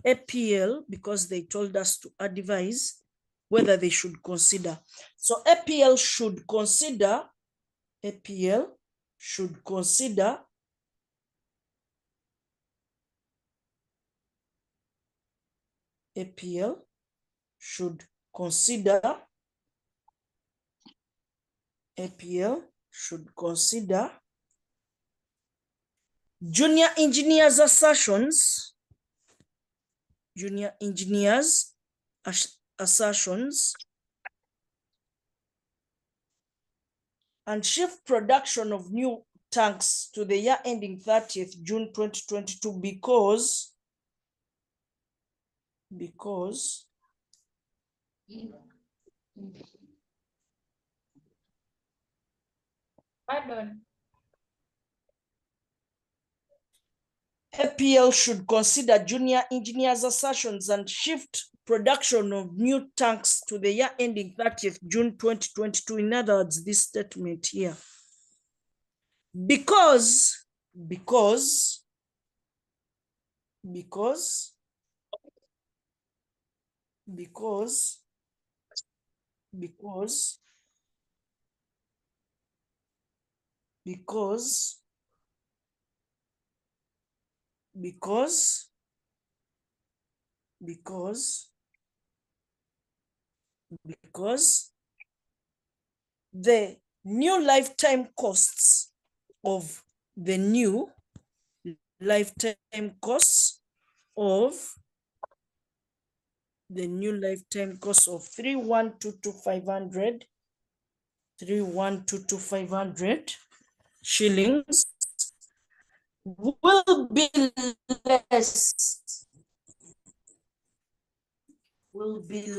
APL, because they told us to advise whether they should consider. So APL should consider junior engineers' assertions, and shift production of new tanks to the year ending 30th June 2022 because Pardon. APL should consider junior engineers' assertions and shift production of new tanks to the year ending 30th June 2022. In other words, this statement here. Because the new lifetime costs of the new lifetime costs of 3,122,500 shillings will be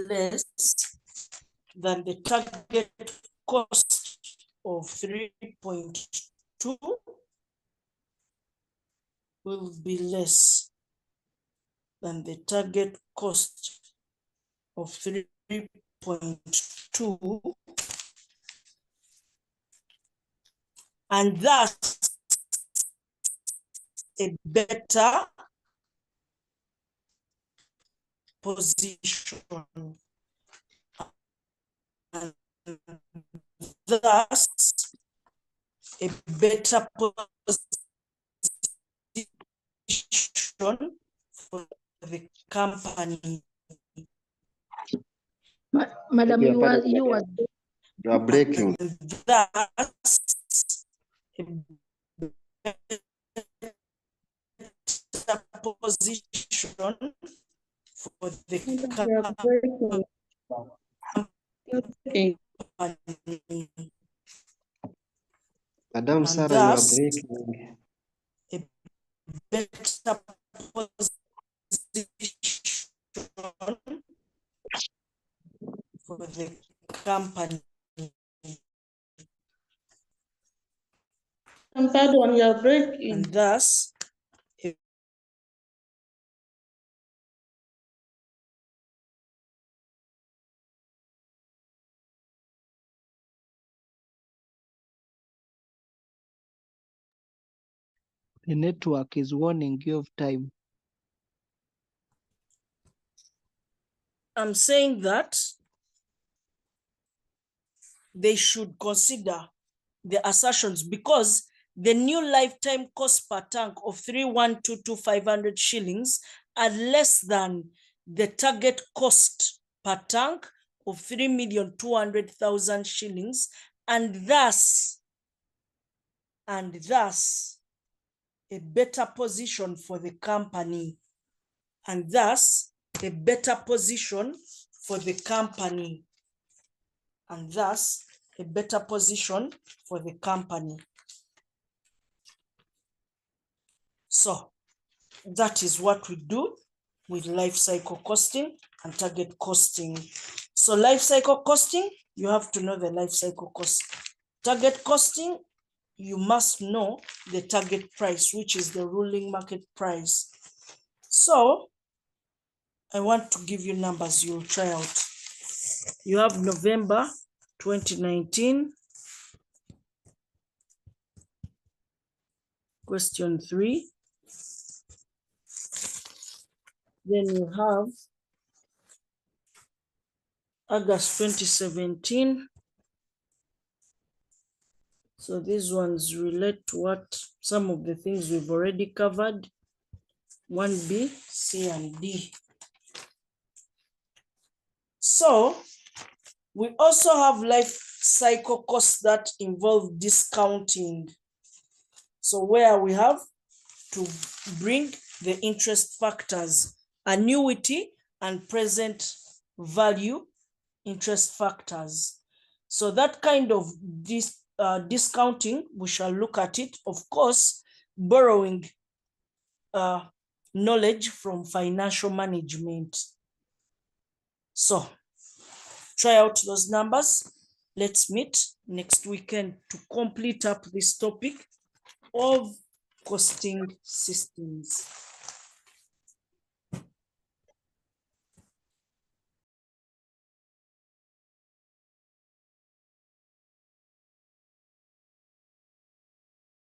less than the target cost of 3.2, will be less than the target cost of 3.2, and thus a better position. And thus a better position for the company. Madam, You you are are breaking. And thus a better position for the company. Madam And Sarah, you are thus breaking. a better position for the company. And pardon, you are breaking. And thus The network is warning you of time. I'm saying that they should consider the assertions because the new lifetime cost per tank of 3,122,500 shillings are less than the target cost per tank of 3,200,000 shillings, and thus a better position for the company, and thus a better position for the company, and thus a better position for the company. So that is what we do with life cycle costing and target costing. So life cycle costing, you have to know the life cycle cost. Target costing, you must know the target price, which is the ruling market price. So I want to give you numbers you'll try out. You have November 2019. Question 3. Then you have August 2017. So these ones relate to what some of the things we've already covered. 1B, C, and D. So we also have life cycle costs that involve discounting. So where we have to bring the interest factors, annuity and present value interest factors. So that kind of discounting, we shall look at it, of course, borrowing knowledge from financial management. So try out those numbers. Let's meet next weekend to complete up this topic of costing systems.